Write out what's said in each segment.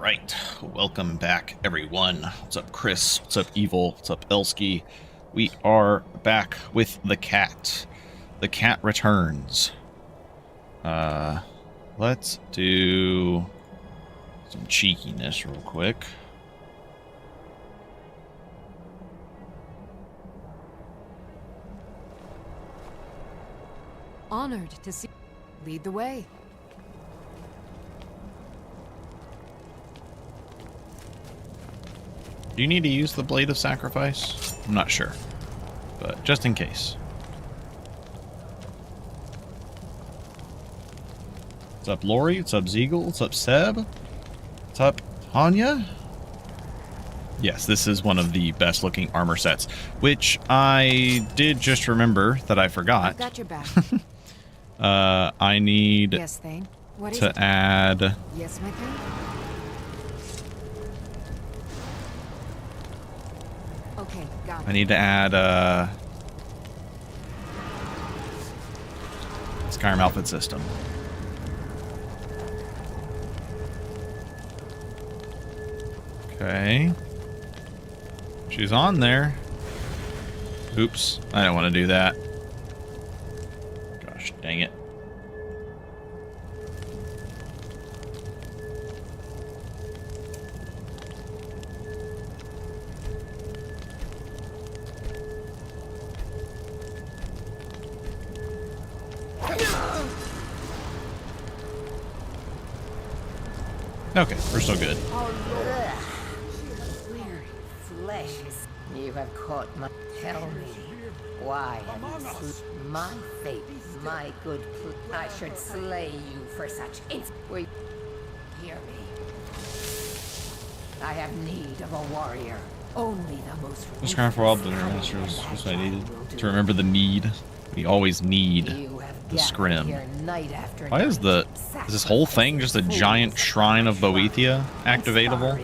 Alright, welcome back everyone. What's up Chris? What's up Evil? What's up Elsky? We are back with the cat. The cat returns. Let's do some cheekiness real quick. Honored to see. Lead the way. Do you need to use the Blade of Sacrifice? I'm not sure, but just in case. What's up, Lori? What's up, Zeagle? What's up, Seb? What's up, Tanya? Yes, this is one of the best looking armor sets, which I did just remember that I forgot. I've got your back. I need Yes, Thane. What is to it? add... Yes, my Thane? Okay, got it. I need to add Skyrim outfit system. Okay. She's on there. Oops. I don't want to do that. Gosh, dang it. Okay, we're still good. Flesh. You have caught my... Tell me, why have you my fate, my good I should slay you for such Will you hear me? I have need of a warrior. Only the most... This Skyrim for Wild Dinner Masters was what I needed. To remember the need. We always need the scrim. Why is the... Is this whole thing just a giant shrine of Boethiah activatable?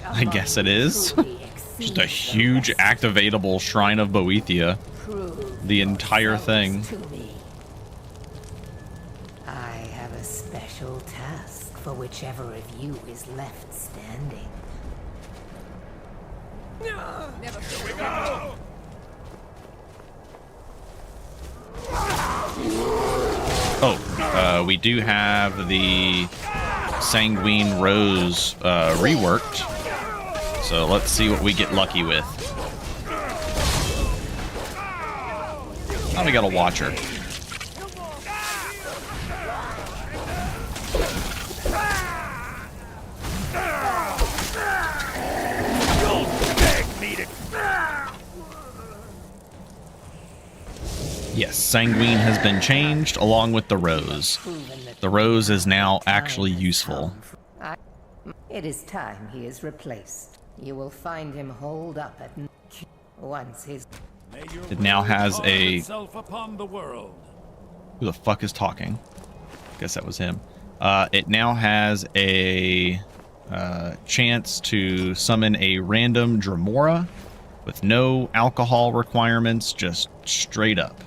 I guess it is. Just a huge activatable shrine of Boethiah. The entire thing. I have a special task for whichever of you is left standing. Never. Here we go! Oh, we do have the Sanguine Rose reworked. So let's see what we get lucky with. Now we got a Watcher. Yes, Sanguine has been changed along with the Rose. The Rose is now actually useful. It is time he is replaced. You will find him holed up at once his... It now has a... Who Who the fuck is talking? Guess that was him. It now has a chance to summon a random Dremora with no alcohol requirements, just straight up.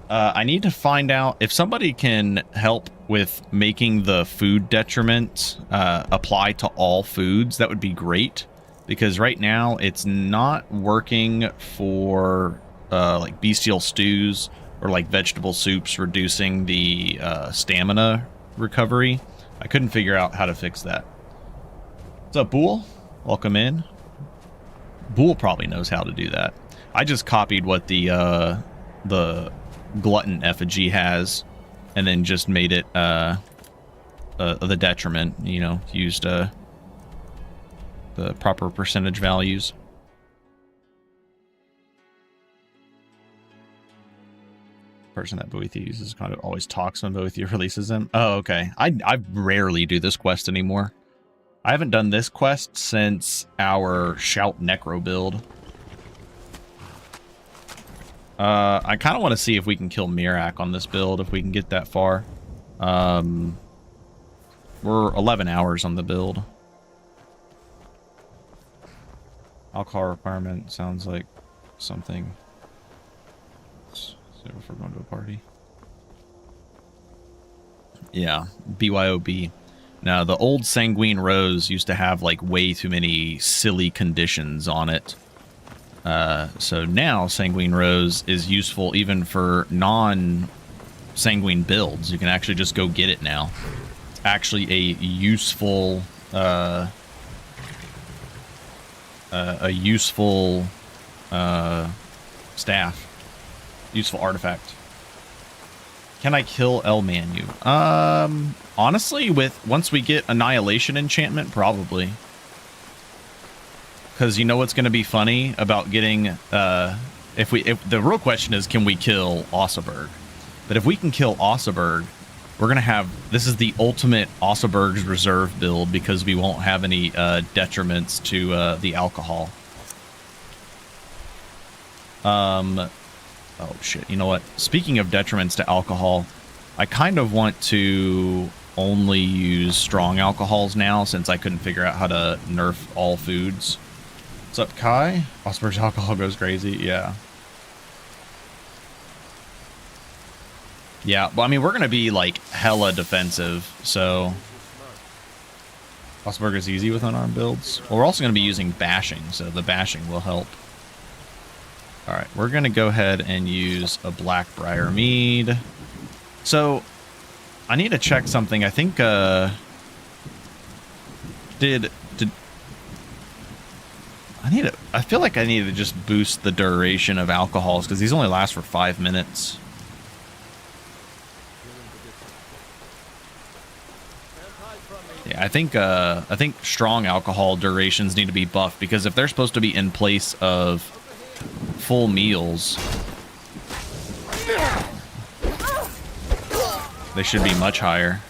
I need to find out if somebody can help with making the food detriment apply to all foods. That would be great, because right now it's not working for like bestial stews or like vegetable soups, reducing the stamina recovery. I couldn't figure out how to fix that. What's up, Bool? Welcome in. Bool probably knows how to do that. I just copied what the glutton effigy has, and then just made it the detriment. You know, used the proper percentage values. Person that Boethiah uses kind of always talks when Boethiah releases them. Oh, okay. I rarely do this quest anymore. I haven't done this quest since our Shout Necro build. I kind of want to see if we can kill Mirak on this build, if we can get that far. We're 11 hours on the build. Alcohol requirement sounds like something If we're going to a party. Yeah, BYOB. Now, the old Sanguine Rose used to have, like, way too many silly conditions on it. So now Sanguine Rose is useful even for non-Sanguine builds. You can actually just go get it now. It's actually a useful, staff. Useful artifact. Can I kill El Manu? Honestly, once we get Annihilation enchantment, probably. Because you know what's going to be funny about getting, if the real question is, can we kill Osseberg? But if we can kill Osseberg, we're going to have, this is the ultimate Osseberg's reserve build because we won't have any detriments to the alcohol. Oh shit, you know what? Speaking of detriments to alcohol, I kind of want to only use strong alcohols now since I couldn't figure out how to nerf all foods. What's up, Kai? Osberg's alcohol goes crazy. Yeah. Yeah, well, I mean, we're going to be, like, hella defensive, so... Osberg is easy with unarmed builds. Well, we're also going to be using bashing, so the bashing will help. Alright, we're going to go ahead and use a Blackbriar Mead. So, I need to check something. I think, I feel like I need to just boost the duration of alcohols, because these only last for 5 minutes. Yeah, I think strong alcohol durations need to be buffed, because if they're supposed to be in place of full meals, they should be much higher.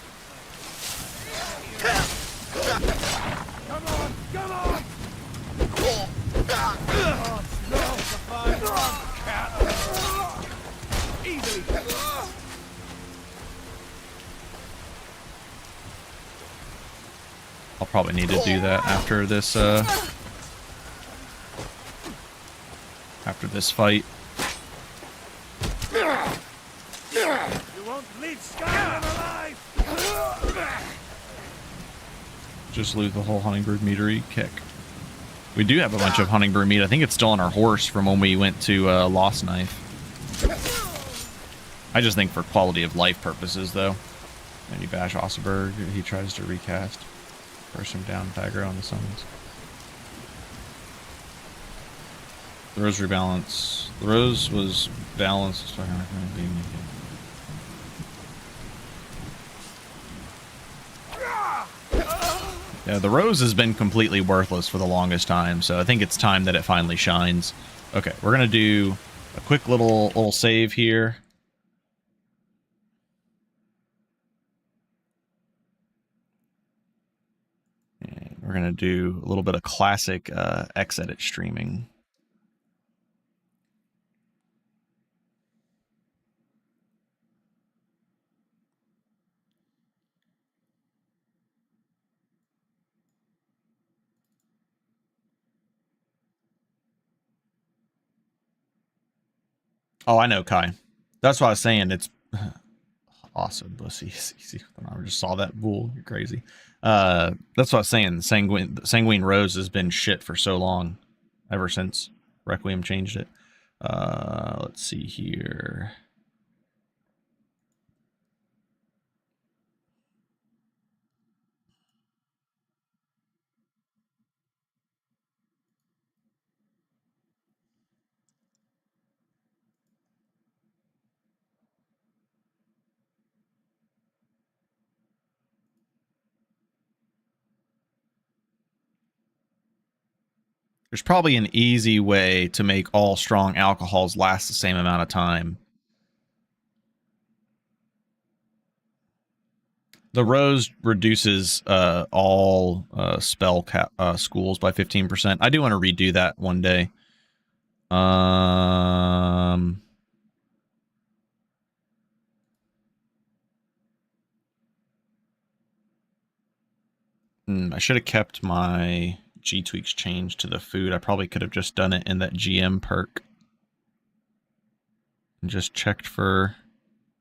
I'll probably need to do that after this fight. You won't leave Skyrim alive! Just lose the whole Hunting Brood meadery kick. We do have a bunch of Hunting Brood meat. I think it's still on our horse from when we went to Lost Knife. I just think for quality of life purposes, though. And you bash Osseberg, he tries to recast. Burst him down, dagger on the summons. The Rose rebalance. The Rose was balanced. Yeah, the Rose has been completely worthless for the longest time, so I think it's time that it finally shines. Okay, we're gonna do a quick little save here. And we're gonna do a little bit of classic Xedit streaming. Oh, I know, Kai. That's what I was saying. It's awesome. Bussy. I just saw that bull. You're crazy. That's what I was saying. Sanguine Rose has been shit for so long. Ever since Requiem changed it. Let's see here. There's probably an easy way to make all strong alcohols last the same amount of time. The Rose reduces all spell schools by 15%. I do want to redo that one day. I should have kept my G-Tweaks change to the food. I probably could have just done it in that GM perk. and just checked for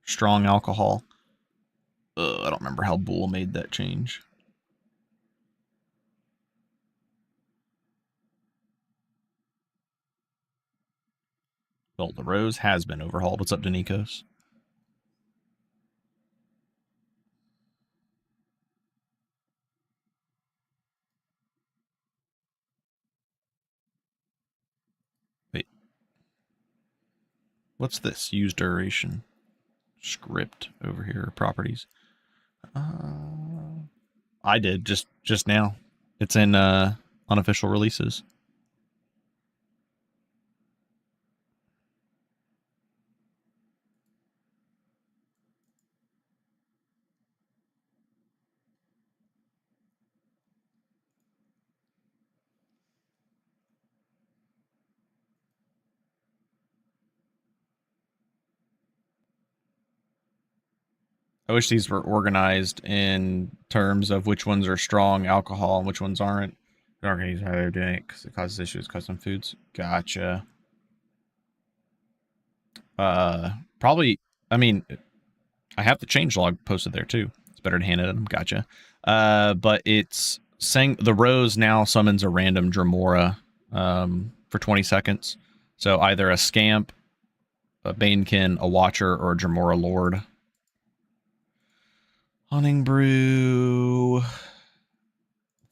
strong alcohol. I don't remember how Boole made that change. Well, the Rose has been overhauled. What's up, Denikos? Wait. What's this? Use duration. Script over here. Properties. I did just now. It's in unofficial releases. I wish these were organized in terms of which ones are strong alcohol and which ones aren't. They're not going to use how they're doing it because it causes issues with custom foods. Gotcha. Probably, I mean, I have the change log posted there too. It's better to hand it to them. Gotcha. But it's saying the Rose now summons a random Dremora for 20 seconds. So either a Scamp, a Banekin, a Watcher, or a Dremora Lord. Hunting Brew. I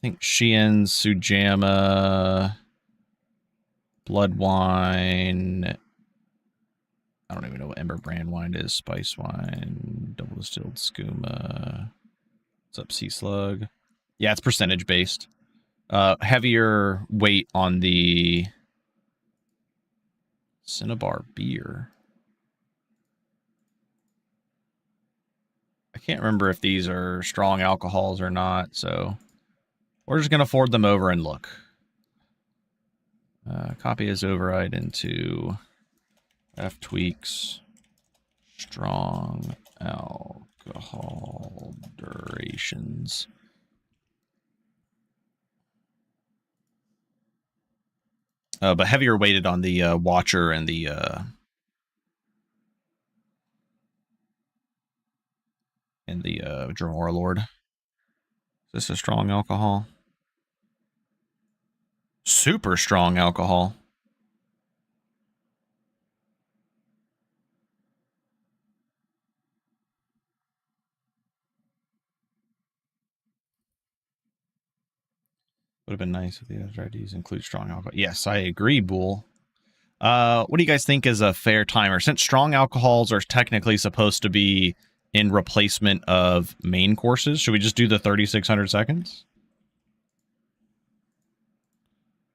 think Sheehan, Sujamma, Blood Wine. I don't even know what Ember Brand Wine is. Spice Wine, Double Distilled Skooma. What's up, Sea Slug? Yeah, it's percentage based. Heavier weight on the Cinnabar Beer. I can't remember if these are strong alcohols or not, so we're just going to forward them over and look. Copy as override into /Tweaks strong alcohol durations. But heavier weighted on the Watcher and the Dremora Lord. Is this a strong alcohol? Super strong alcohol. Would have been nice if the other IDs include strong alcohol. Yes, I agree, Boole. What do you guys think is a fair timer? Since strong alcohols are technically supposed to be in replacement of main courses, should we just do the 3,600 seconds?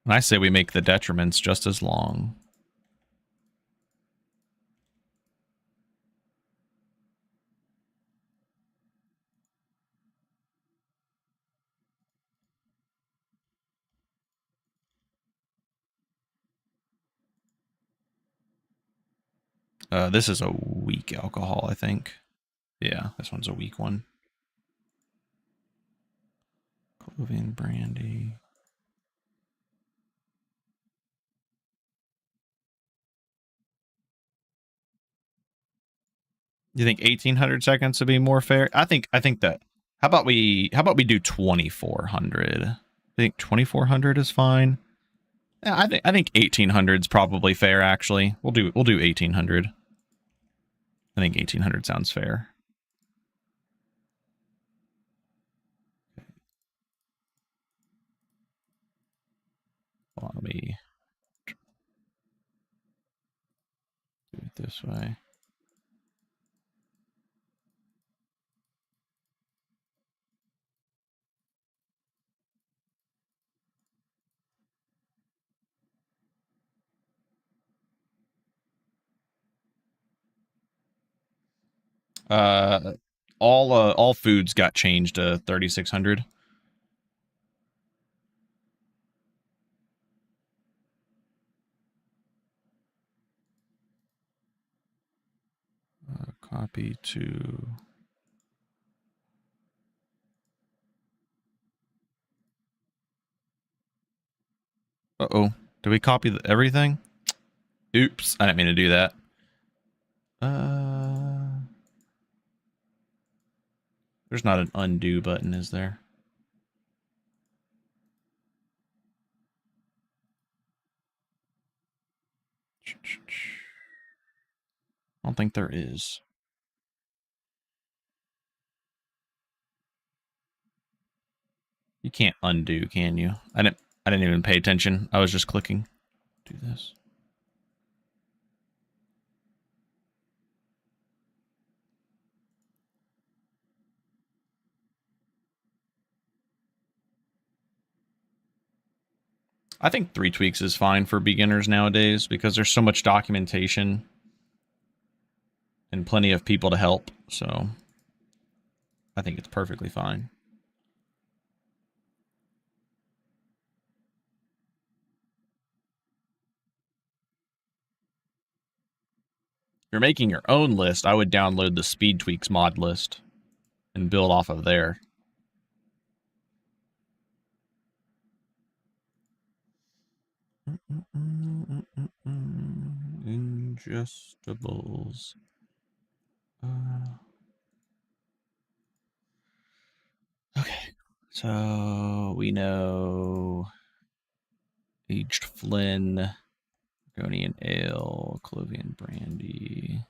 And I say we make the detriments just as long. This is a weak alcohol, I think. Yeah, this one's a weak one. Clothing brandy. You think 1,800 seconds would be more fair? I think that. How about we do 2,400? I think 2,400 is fine. Yeah, I think 1,800 is probably fair. Actually, we'll do 1,800. I think 1,800 sounds fair. Hold on, let me do it this way. All foods got changed to 3,600. Copy to. Uh-oh. Did we copy everything? Oops, I didn't mean to do that. There's not an undo button, is there? I don't think there is. You can't undo, can you? I didn't even pay attention. I was just clicking. Do this. I think 3bfTweaks is fine for beginners nowadays because there's so much documentation and plenty of people to help. So I think it's perfectly fine. If you're making your own list, I would download the SpeedTweaks mod list and build off of there. Ingestibles. Okay, so we know aged Flynn, Gonian Ale, Clovian Brandy.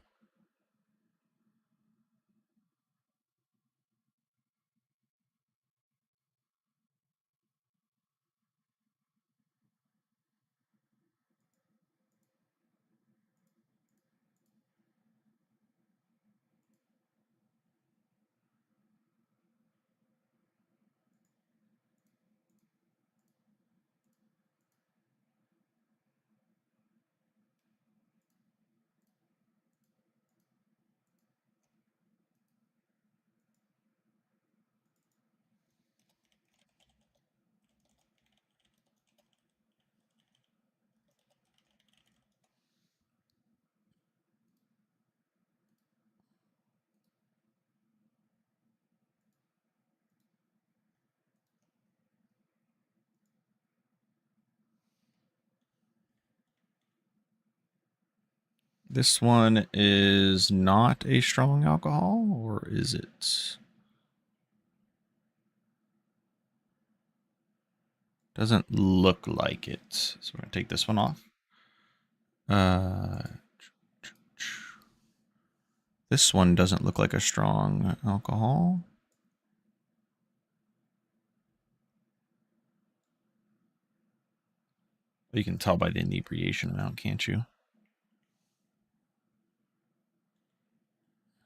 This one is not a strong alcohol, or is it? Doesn't look like it. So we're going to take this one off. This one doesn't look like a strong alcohol. You can tell by the inebriation amount, can't you?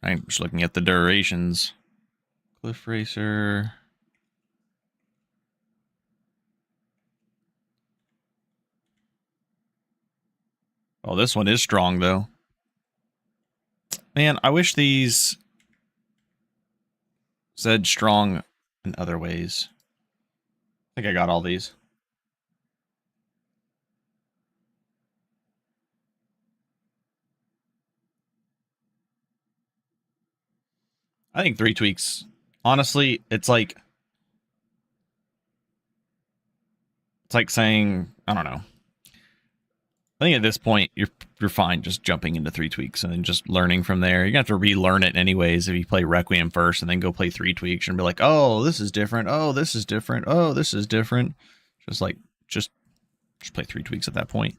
I'm just looking at the durations. Cliff Racer. Oh, this one is strong, though. Man, I wish these said strong in other ways. I think I got all these. I think 3bfTweaks. Honestly, it's like saying, I don't know. I think at this point you're fine just jumping into 3bfTweaks and then just learning from there. You're gonna have to relearn it anyways if you play Requiem first and then go play 3bfTweaks and be like, oh, this is different. Oh, this is different. Oh, this is different. Just play 3bfTweaks at that point.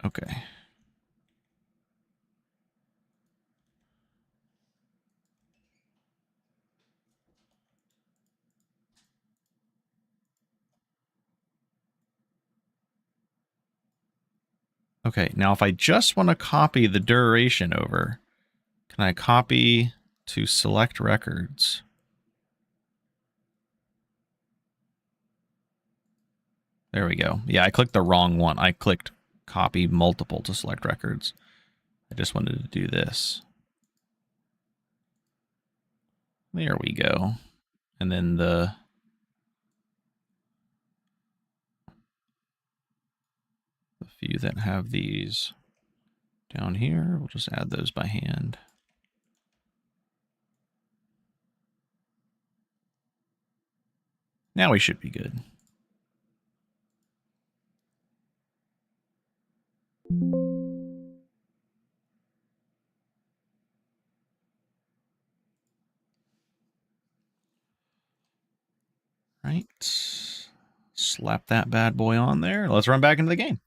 Okay. Okay, now if I just want to copy the duration over, can I copy to select records? There we go. Yeah, I clicked the wrong one. I clicked copy multiple to select records. I just wanted to do this. There we go. And then the few that have these down here, we'll just add those by hand. Now we should be good. right. Slap that bad boy on there. Let's run back into the game.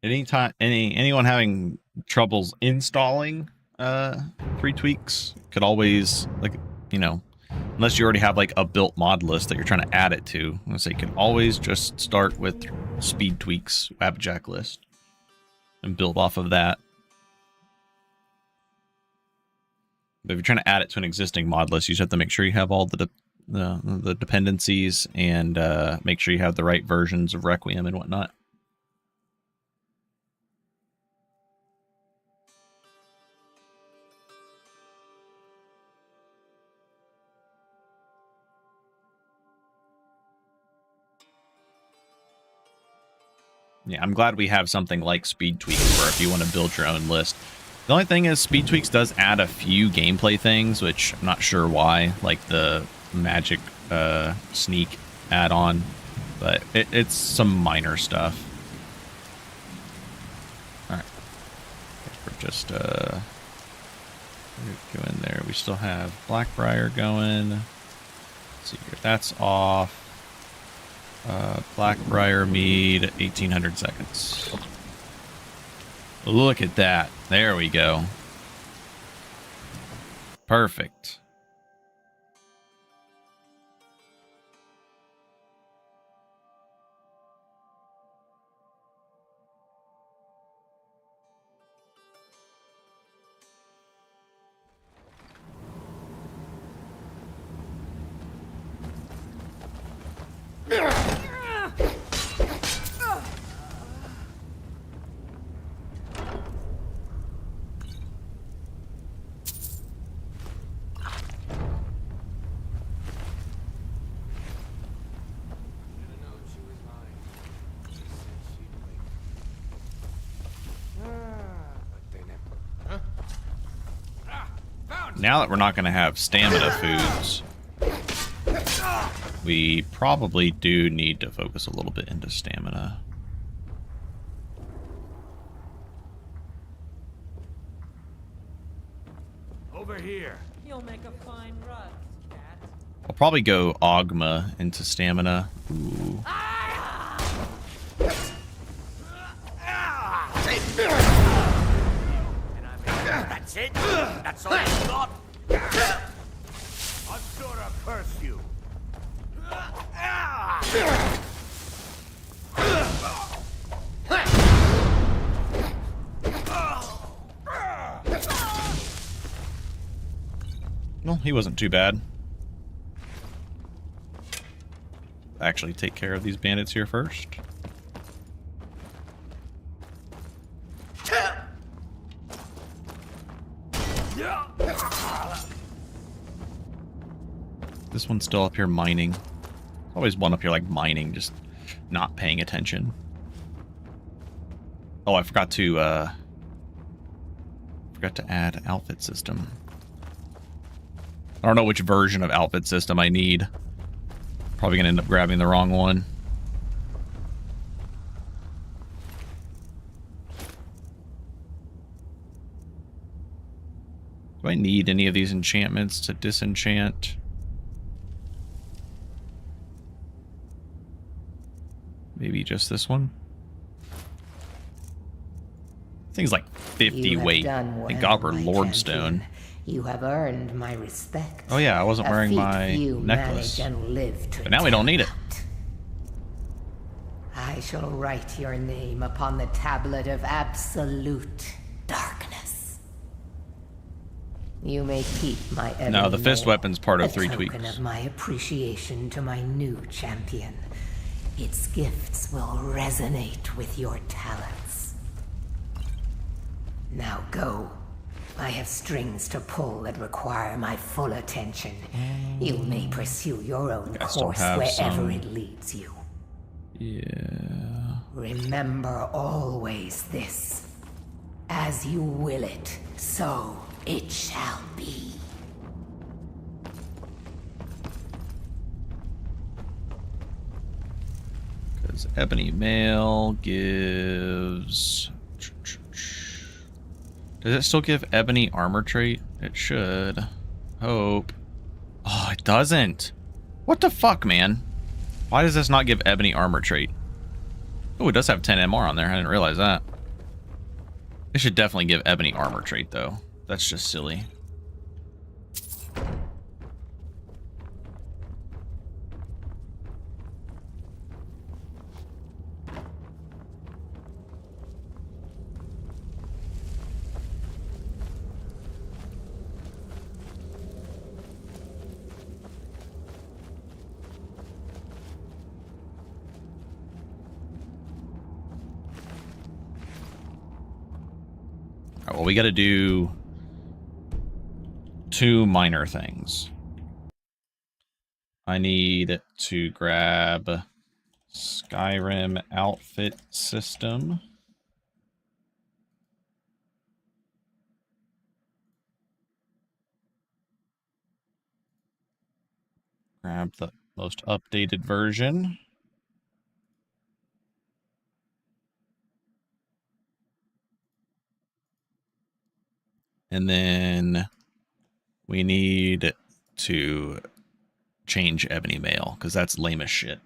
Anyone having troubles installing 3bfTweaks could always, like, you know, unless you already have like a built mod list that you're trying to add it to, I'm gonna say you can always just start with SpeedTweaks Wabjack list and build off of that. But if you're trying to add it to an existing mod list, you just have to make sure you have all the dependencies and make sure you have the right versions of Requiem and whatnot. Yeah, I'm glad we have something like SpeedTweaks where if you want to build your own list. The only thing is SpeedTweaks does add a few gameplay things, which I'm not sure why, like the magic sneak add-on, but it's some minor stuff. All right, we're just go in there. We still have Blackbriar going. Let's see here, that's off. Blackbriar Mead, 1800 seconds. Look at that. There we go. Perfect. Now that we're not going to have stamina foods, we probably do need to focus a little bit into stamina. Over here. You'll make a fine rug, cat. I'll probably go Ogma into stamina. Ooh. That's it? That's all you got? Asura curse you. Well, he wasn't too bad. Actually take care of these bandits here first. This one's still up here mining. Always one up here like mining, just not paying attention. Oh, I forgot to add outfit system. I don't know which version of outfit system I need. Probably gonna end up grabbing the wrong one. Do I need any of these enchantments to disenchant? Maybe just this one? Thing's like 50 weight. Thank God we're Lordstone. You have earned my respect. Oh yeah, I wasn't wearing my necklace. But now we don't need it. I shall write your name upon the tablet of absolute darkness. You may keep my ebony No, the fist mail, weapon's part of a 3bfTweaks. token of my appreciation to my new champion. Its gifts will resonate with your talents. Now go, I have strings to pull that require my full attention. You may pursue your own I still course have wherever some. it leads you. Yeah. Remember always this. As you will it, so it shall be. Because Ebony Mail gives... Does it still give Ebony armor trait? It should. Hope. Oh, it doesn't. What the fuck, man? Why does this not give Ebony armor trait? Oh, it does have 10 MR on there. I didn't realize that. It should definitely give Ebony armor trait, though. That's just silly. Well, we got to do 2 minor things. I need to grab Skyrim outfit system. Grab the most updated version. And then we need to change Ebony Mail, because that's lame as shit.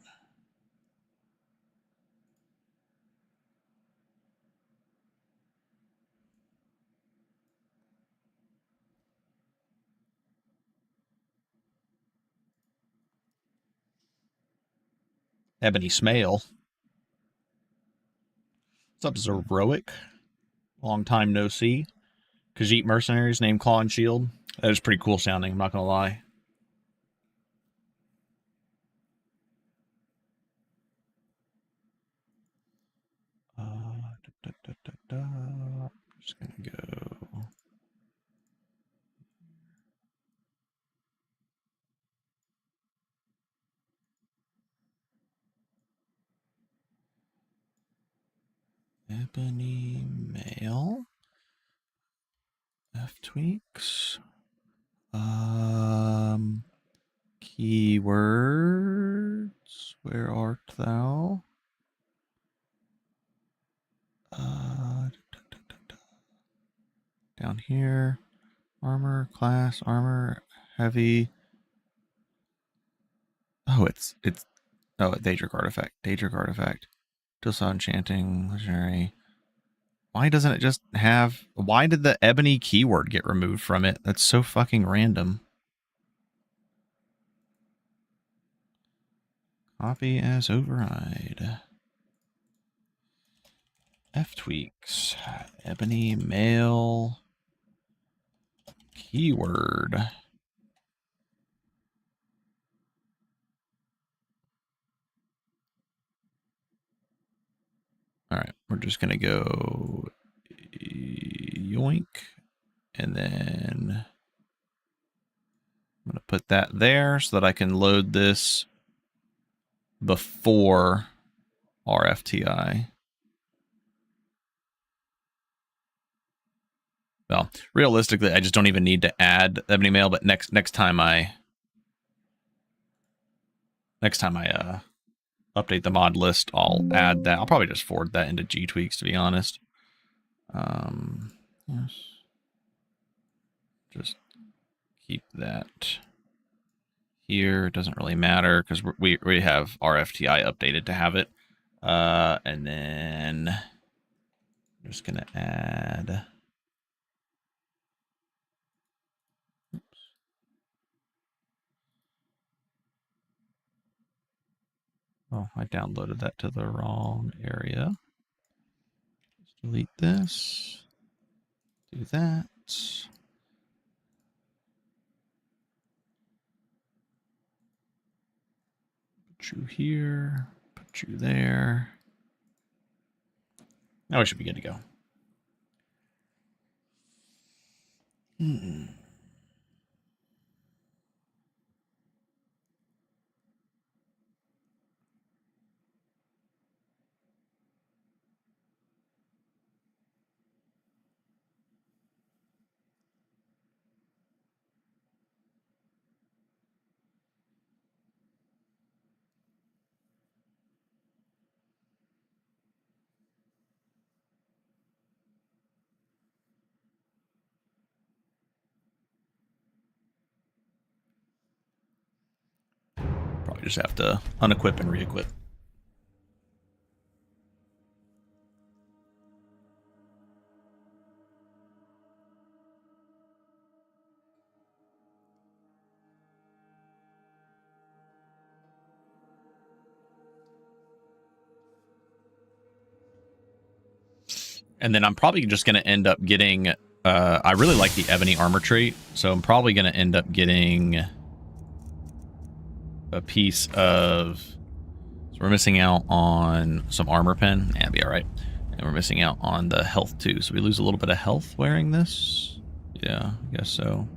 Ebony Smail. What's up, Zeroic? Long time no see. Khajiit mercenaries named Claw and Shield. That is pretty cool sounding, I'm not going to lie. Just going to go... Ebony Mail. /Tweaks. Keywords. Where art thou? Down here. Armor, class, armor, heavy. Oh, it's oh, Daedric artifact. Daedric artifact. Tilsa enchanting, legendary. Why doesn't it just have... Why did the Ebony keyword get removed from it? That's so fucking random. Copy as override. /Tweaks. Ebony Mail. Keyword. Alright, we're just going to go yoink. And then I'm going to put that there so that I can load this before RFTI. Well, realistically, I just don't even need to add Ebony Mail, but next time I update the mod list, I'll add that. I'll probably just forward that into /Tweaks, to be honest. Yes. Just keep that here. It doesn't really matter because we have RFTI updated to have it. And then I'm just gonna add. Oh, I downloaded that to the wrong area. Let's delete this. Do that. Put you here. Put you there. Now we should be good to go. Probably just have to unequip and re-equip. And then I'm probably just going to end up getting... I really like the Ebony armor trait, so I'm probably going to end up getting a piece of... So we're missing out on some armor pen. Yeah, be all right. And we're missing out on the health, too. So we lose a little bit of health wearing this? Yeah, I guess so.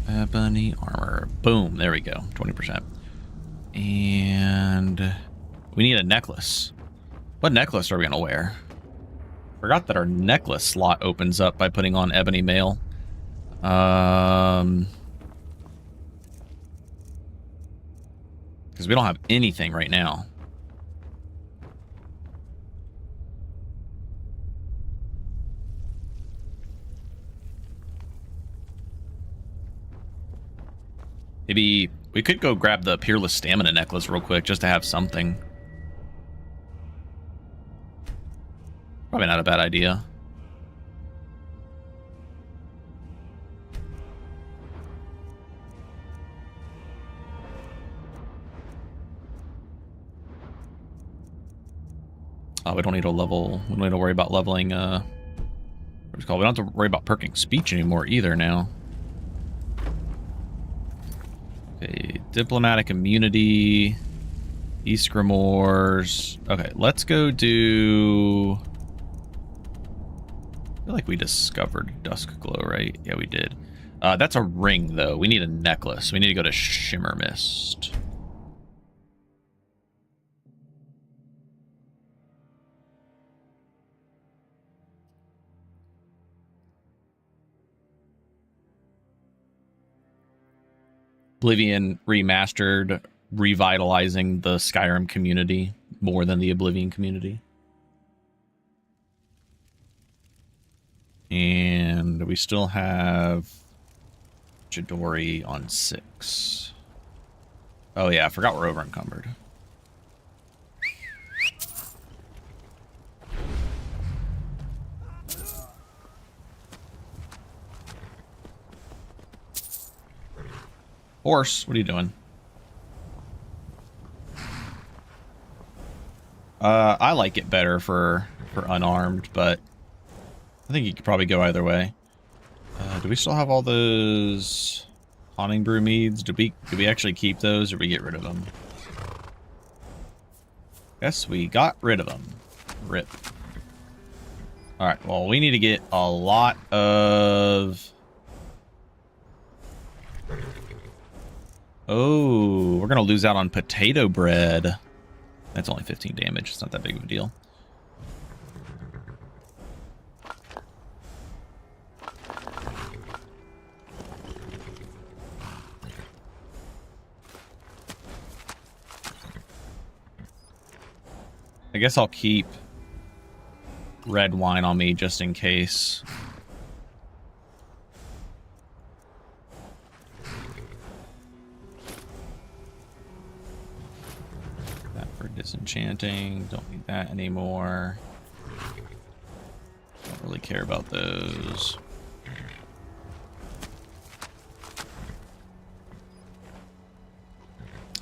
Ebony armor. Boom. There we go. 20%. And we need a necklace. What necklace are we going to wear? Forgot that our necklace slot opens up by putting on ebony mail. Because we don't have anything right now. Maybe we could go grab the Peerless Stamina necklace real quick just to have something. Probably not a bad idea. Oh, we don't need to level. We don't need to worry about leveling. What's it called? We don't have to worry about perking speech anymore either now. Okay, diplomatic immunity, East Grimoires. Okay, let's go do... I feel like we discovered Dusk Glow, right? Yeah, we did. That's a ring, though. We need a necklace. We need to go to Shimmer Mist. Oblivion Remastered, revitalizing the Skyrim community more than the Oblivion community. And we still have Chidori on 6. Oh yeah, I forgot we're over encumbered. Horse, what are you doing? I like it better for unarmed, but I think you could probably go either way. Do we still have all those Haunting Brew meads? Do we actually keep those, or we get rid of them? Yes, we got rid of them. Rip. Alright, well, we need to get a lot of... Oh, we're going to lose out on potato bread. That's only 15 damage. It's not that big of a deal. I guess I'll keep red wine on me just in case. Disenchanting, don't need that anymore. Don't really care about those.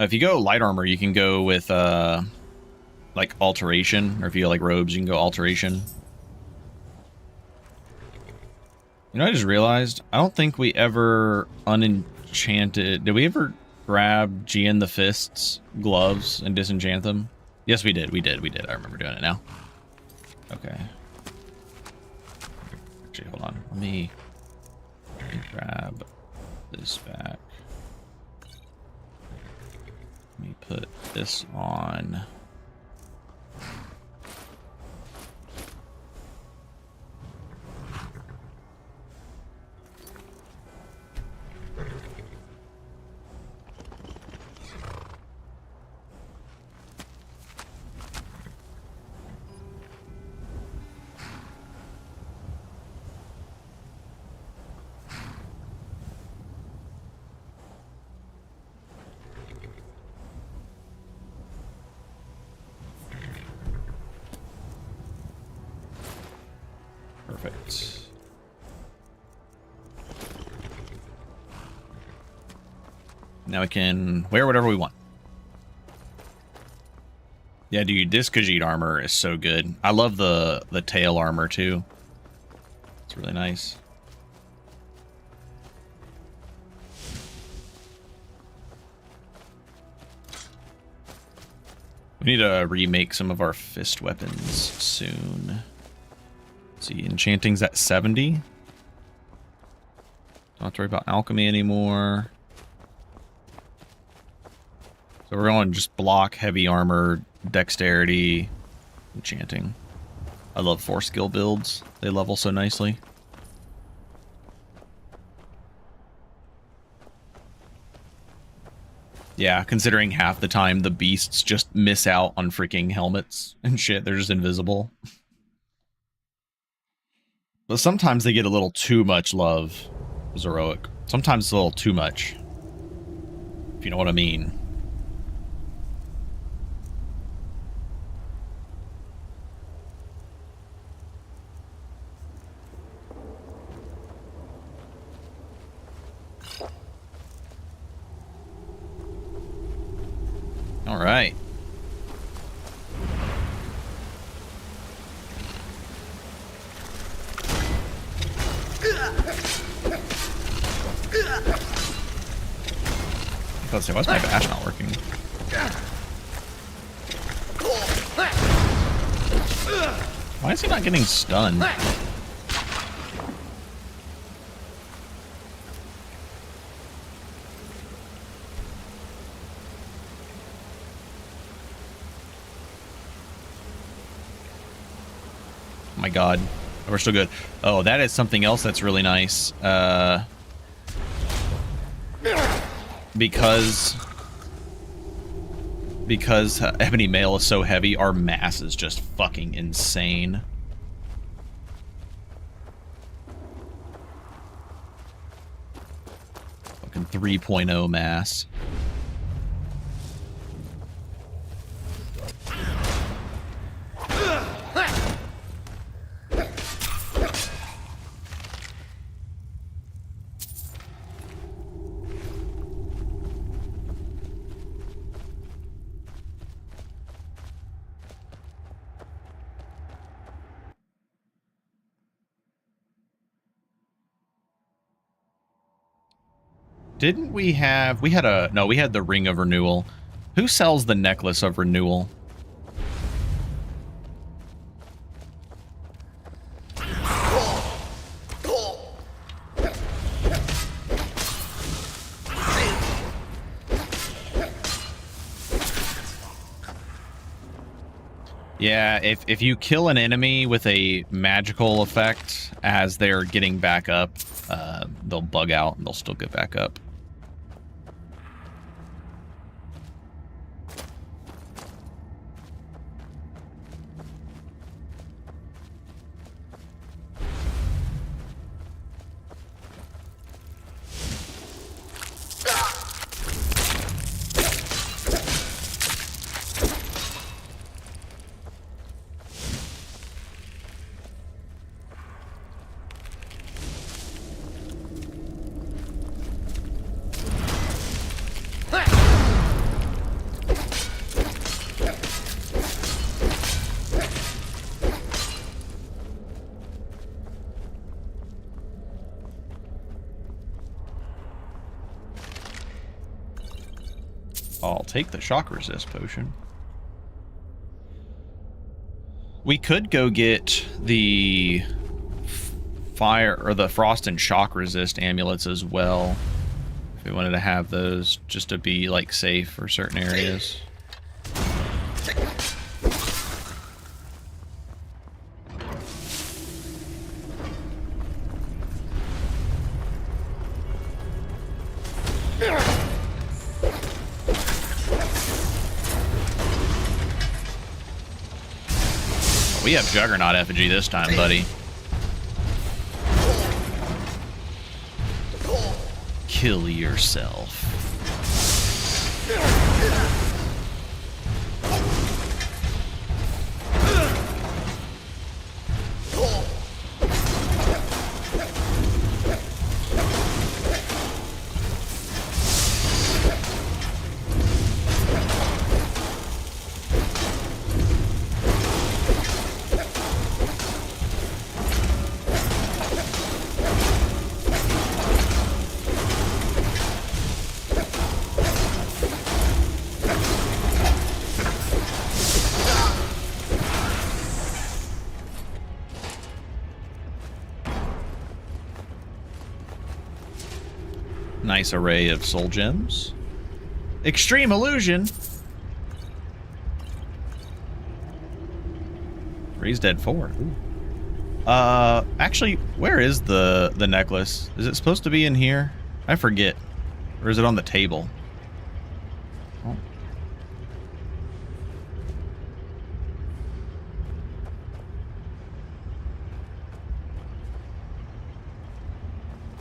If you go light armor, you can go with like alteration, or if you go like robes, you can go alteration. You know, I just realized I don't think we ever unenchanted. Did we ever grab Gian the Fist's gloves and disenchant them? Yes, we did. We did. I remember doing it now. Okay. Actually, hold on. Let me grab this back. Let me put this on. Perfect. Now we can wear whatever we want. Yeah, dude, this Khajiit armor is so good. I love the tail armor too. It's really nice. We need to remake some of our fist weapons soon. Let's see, Enchanting's at 70. Don't have to worry about alchemy anymore. So we're going just block, heavy armor, dexterity, enchanting. I love 4 skill builds. They level so nicely. Yeah, considering half the time the beasts just miss out on freaking helmets and shit. They're just invisible. But sometimes they get a little too much love. It was heroic. Sometimes it's a little too much. If you know what I mean. All right. Let's say, why's my bash not working? Why is he not getting stunned? Oh my god. Oh, we're still good. Oh, that is something else that's really nice. Because Ebony Mail is so heavy, our mass is just fucking insane. Fucking 3.0 mass. Didn't we have... We had the Ring of Renewal. Who sells the Necklace of Renewal? Yeah, if you kill an enemy with a magical effect as they're getting back up, they'll bug out and they'll still get back up. I'll take the shock resist potion. We could go get the fire or the frost and shock resist amulets as well. If we wanted to have those just to be like safe for certain areas. We have Juggernaut effigy this time, buddy. Kill yourself. Nice array of soul gems. Extreme illusion. Three's dead 4. Ooh. Actually, where is the necklace? Is it supposed to be in here? I forget. Or is it on the table? Oh.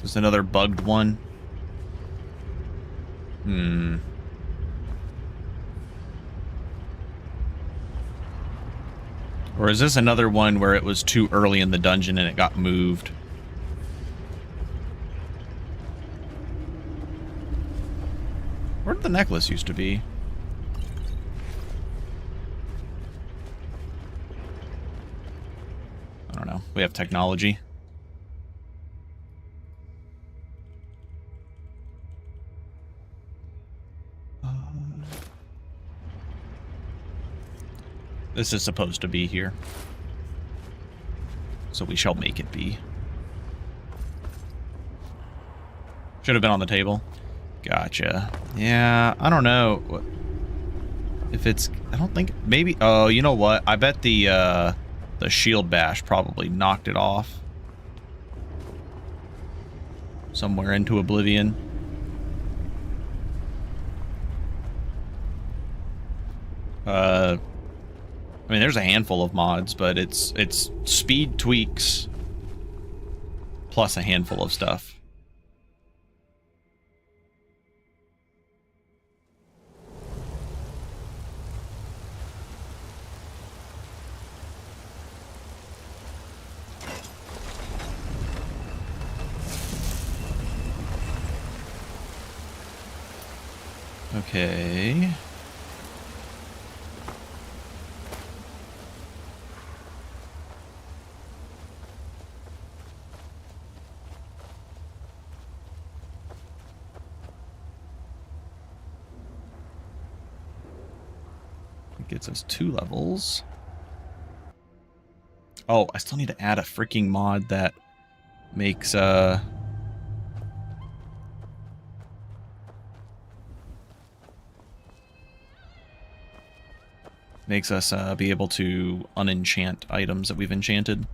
Just another bugged one. Or is this another one where it was too early in the dungeon and it got moved? Where did the necklace used to be? I don't know. We have technology. This is supposed to be here. So we shall make it be. Should have been on the table. Gotcha. Yeah, I don't know. If it's... I don't think... Maybe... Oh, you know what? I bet the shield bash probably knocked it off. Somewhere into oblivion. I mean, there's a handful of mods, but it's speed tweaks plus a handful of stuff. Okay. Gets us 2 levels. Oh, I still need to add a freaking mod that makes us be able to unenchant items that we've enchanted.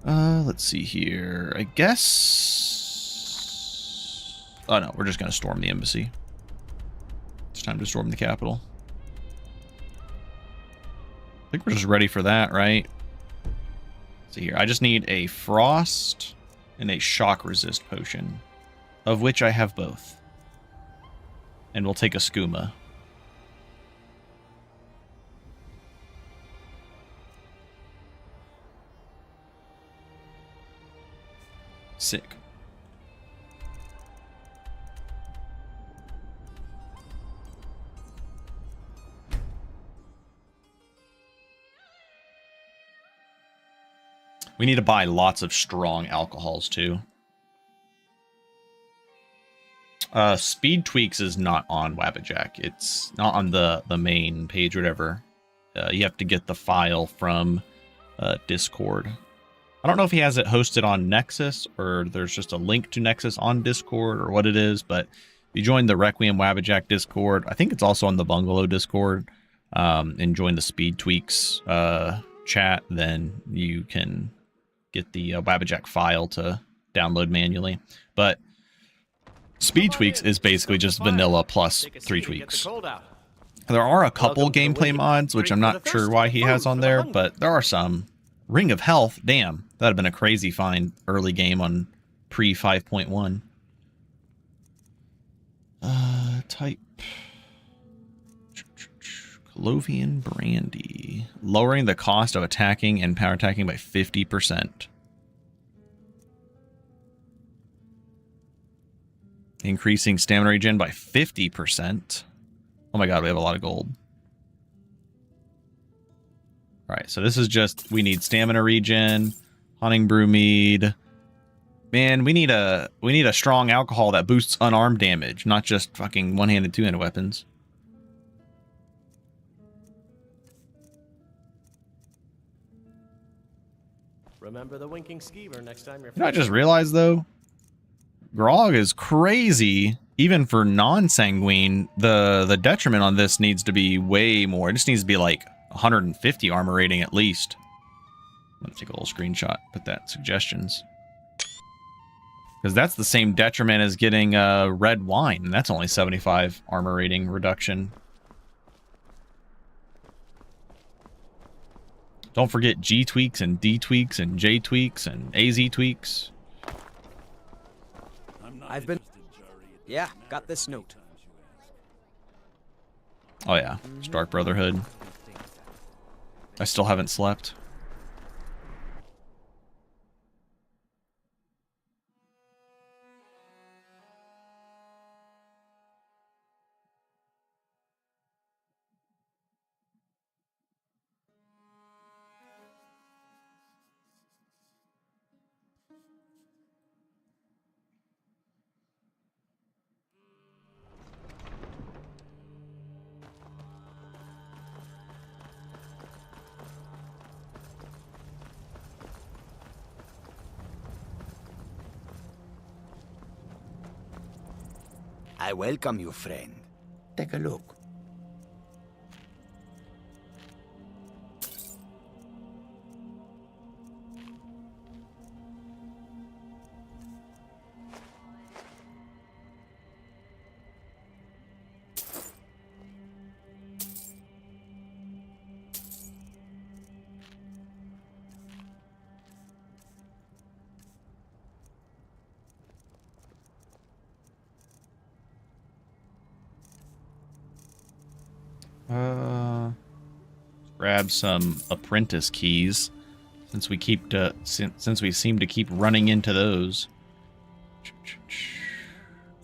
Let's see here. I guess... Oh no, we're just gonna storm the embassy. It's time to storm the capital. I think we're just ready for that, right? Let's see here. I just need a frost and a shock resist potion, of which I have both. And we'll take a skooma. Sick. We need to buy lots of strong alcohols too. Speed Tweaks is not on Wabbajack. It's not on the main page or whatever. You have to get the file from Discord. I don't know if he has it hosted on Nexus or there's just a link to Nexus on Discord or what it is, but if you join the Requiem Wabbajack Discord, I think it's also on the Bungalow Discord, and join the 3bfTweaks chat, then you can get the Wabbajack file to download manually. But 3bfTweaks is basically just vanilla plus 3tweaks. There are a couple gameplay mods, which I'm not sure why he has on there, but there are some. Ring of Health, damn, that'd have been a crazy find early game on pre 5.1. Type Colovian Brandy, lowering the cost of attacking and power attacking by 50%. Increasing stamina regen by 50%. Oh my god, we have a lot of gold. Alright, so this is just, we need stamina regen, hunting brew mead. Man, we need a strong alcohol that boosts unarmed damage, not just fucking one-handed, two-handed weapons. Remember the winking skeever next time you're... You know, I just realized though, Grog is crazy. Even for non-sanguine, the detriment on this needs to be way more. It just needs to be like 150 armor rating at least. I'm gonna take a little screenshot, put that suggestions. Because that's the same detriment as getting red wine, and that's only 75 armor rating reduction. Don't forget G tweaks and D tweaks and J tweaks and AZ tweaks. I've been... Yeah, got this note. Oh yeah, Stark Brotherhood. I still haven't slept. I welcome you, friend. Take a look. Grab some apprentice keys, since we seem to keep running into those.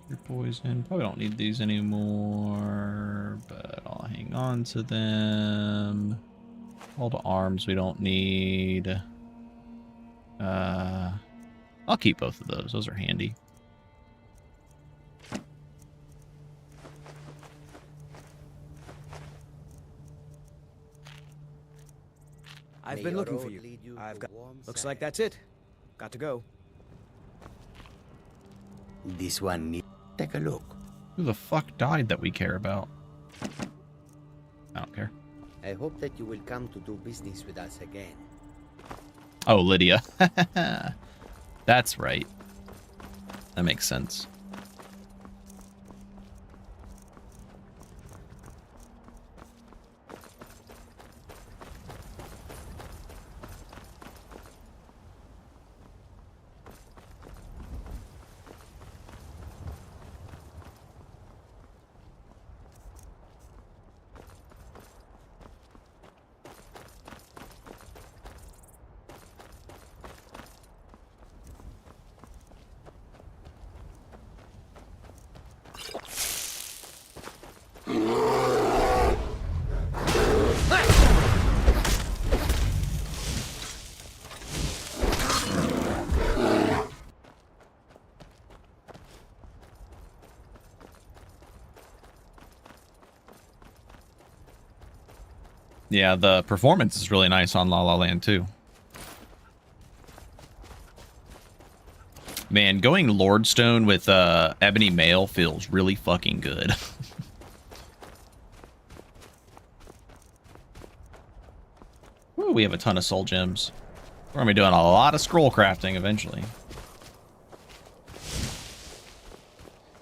Your poison. Probably don't need these anymore, but I'll hang on to them. All the arms we don't need. I'll keep both of those. Those are handy. I've been looking for you. I've got... Looks like that's it. Got to go. This one need... Take a look. Who the fuck died that we care about? I don't care. I hope that you will come to do business with us again. Oh, Lydia. That's right. That makes sense. Yeah, the performance is really nice on La La Land too. Man, going Lordstone with Ebony Mail feels really fucking good. Ooh, we have a ton of soul gems. We're gonna be doing a lot of scroll crafting eventually.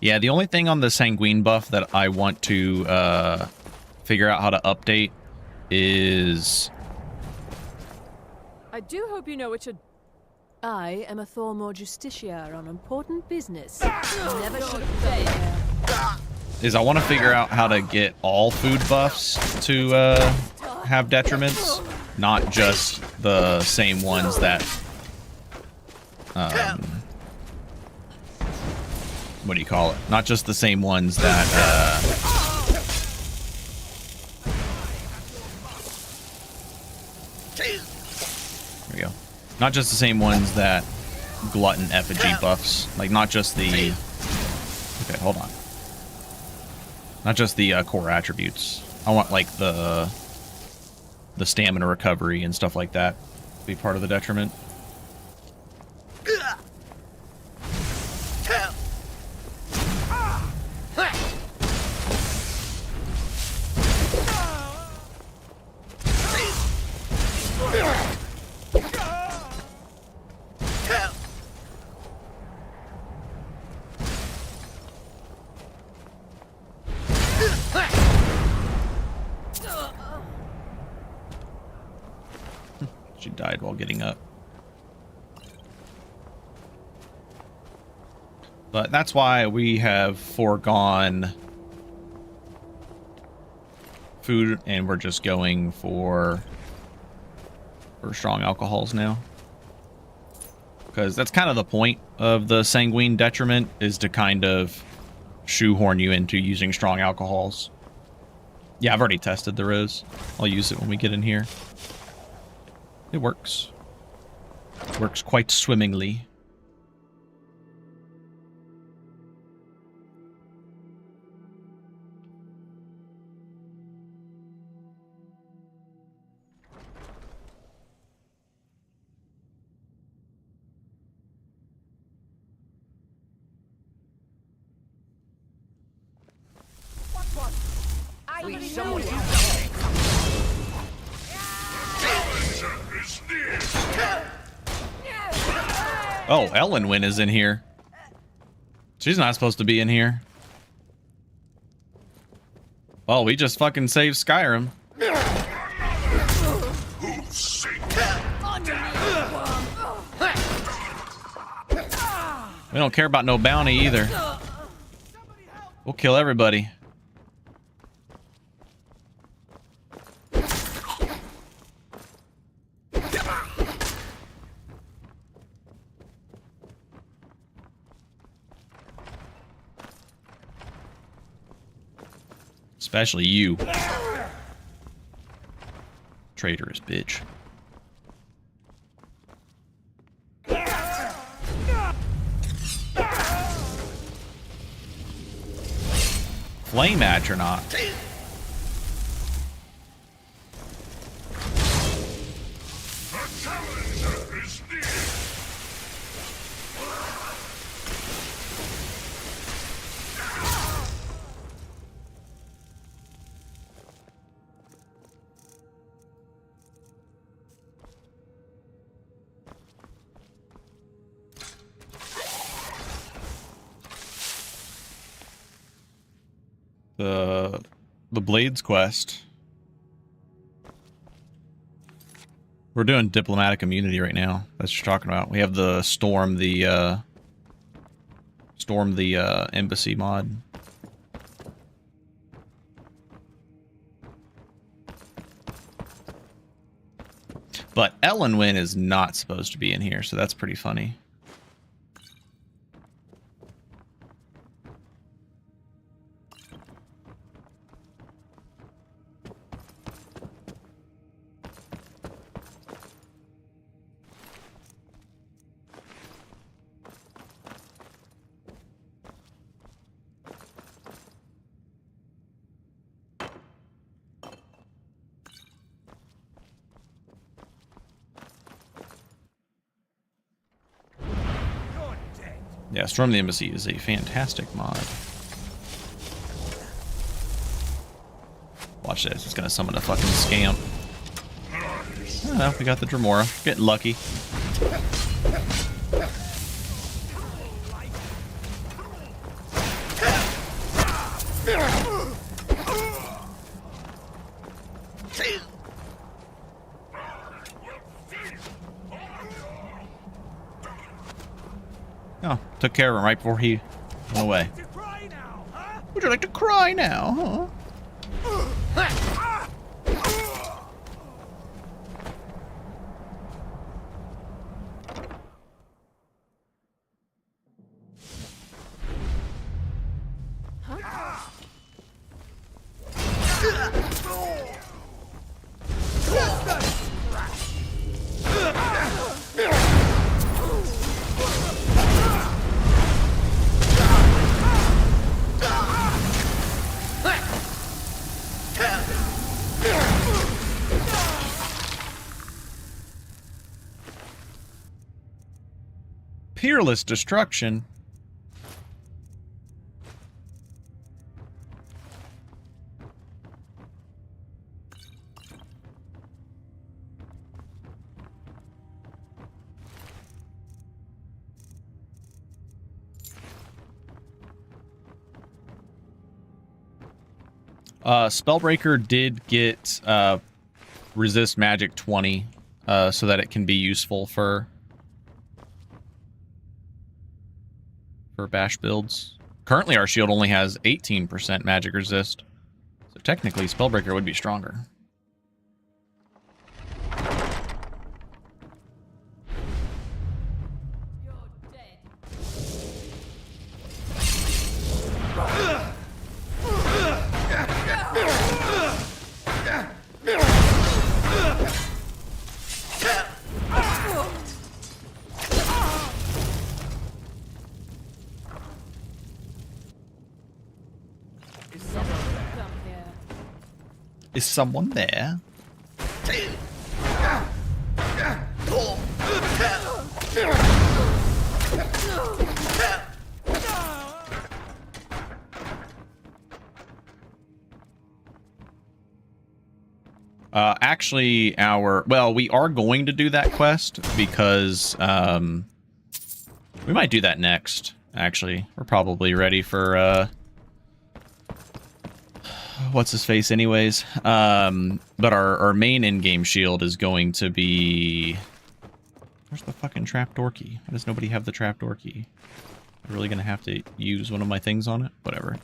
Yeah, the only thing on the Sanguine buff that I want to figure out how to update is... I do hope you know what you're... I am a Thormore Justiciar on important business. Never should have failed. Is I want to figure out how to get all food buffs to have detriments, not just the same ones that... what do you call it? Not just the same ones that... there we go. Not just the same ones that glutton effigy buffs. Like, not just the... Okay, hold on. Not just the core attributes. I want, like, the stamina recovery and stuff like that to be part of the detriment. She died while getting up. But that's why we have foregone food and we're just going for strong alcohols now. Because that's kind of the point of the Sanguine detriment, is to kind of shoehorn you into using strong alcohols. Yeah, I've already tested the Riz. I'll use it when we get in here. It works. Works quite swimmingly. Oh, Ellenwyn is in here. She's not supposed to be in here. Well, we just fucking saved Skyrim. We don't care about no bounty either. We'll kill everybody. Especially you. Traitorous bitch. Flame match or not? The Blades quest. We're doing diplomatic immunity right now. That's what you're talking about. We have the storm the embassy mod. But Ellenwyn is not supposed to be in here, so that's pretty funny. Yeah, Storm the Embassy is a fantastic mod. Watch this. It's going to summon a fucking scamp. Oh, no, we got the Dremora. Getting lucky. Oh, took care of him right before he went away. Would you like to cry now, huh? Peerless destruction. Spellbreaker did get resist magic 20 so that it can be useful for bash builds. Currently our shield only has 18% magic resist, so technically Spellbreaker would be stronger. Is someone there? Actually, we are going to do that quest because we might do that next. Actually, we're probably ready for what's his face anyways. But our main in-game shield is going to be... Where's the fucking trapdoor key? Why does nobody have the trapdoor key? I'm really gonna have to use one of my things on it? Whatever.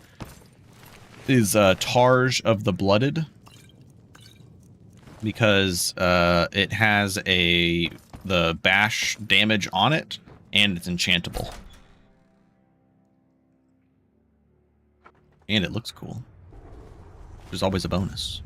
Is Targe of the Blooded. Because it has the bash damage on it, and it's enchantable. And it looks cool. There's always a bonus.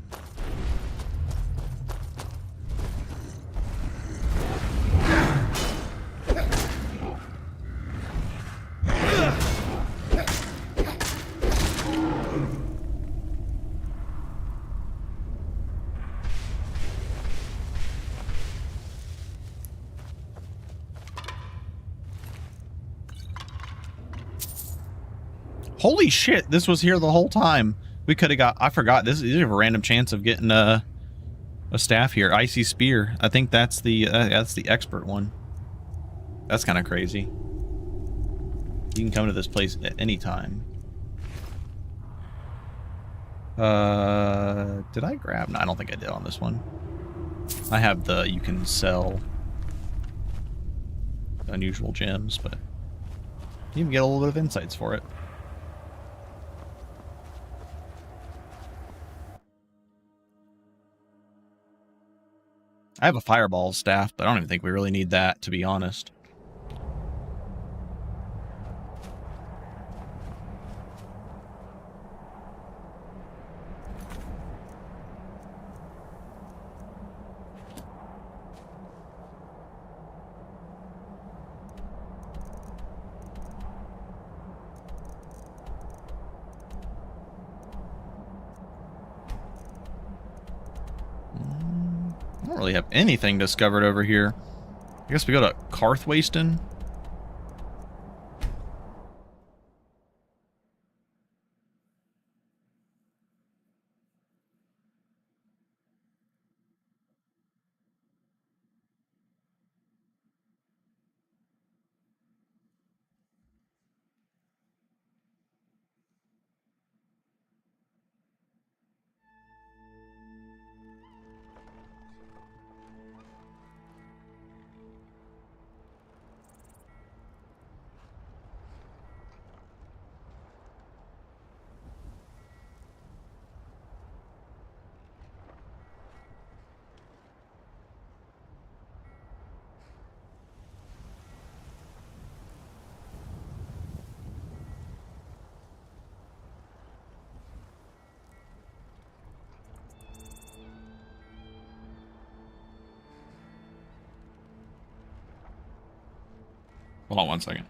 Holy shit, this was here the whole time. We could have got, I forgot, you have a random chance of getting a staff here. Icy Spear. I think that's the expert one. That's kind of crazy. You can come to this place at any time. Did I grab? No, I don't think I did on this one. I have the, you can sell unusual gems, but you can get a little bit of insights for it. I have a fireball staff, but I don't even think we really need that, to be honest. I don't really have anything discovered over here. I guess we go to Karthwasten. Hold on one second.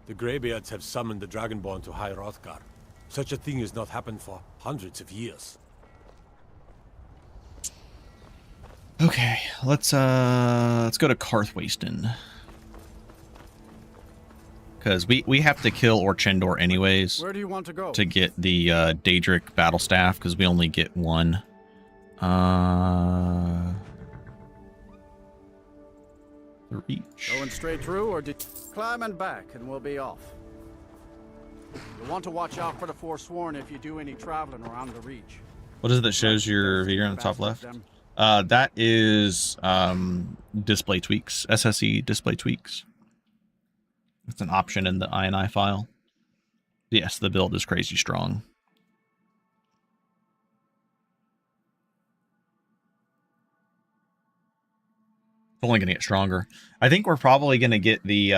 The Greybeards have summoned the Dragonborn to High Hrothgar. Such a thing has not happened for hundreds of years. Okay, let's go to Karthwasten. Because we have to kill Orchendor anyways. Where do you want to go? To get the Daedric battle staff, because we only get one. The Reach. Going straight through, or did climbing back, and we'll be off. You'll want to watch out for the Forsworn if you do any traveling around the Reach. What is it that shows your figure on the top left? That is display tweaks, SSE display tweaks. It's an option in the INI file. Yes, the build is crazy strong. It's only going to get stronger. I think we're probably going to get the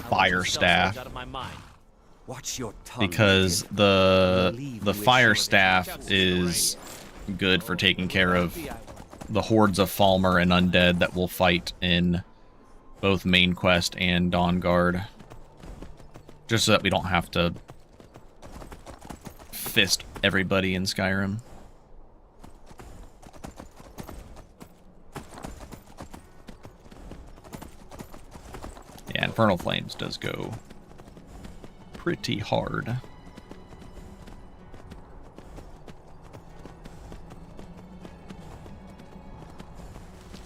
fire staff. Watch your tongue, because the fire staff is good for taking care of the hordes of Falmer and undead that will fight in both main quest and Dawnguard. Just so that we don't have to fist everybody in Skyrim. Yeah, Infernal Flames does go pretty hard.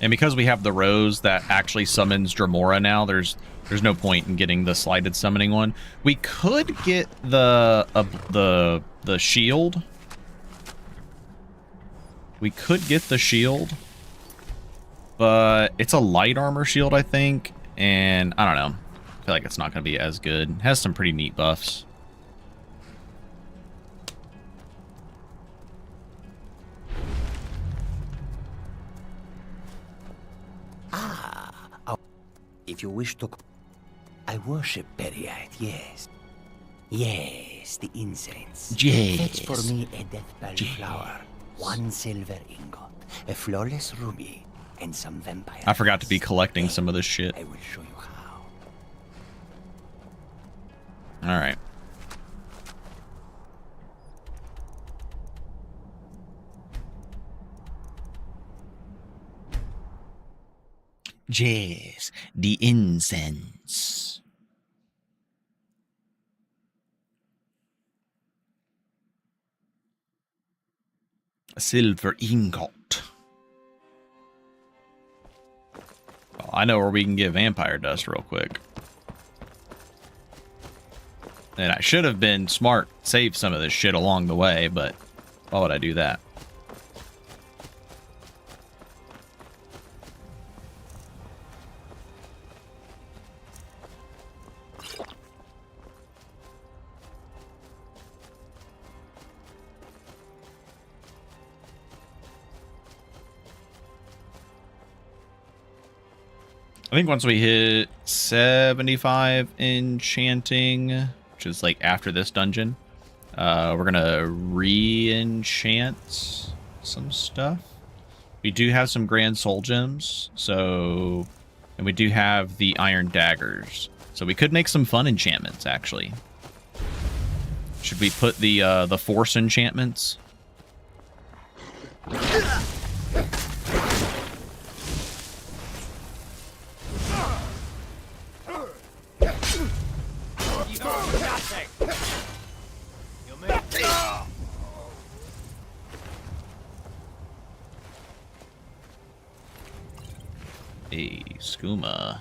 And because we have the rose that actually summons Dremora now, there's no point in getting the slighted summoning one. We could get the shield. We could get the shield, but it's a light armor shield, I think, and I don't know. I feel like it's not going to be as good. It has some pretty neat buffs. If you wish to... I worship Peryite, yes. Yes, the incense. Yes. Fetch for me a deathbell flower, 1 silver ingot, a flawless ruby, and some vampire. I forgot to be collecting some of this shit. I will show you how. Alright. Yes, the incense. A silver ingot. Well, I know where we can get vampire dust real quick. And I should have been smart, save some of this shit along the way, but why would I do that? I think once we hit 75 enchanting, which is like after this dungeon, we're gonna re-enchant some stuff. We do have some grand soul gems, so, and we do have the iron daggers, so we could make some fun enchantments actually. Should we put the force enchantments? Hey, skooma.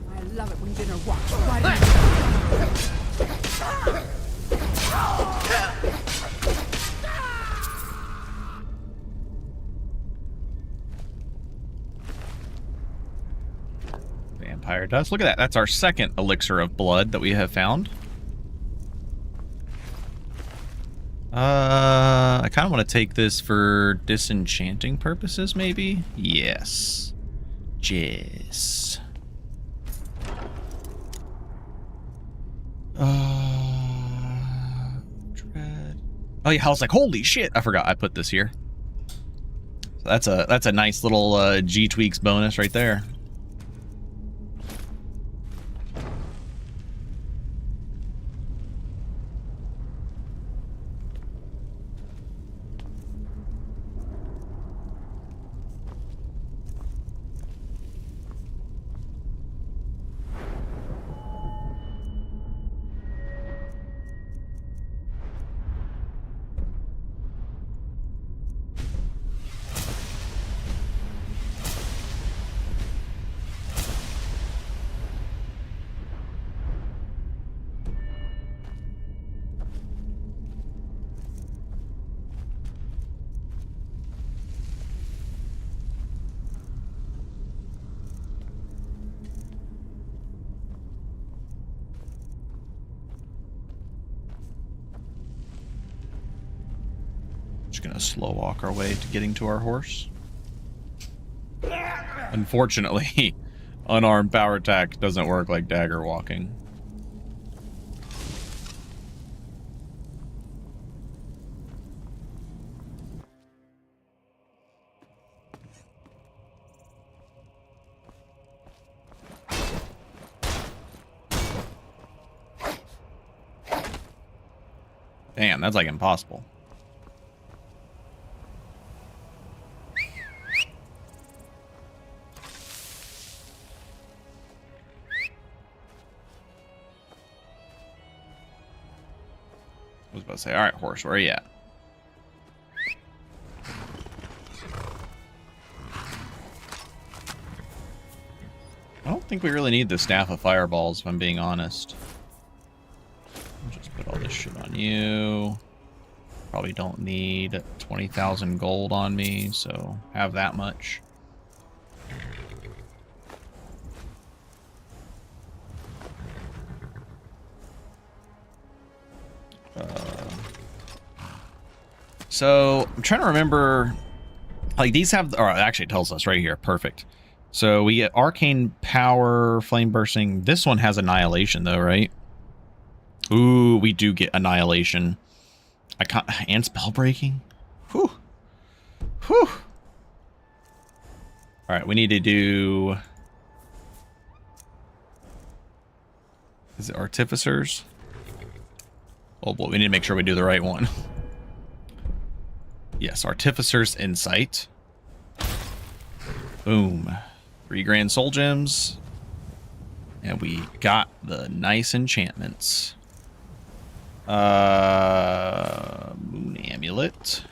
I love it when dinner walks right in. Vampire dust. Look at that. That's our second elixir of blood that we have found. I kind of want to take this for disenchanting purposes, maybe? Yes. Yes. Dread. Oh yeah, I was like, holy shit! I forgot I put this here. So that's a nice little G-Tweaks bonus right there. Just gonna slow walk our way to getting to our horse. Unfortunately, unarmed power attack doesn't work like dagger walking. Damn, that's like impossible. I was about to say, all right, horse, where are you at? I don't think we really need the Staff of Fireballs, if I'm being honest. I'll just put all this shit on you. Probably don't need 20,000 gold on me, so have that much. So I'm trying to remember, like these have, or actually it tells us right here. Perfect. So we get arcane power, flame bursting. This one has annihilation though, right? Ooh, we do get annihilation. I can't, and spell breaking. Whew. Whew. All right, we need to do, is it artificers? Oh boy, we need to make sure we do the right one. Yes, Artificer's Insight. Boom. 3 grand soul gems. And we got the nice enchantments. Moon Amulet.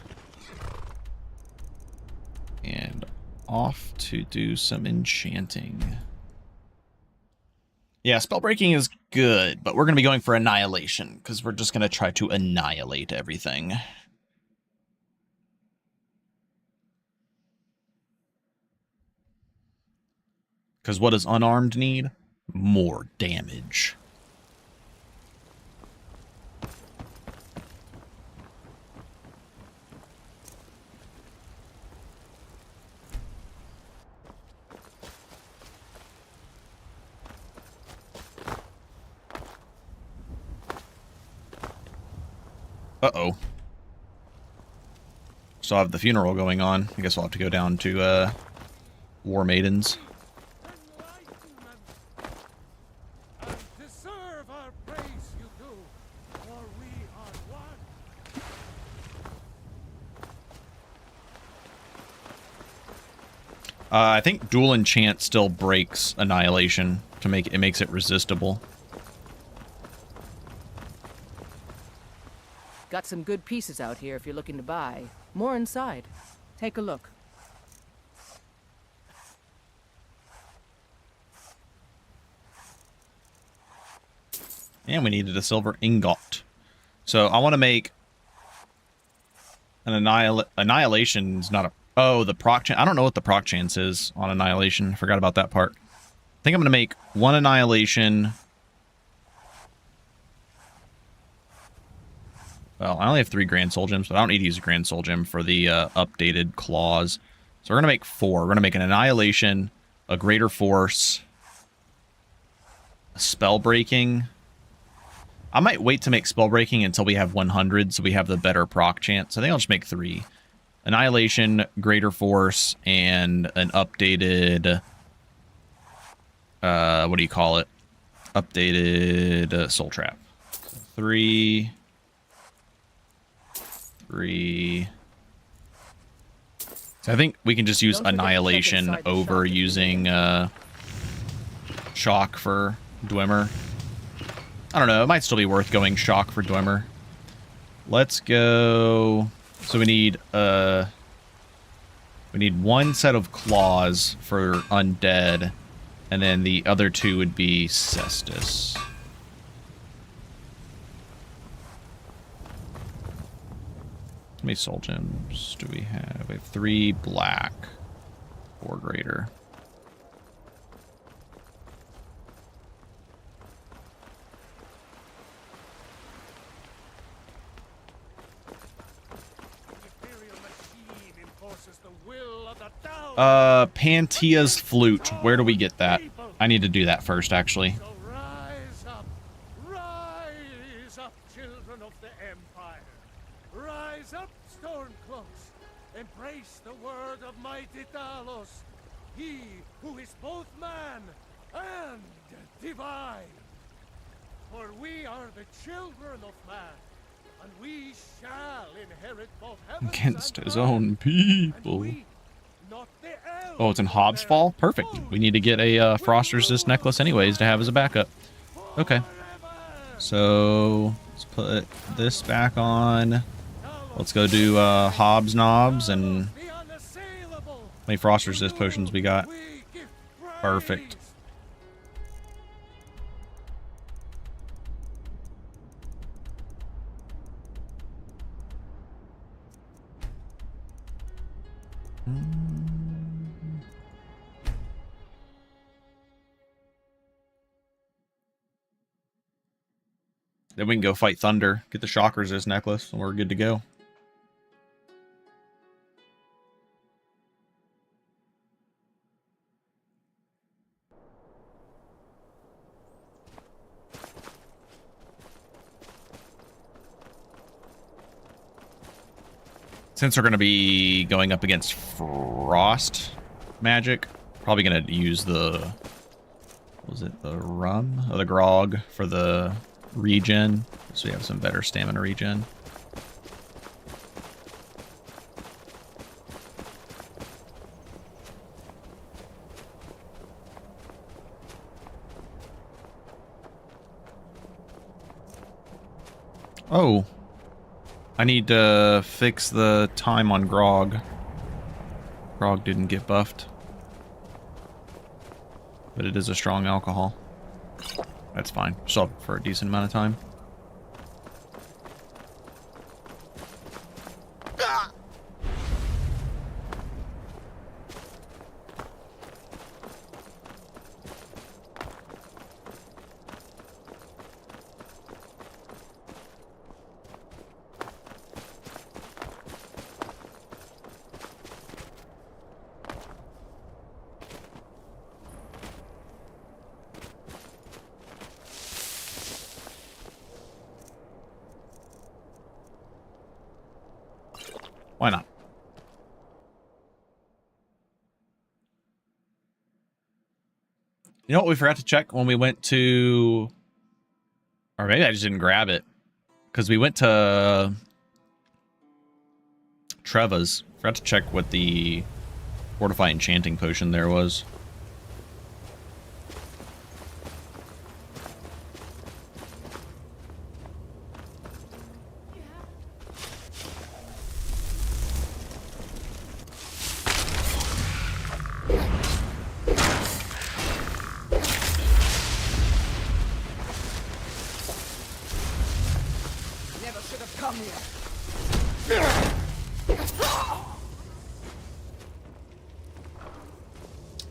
And off to do some enchanting. Yeah, spellbreaking is good, but we're going to be going for annihilation, because we're just going to try to annihilate everything. Because what does unarmed need? More damage. Uh-oh. Still have the funeral going on. I guess we'll have to go down to War Maidens. I think dual enchant still breaks annihilation to make it makes it resistible. Got some good pieces out here if you're looking to buy. More inside. Take a look. And we needed a silver ingot. So I want to make an annihilation is not a... Oh, the proc chance. I don't know what the proc chance is on annihilation. I forgot about that part. think I'm going to make 1 annihilation. Well, I only have 3 Grand Soul Gems, but I don't need to use a Grand Soul Gem for the updated claws. So we're going to make 4. We're going to make an annihilation, a greater force, a spell breaking. I might wait to make spell breaking until we have 100 so we have the better proc chance. I think I'll just make 3. Annihilation, greater force, and an updated... what do you call it? Updated soul trap. So 3... 3. So I think we can just use annihilation over using shock for Dwemer. I don't know, it might still be worth going shock for Dwemer. Let's go. So we need 1 set of claws for undead, and then the other 2 would be Cestus. How many soul gems do we have? We have 3 black, 4 greater. Pantia's flute. Where do we get that? I need to do that first, actually. Rise up, children of the Empire. Rise up, Stormcloaks. Embrace the word of mighty Talos. He who is both man and divine. For we are the children of man, and we shall inherit both heaven Against his own people. Oh, it's in Hobbs Fall? Perfect. We need to get a Frost Resist necklace anyways to have as a backup. Okay. So, let's put this back on. Let's go do Hobbs Knobs and... How many Frost Resist potions we got? Perfect. Then we can go fight Thunder, get the Shock Resist necklace, and we're good to go. Since we're going to be going up against Frost magic, probably going to use the... What was it? The rum? Or the grog for the... regen, so we have some better stamina regen. Oh, I need to fix the time on grog. Grog didn't get buffed, but it is a strong alcohol. That's fine. Still for a decent amount of time. Why not? You know what we forgot to check when we went to... Or maybe I just didn't grab it. Because we went to... Treva's. Forgot to check what the Fortify Enchanting potion there was.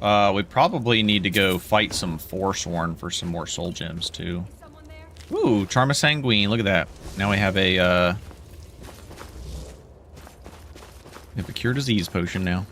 We probably need to go fight some Forsworn for some more soul gems too. Ooh, Charm of Sanguine. Look at that. Now we have a cure disease potion now.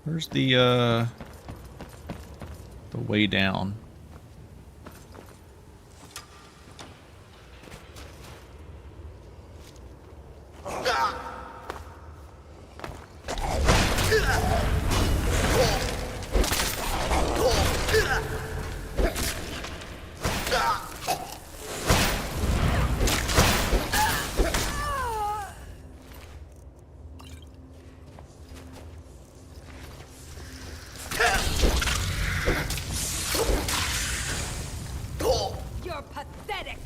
Where's the way down? You're pathetic.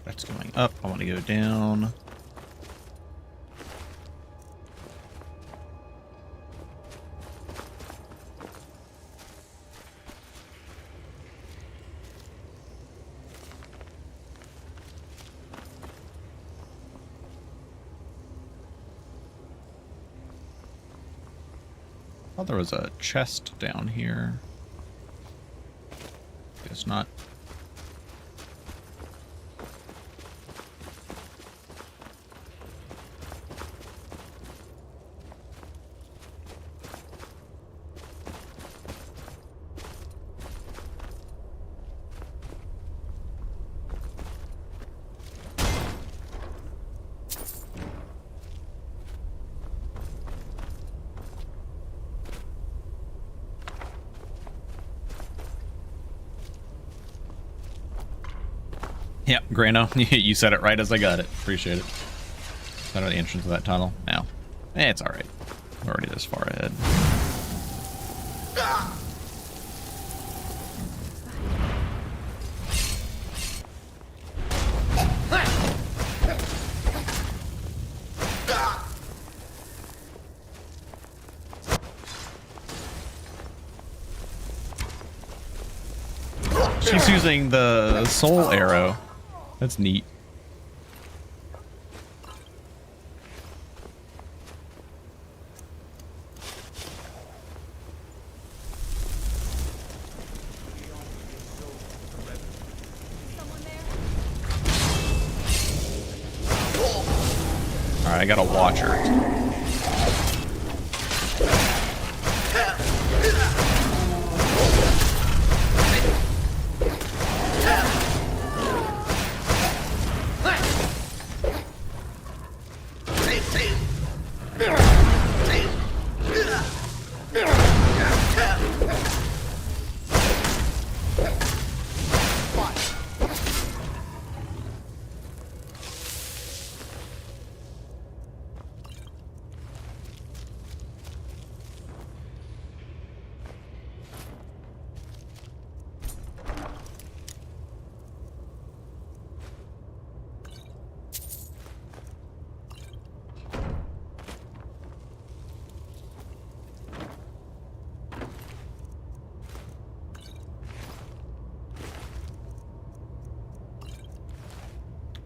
That's going up. I want to go down. I thought there was a chest down here. Guess not. Yep, Grano, you said it right as I got it. Appreciate it. Is that the entrance of that tunnel? No. It's alright. We're already this far ahead. She's using the soul arrow. That's neat. Alright, I gotta watch her.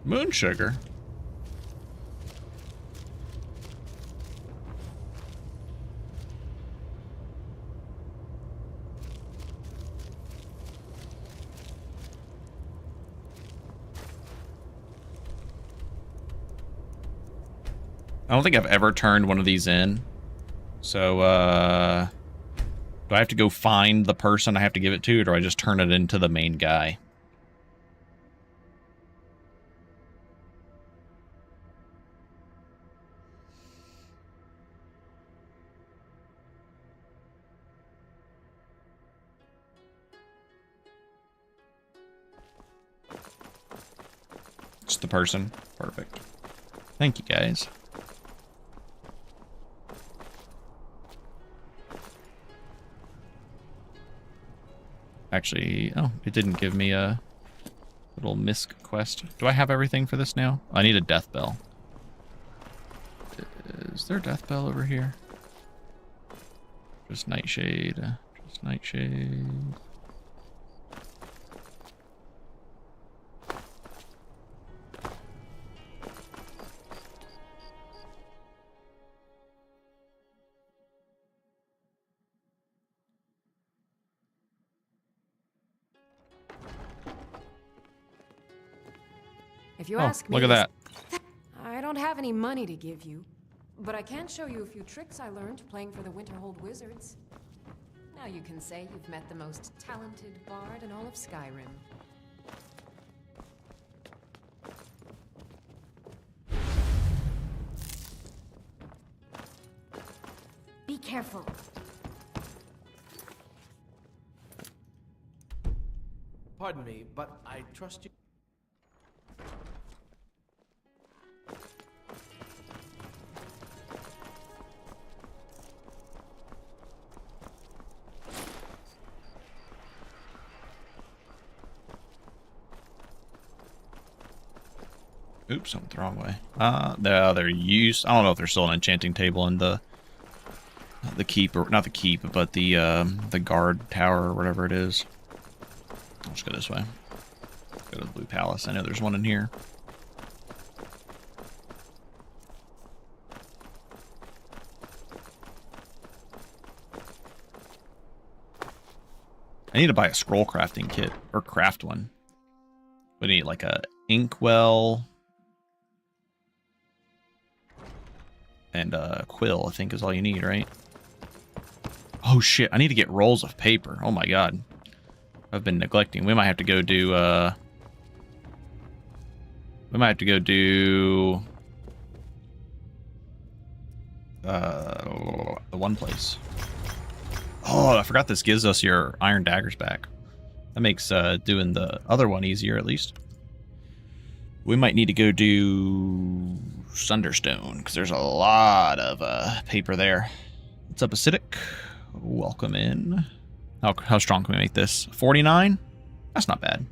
Moon sugar. I don't think I've ever turned one of these in. So, do I have to go find the person I have to give it to, or do I just turn it into the main guy? Just the person. Perfect. Thank you, guys. Actually, oh, it didn't give me a little misc quest. Do I have everything for this now? I need a death bell. Is there a death bell over here? Just nightshade. Just nightshade. If you ask me, look at that. I don't have any money to give you, but I can show you a few tricks I learned playing for the Winterhold Wizards. Now you can say you've met the most talented bard in all of Skyrim. Be careful. Pardon me, but I trust you. Oops, I went the wrong way. They're used. I don't know if there's still an enchanting table in the keep, or not the keep, but the guard tower or whatever it is. I'll just go this way. Go to the Blue Palace. I know there's one in here. I need to buy a scroll crafting kit, or craft one. We need like a inkwell and a quill, I think is all you need, right? Oh shit, I need to get rolls of paper. Oh my god. I've been neglecting. We might have to go do, the one place. Oh, I forgot this gives us your iron daggers back. That makes doing the other one easier, at least. We might need to go do Sunderstone, because there's a lot of paper there. What's up, Acidic? Welcome in. How strong can we make this? 49? That's not bad.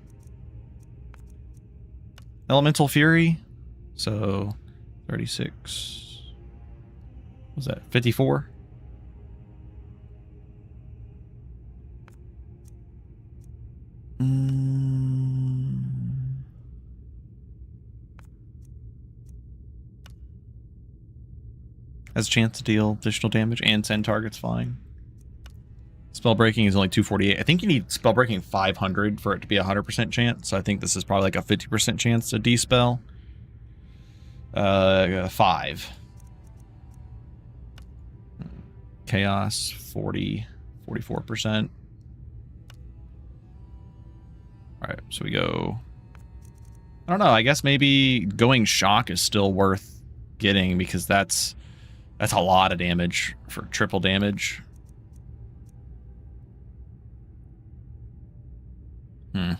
Elemental Fury. So, 36. What was that? 54? Has a chance to deal additional damage and send targets flying. Spell breaking is only 248. I think you need spell breaking 500 for it to be a 100% chance. So I think this is probably like a 50% chance to dispel. 5. Chaos 40, 44%. All right, so we go. I don't know. I guess maybe going shock is still worth getting, because that's a lot of damage for triple damage. Oh,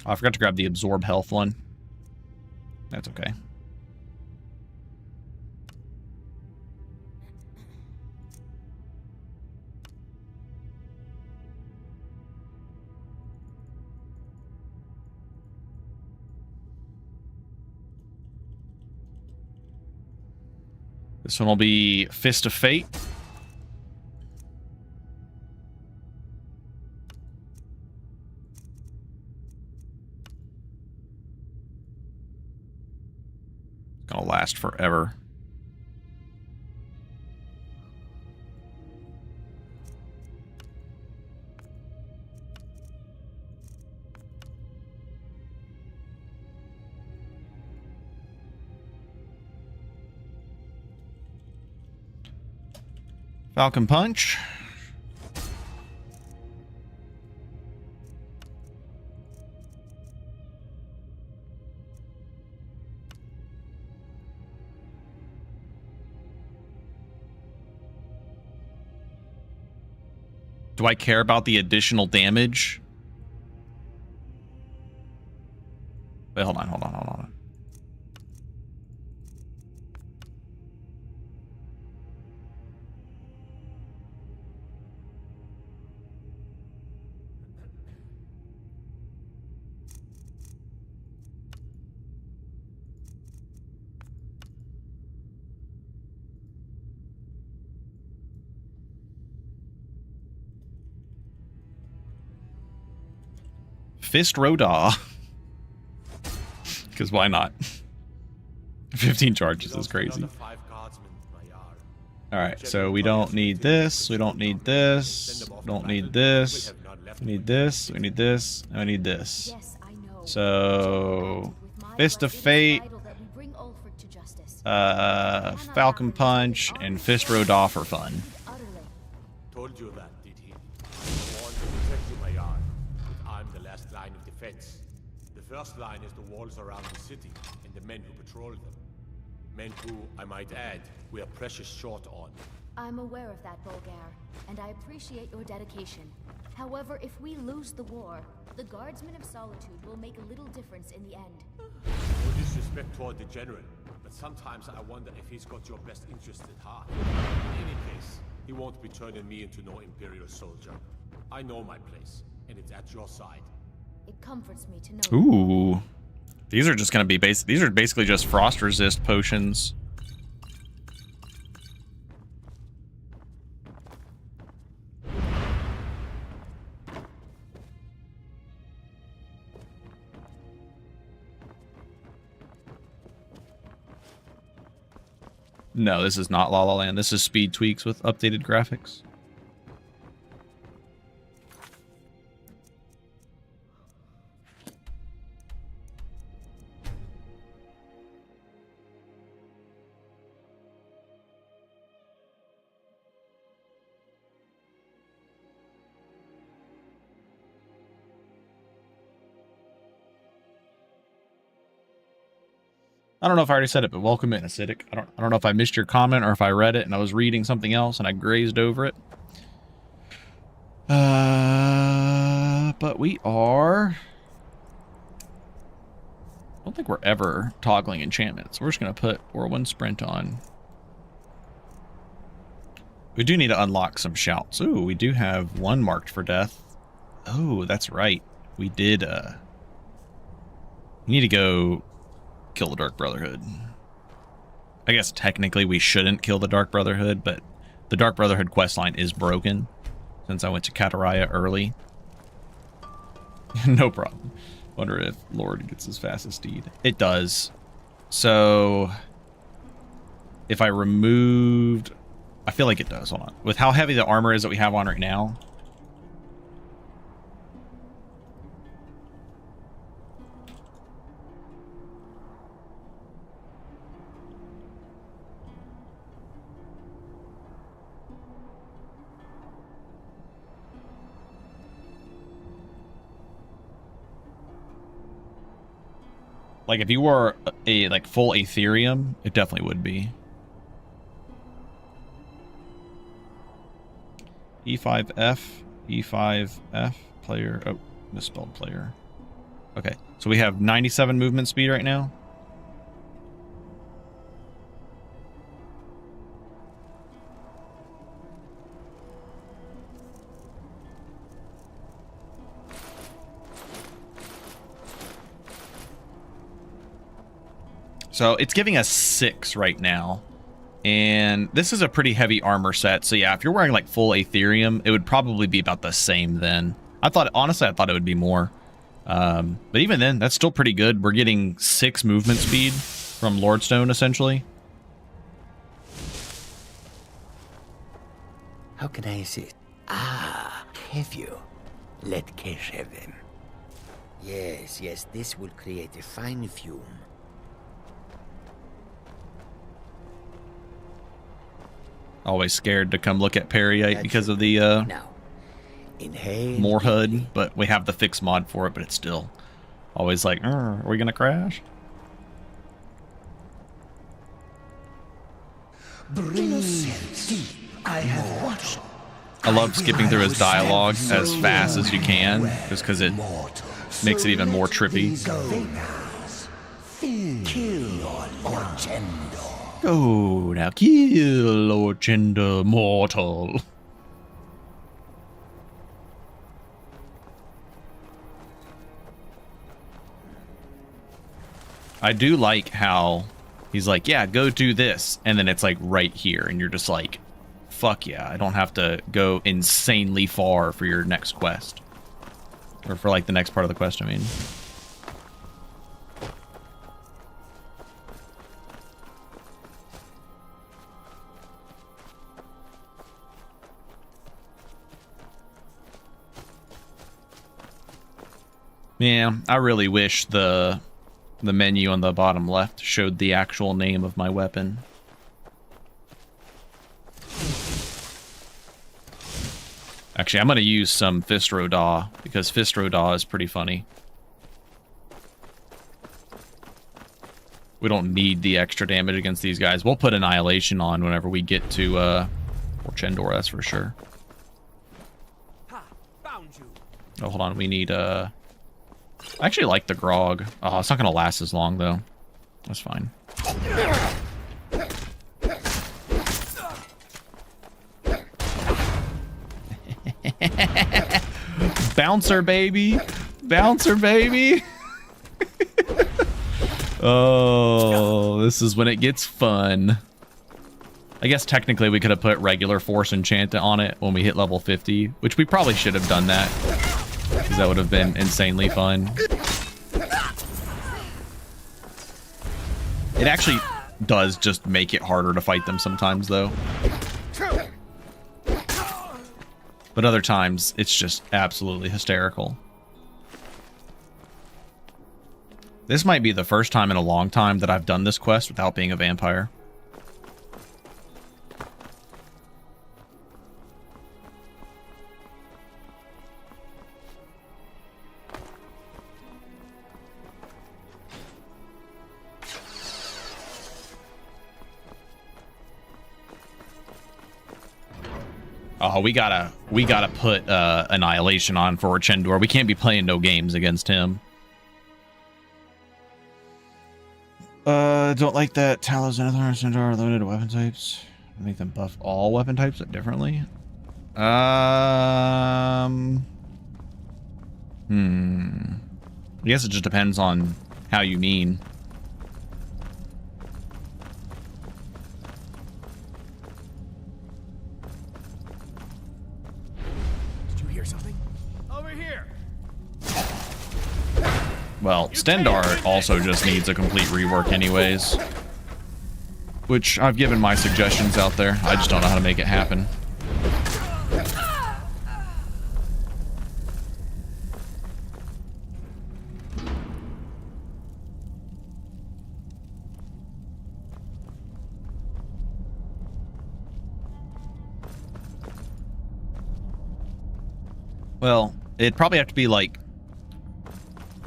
I forgot to grab the absorb health one. That's okay. This one will be Fist of Fate. It's gonna last forever. Falcon Punch. Do I care about the additional damage? Wait, hold on. Fist Rodar. Because why not? 15 charges is crazy. Alright, so we don't need this. We don't need this. Don't need this. We need this. We need this. And we need this. So Fist of Fate, Falcon Punch, and Fist Rodar for fun. Told you that, did he? I want to protect you, Maillard, but I'm the last line of defense. The first line is the walls around the city and the men who patrol them. Men who, I might add, we are precious short on. I'm aware of that, Bolgar, and I appreciate your dedication. However, if we lose the war, the Guardsmen of Solitude will make a little difference in the end. No disrespect toward the General, but sometimes I wonder if he's got your best interest at heart. In any case, he won't be turning me into no Imperial soldier. I know my place, and it's at your side. It comforts me to know. Ooh. These are just going to be these are basically just frost resist potions. No, this is not La La Land. This is Speed Tweaks with updated graphics. I don't know if I already said it, but welcome in, Acidic. I don't know if I missed your comment or if I read it and I was reading something else and I grazed over it. But we are... I don't think we're ever toggling enchantments. We're just going to put Whirlwind Sprint on. We do need to unlock some shouts. Ooh, we do have one marked for death. Oh, that's right. We did, we need to go... kill the Dark Brotherhood. I guess technically we shouldn't kill the Dark Brotherhood, but the Dark Brotherhood questline is broken since I went to Kataraya early. No problem. Wonder if Lord gets his fastest steed. It does. So if I removed... I feel like it does. Hold on. With how heavy the armor is that we have on right now... Like, if you were a, like, full Aetherium, it definitely would be. E5F, E5F, player, oh, misspelled player. Okay, so we have 97 movement speed right now. So it's giving us 6 right now. And this is a pretty heavy armor set. So yeah, if you're wearing like full Aetherium, it would probably be about the same then. Honestly, I thought it would be more. But even then, that's still pretty good. We're getting 6 movement speed from Lordstone, essentially. How can I assist? Ah, have you? Let Kesh have them. Yes, yes, this will create a fine fume. Always scared to come look at Peryite because of the more HUD, but we have the fix mod for it, but it's still always like, are we gonna crash? I love skipping through his dialogue as fast as you can, just because it makes it even more trippy. Go now, kill Orchenda mortal. I do like how he's like, yeah, go do this, and then it's like right here, and you're just like, fuck yeah, I don't have to go insanely far for your next quest. Or for like the next part of the quest, I mean. Yeah, I really wish the menu on the bottom left showed the actual name of my weapon. Actually, I'm going to use some Fistro because Fistro is pretty funny. We don't need the extra damage against these guys. We'll put Annihilation on whenever we get to Orchendor, that's for sure. Oh, hold on. We need... I actually like the grog. Oh, it's not going to last as long, though. That's fine. Bouncer, baby. Bouncer, baby. Oh, this is when it gets fun. I guess technically we could have put regular Force Enchant on it when we hit level 50, which we probably should have done that, because that would have been insanely fun. It actually does just make it harder to fight them sometimes, though. But other times, it's just absolutely hysterical. This might be the first time in a long time that I've done this quest without being a vampire. Oh, we gotta put Annihilation on for Orchendor. We can't be playing no games against him. Don't like that Talos and Orchendor are limited to weapon types. Make them buff all weapon types differently. I guess it just depends on how you mean. Well, Stendarr also just needs a complete rework anyways. Which I've given my suggestions out there. I just don't know how to make it happen. Well, it'd probably have to be like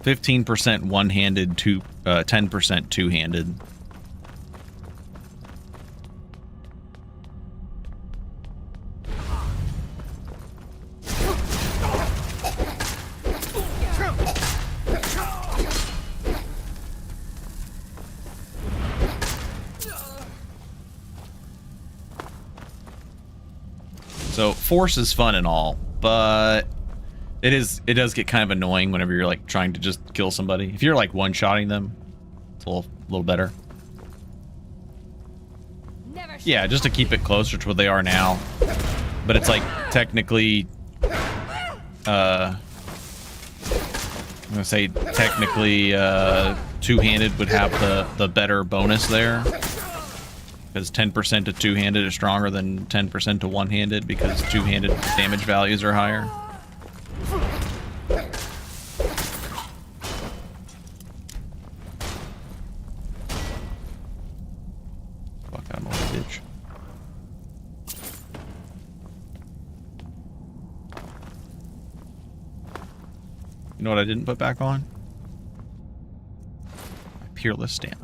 15% one-handed to 10% two-handed. So force is fun and all, but it does get kind of annoying whenever you're like trying to just kill somebody. If you're like one-shotting them, it's a little better. Yeah, just to keep it closer to what they are now. But it's like technically I'm gonna say technically two-handed would have the better bonus there. Because 10% to two-handed is stronger than 10% to one-handed because two-handed damage values are higher. Fuck, I'm a bitch. know what I didn't put back on? My Peerless Stamina.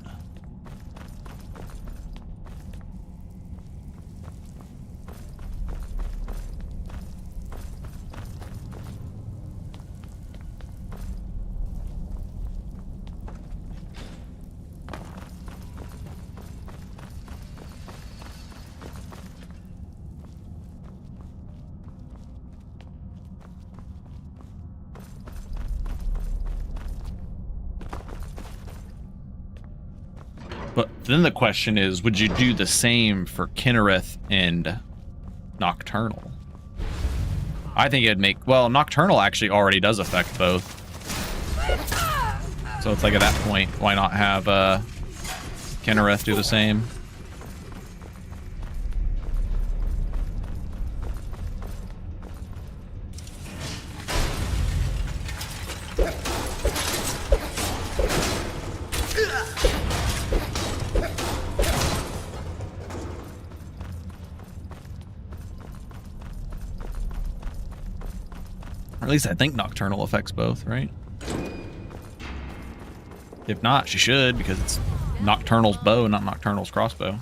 But then the question is, would you do the same for Kinnereth and Nocturnal? I think it'd make... Well, Nocturnal actually already does affect both. So it's like at that point, why not have Kinnereth do the same? Or at least I think Nocturnal affects both, right? If not, she should, because it's Nocturnal's bow, not Nocturnal's crossbow.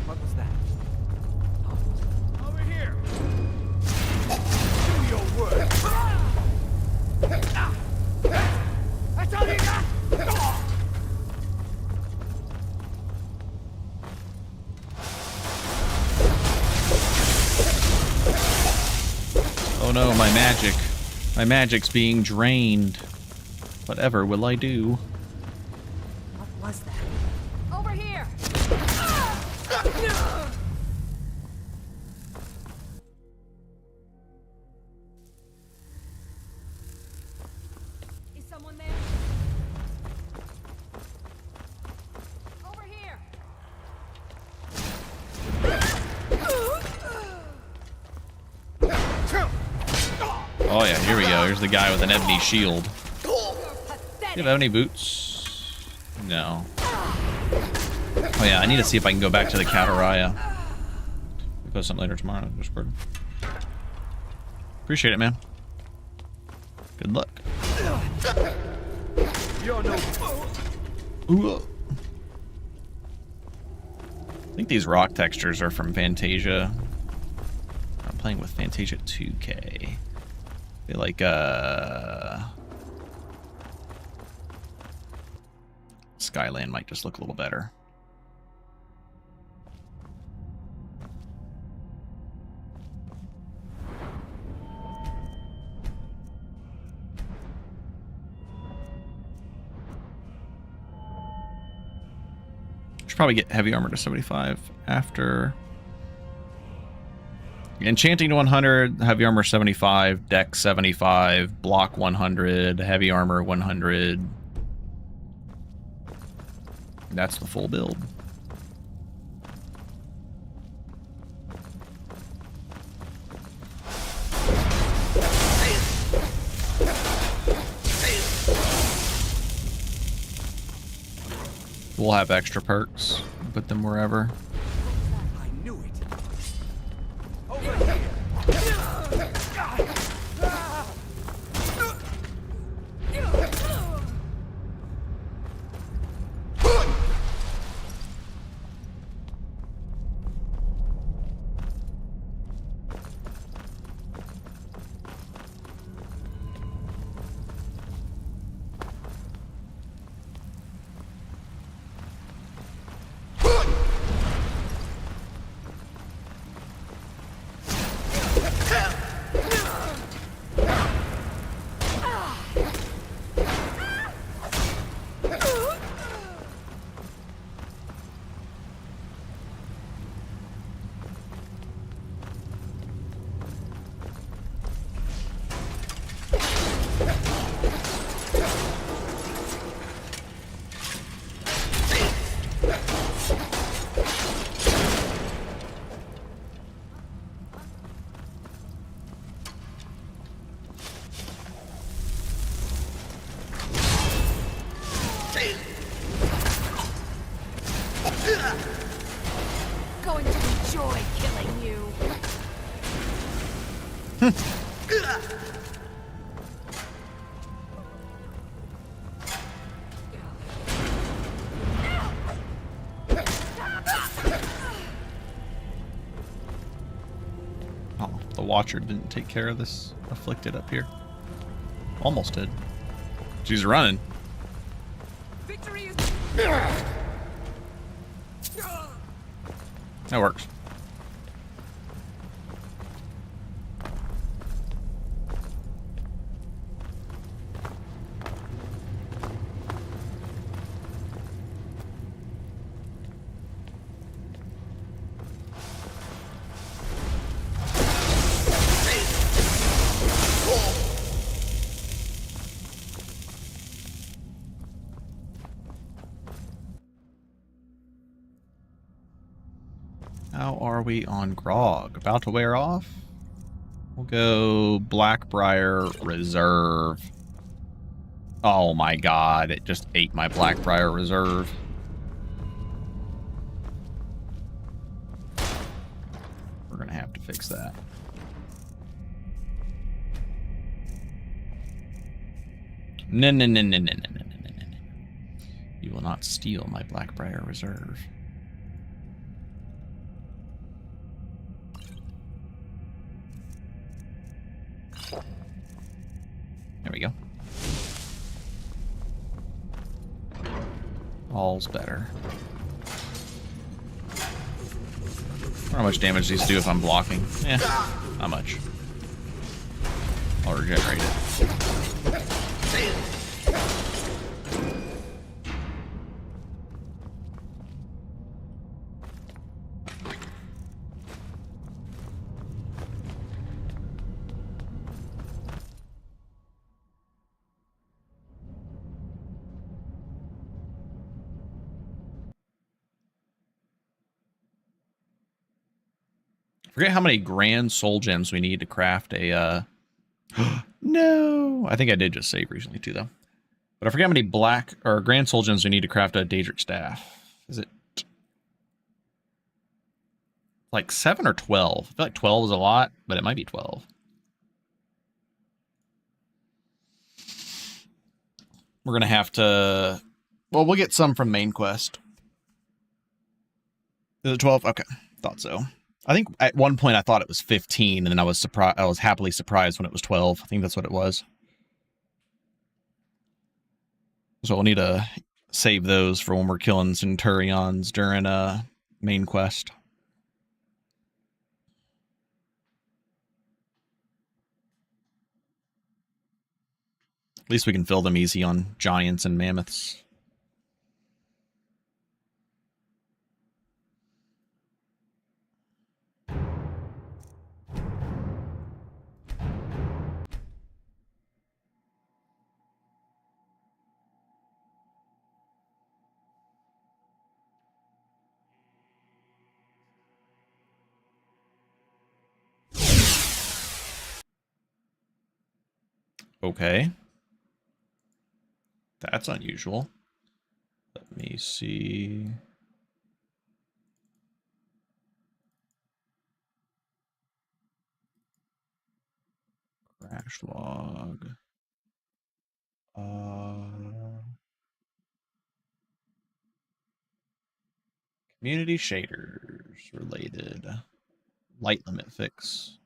What was that? Over here. Do your work. That's all you got. Oh no, my magic. My magic's being drained. Whatever will I do? What was that? Over here! Is someone there? Over here! Oh yeah, here we go. Here's the guy with an ebony shield. Do you have ebony boots? No. Oh yeah, I need to see if I can go back to the Kataraya. We'll post something later tomorrow on Discord. Appreciate it, man. Good luck. You're no. Ooh. I think these rock textures are from Fantasia. I'm playing with Fantasia 2K. I feel like Skyland might just look a little better. Should probably get heavy armor to 75 after. Enchanting to 100, heavy armor 75, dex 75, block 100, heavy armor 100. That's the full build. We'll have extra perks. Put them wherever. I knew it. Over here. Watcher didn't take care of this afflicted up here. Almost did. She's running. Victory is. That works. How are we on grog? About to wear off? We'll go Blackbriar Reserve. Oh my god, it just ate my Blackbriar Reserve. We're gonna have to fix that. No, no, no, no, no, no, no, no, no, no. You will not steal my Blackbriar Reserve. There we go. All's better. How much damage these do if I'm blocking? Eh, not much. I'll regenerate it. Forget how many grand soul gems we need to craft a, no! I think I did just save recently too, though. But I forget how many black, or grand soul gems we need to craft a Daedric Staff. Is it like 7 or 12? I feel like 12 is a lot, but it might be 12. We're going to have to, well, we'll get some from main quest. Is it 12? Okay, thought so. I think at one point I thought it was 15, and then I was surprised. I was happily surprised when it was 12. I think that's what it was. So we'll need to save those for when we're killing Centurions during main quest. At least we can fill them easy on giants and mammoths. Okay. That's unusual. Let me see. Crash log. Community shaders related. Light limit fix.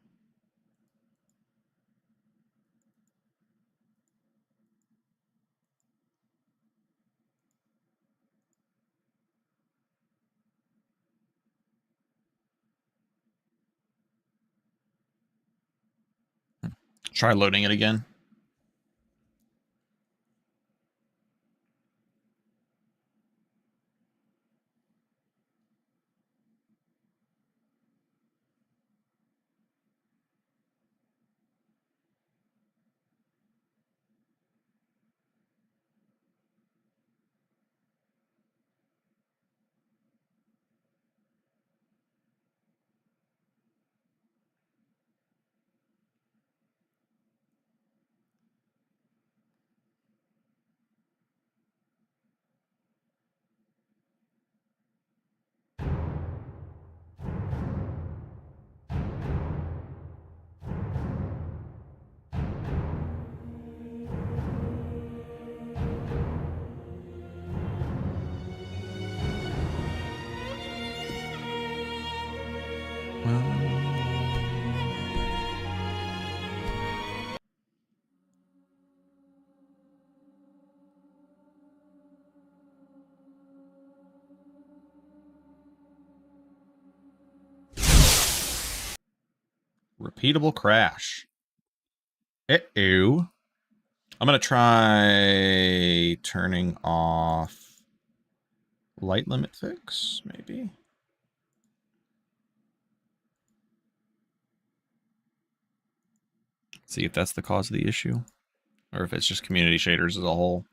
Try loading it again. Repeatable crash. Uh-oh. I'm going to try turning off light limit fix, maybe. See if that's the cause of the issue, or if it's just community shaders as a whole.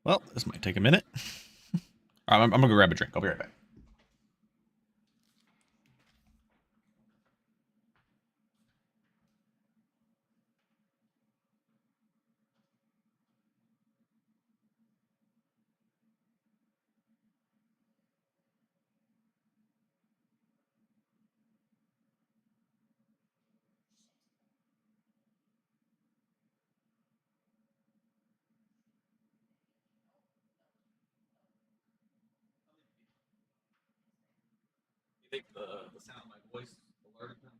Well, this might take a minute. All right, I'm gonna go grab a drink. I'll be right back. You think the sound of my voice alerted them?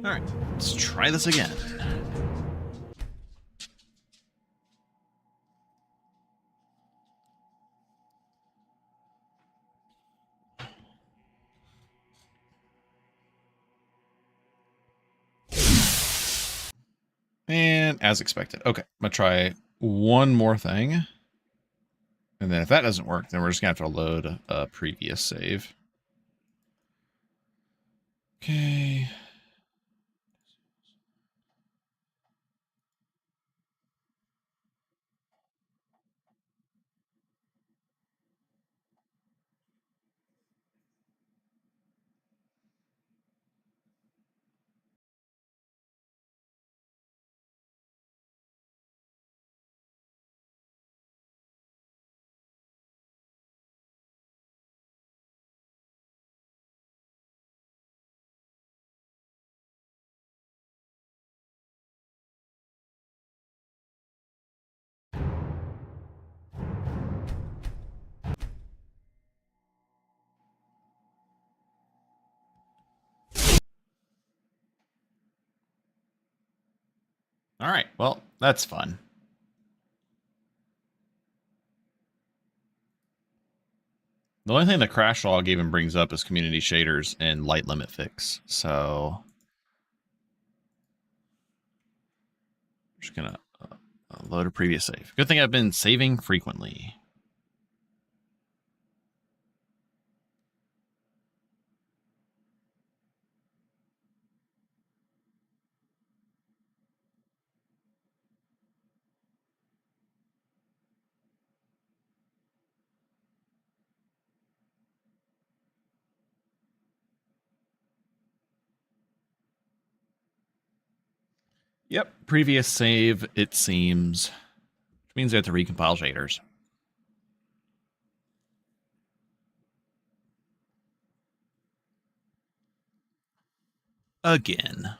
All right, let's try this again. And as expected. Okay, I'm going to try one more thing. And then if that doesn't work, then we're just going to have to load a previous save. Okay. All right, well, that's fun. The only thing the crash log even brings up is community shaders and light limit fix. So I'm just going to load a previous save. Good thing I've been saving frequently. Yep, previous save, it seems. Which means I have to recompile shaders. Again.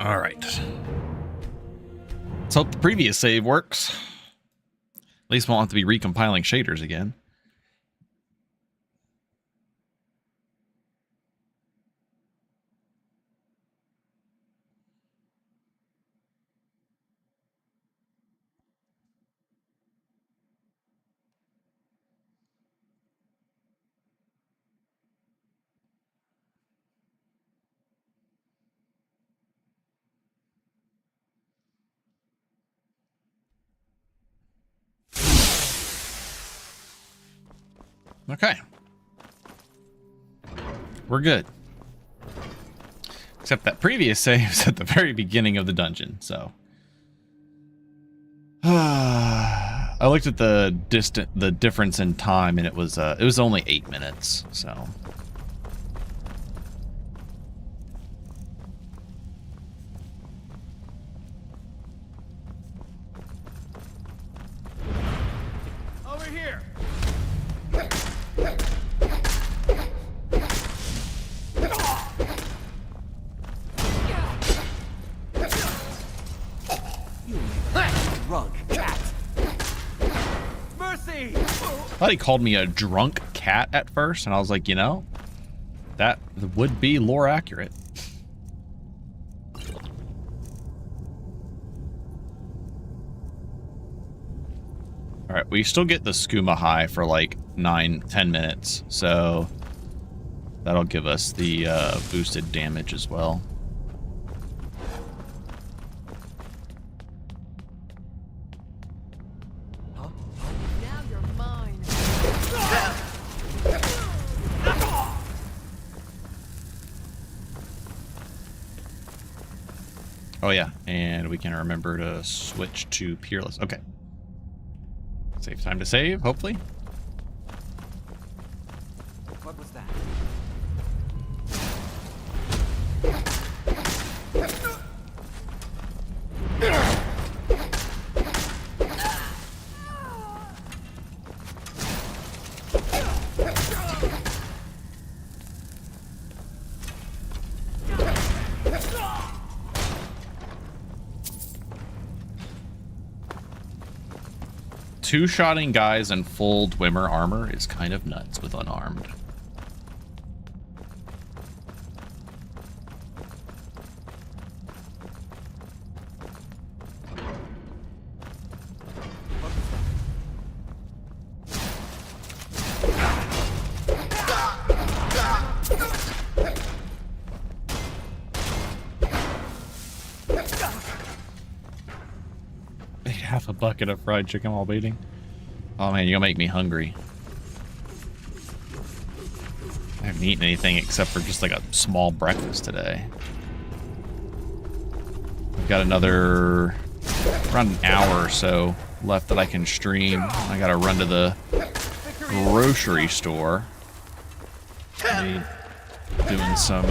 All right. Let's hope the previous save works. At least we won't have to be recompiling shaders again. Okay. We're good. Except that previous save is at the very beginning of the dungeon, so. I looked at the difference in time, and it was only 8 minutes, so. Over here. Drunk cat. Mercy! I thought he called me a drunk cat at first, and I was like, you know, that would be lore accurate. All right, we still get the skooma high for like 9-10 minutes, so that'll give us the boosted damage as well. Now you're mine. Oh yeah, and we can remember to switch to Peerless. Okay. Save time to save, hopefully. What was that? Two-shotting guys in full Dwemer armor is kind of nuts with unarmed. Half a bucket of fried chicken while waiting. Oh man, you're gonna make me hungry. I haven't eaten anything except for just like a small breakfast today. I've got another around an hour or so left that I can stream. I gotta run to the grocery store. Be doing some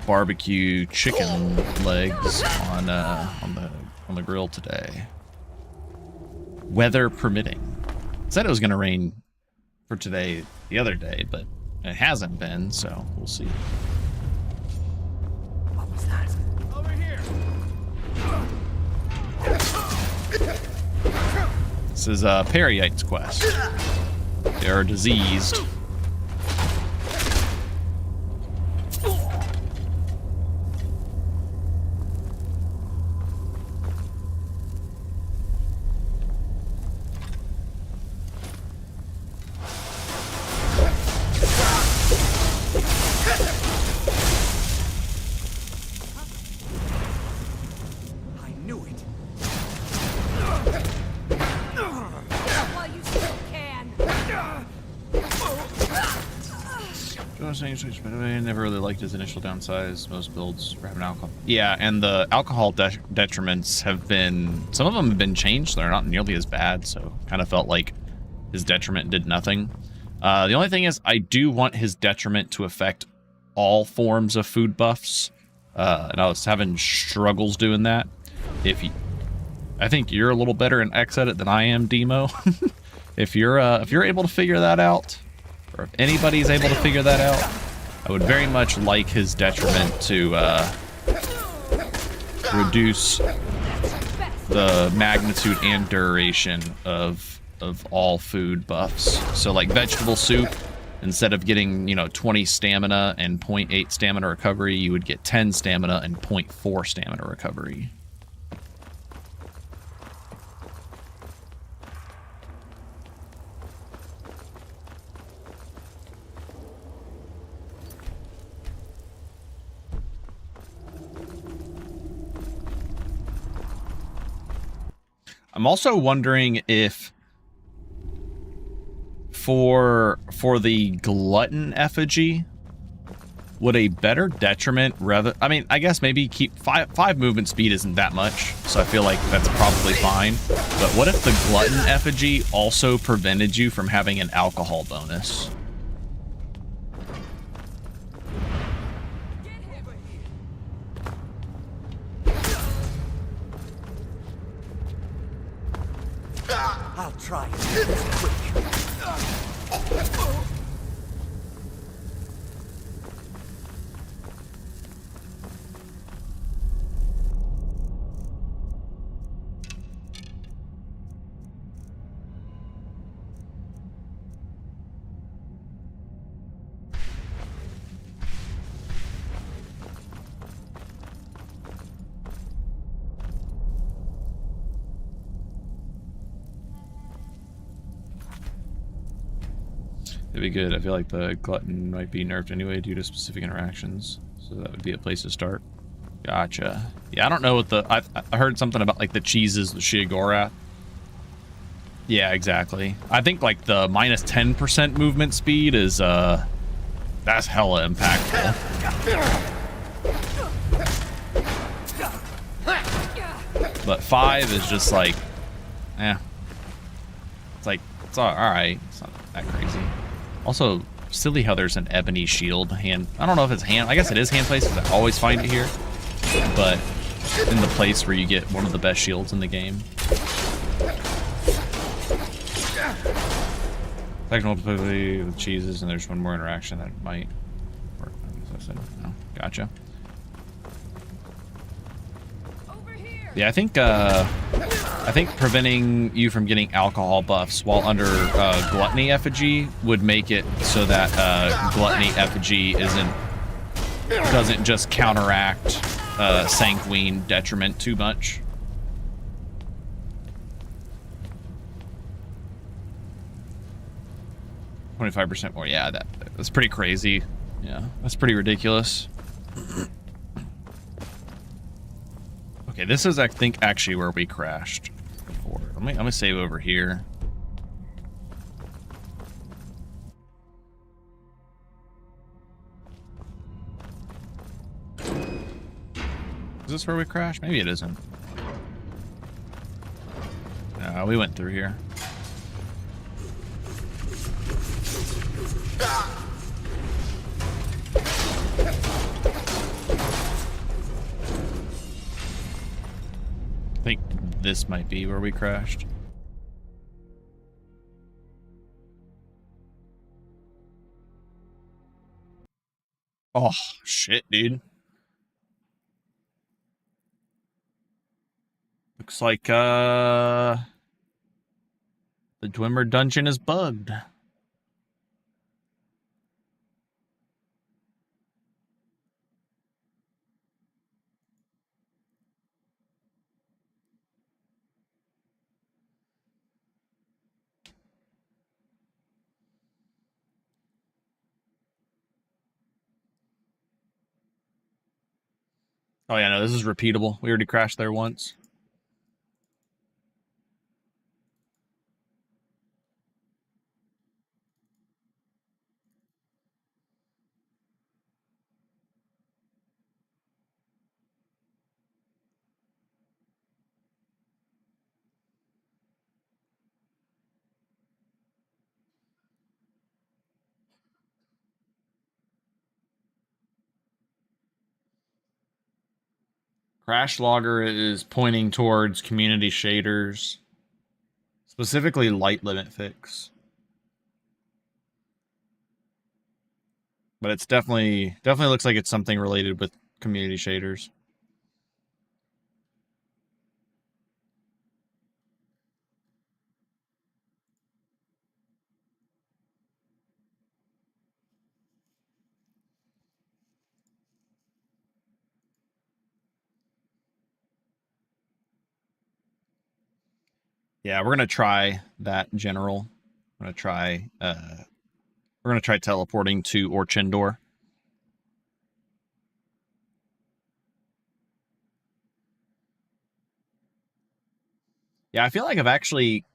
barbecue chicken legs on the grill today. Weather permitting. Said it was going to rain for today the other day, but it hasn't been, so we'll see. What was that? Over here. This is Peryite's quest. They are diseased. I never really liked his initial downsize. Most builds were having alcohol. Yeah, and the alcohol detriments have been, some of them have been changed. They're not nearly as bad, so kind of felt like his detriment did nothing. The only thing is, I do want his detriment to affect all forms of food buffs, and I was having struggles doing that. I think you're a little better in X edit than I am, Demo. If you're able to figure that out, or if anybody's able to figure that out, I would very much like his detriment to reduce the magnitude and duration of all food buffs. So like vegetable soup, instead of getting, you know, 20 stamina and 0.8 stamina recovery, you would get 10 stamina and 0.4 stamina recovery. I'm also wondering if for the glutton effigy, would a better detriment I mean, I guess maybe keep five movement speed isn't that much, so I feel like that's probably fine. But what if the glutton effigy also prevented you from having an alcohol bonus? I'll try this quick. It'd be good. I feel like the glutton might be nerfed anyway due to specific interactions, so that would be a place to start. Gotcha. Yeah, I don't know what the... I heard something about, like, the cheeses with Sheogorath. Yeah, exactly. I think, like, the minus 10% movement speed is, that's hella impactful. But 5 is just, like, it's like, it's alright. It's not that crazy. Also, silly how there's an ebony shield hand. I don't know if it's hand. I guess it is hand placed because I always find it here. But in the place where you get one of the best shields in the game. Second multiplicity with cheeses, and there's one more interaction that might work. No, gotcha. Yeah, I think preventing you from getting alcohol buffs while under gluttony effigy would make it so that gluttony effigy doesn't just counteract sanguine detriment too much. %more. Yeah, that's pretty crazy. Yeah, that's pretty ridiculous. Okay, this is, I think, actually where we crashed before. I'm gonna save over here. Is this where we crashed? Maybe it isn't. No, we went through here. I think this might be where we crashed. Oh, shit, dude. Looks like, the Dwemer dungeon is bugged. Oh yeah, no, this is repeatable. We already crashed there once. Crash logger is pointing towards community shaders, specifically light limit fix. But it's definitely looks like it's something related with community shaders. Yeah, we're gonna try that general. We're gonna try teleporting to Orchendor. Yeah, I feel like I've actually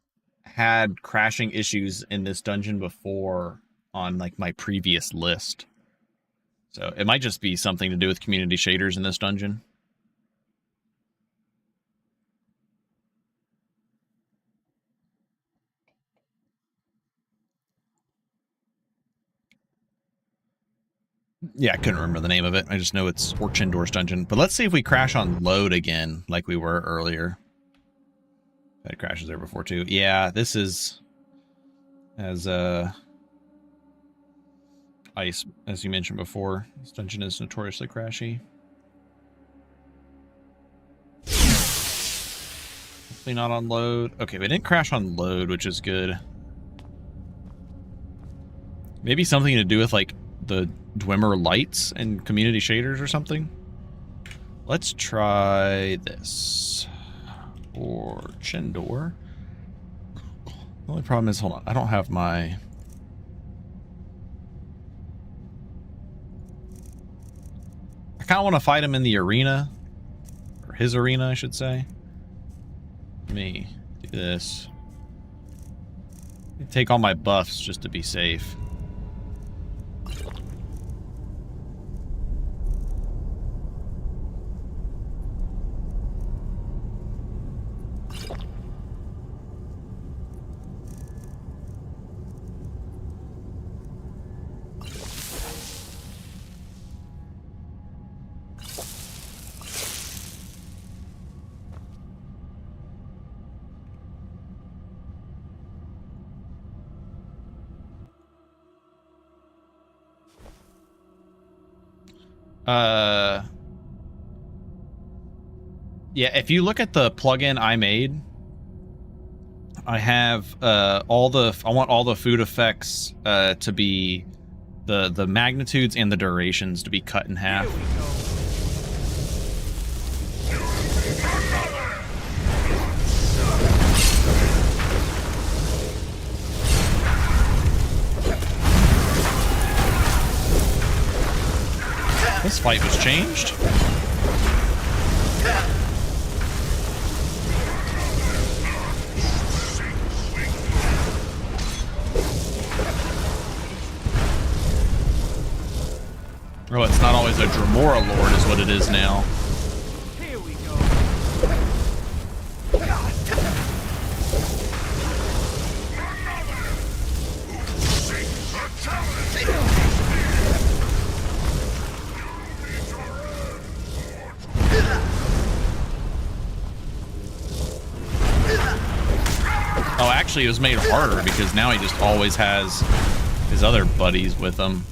had crashing issues in this dungeon before on like my previous list. So it might just be something to do with community shaders in this dungeon. Yeah, I couldn't remember the name of it. I just know it's Orchendor's dungeon. But let's see if we crash on load again like we were earlier. That crashes there before too. Yeah, this is as ice, as you mentioned before. This dungeon is notoriously crashy. Hopefully not on load. Okay, we didn't crash on load, which is good. Maybe something to do with like the Dwemer lights and community shaders or something. Let's try this. Orchendor. The only problem is, hold on, I don't have my... I kind of want to fight him in the arena. Or his arena, I should say. Let me do this. Let me take all my buffs just to be safe. Yeah, if you look at the plugin I made, I have I want all the food effects to be the magnitudes and the durations to be cut in half. This fight was changed. Oh, it's not always a Dremora Lord is what it is now. Here we go. Oh, actually, it was made harder because now he just always has his other buddies with him.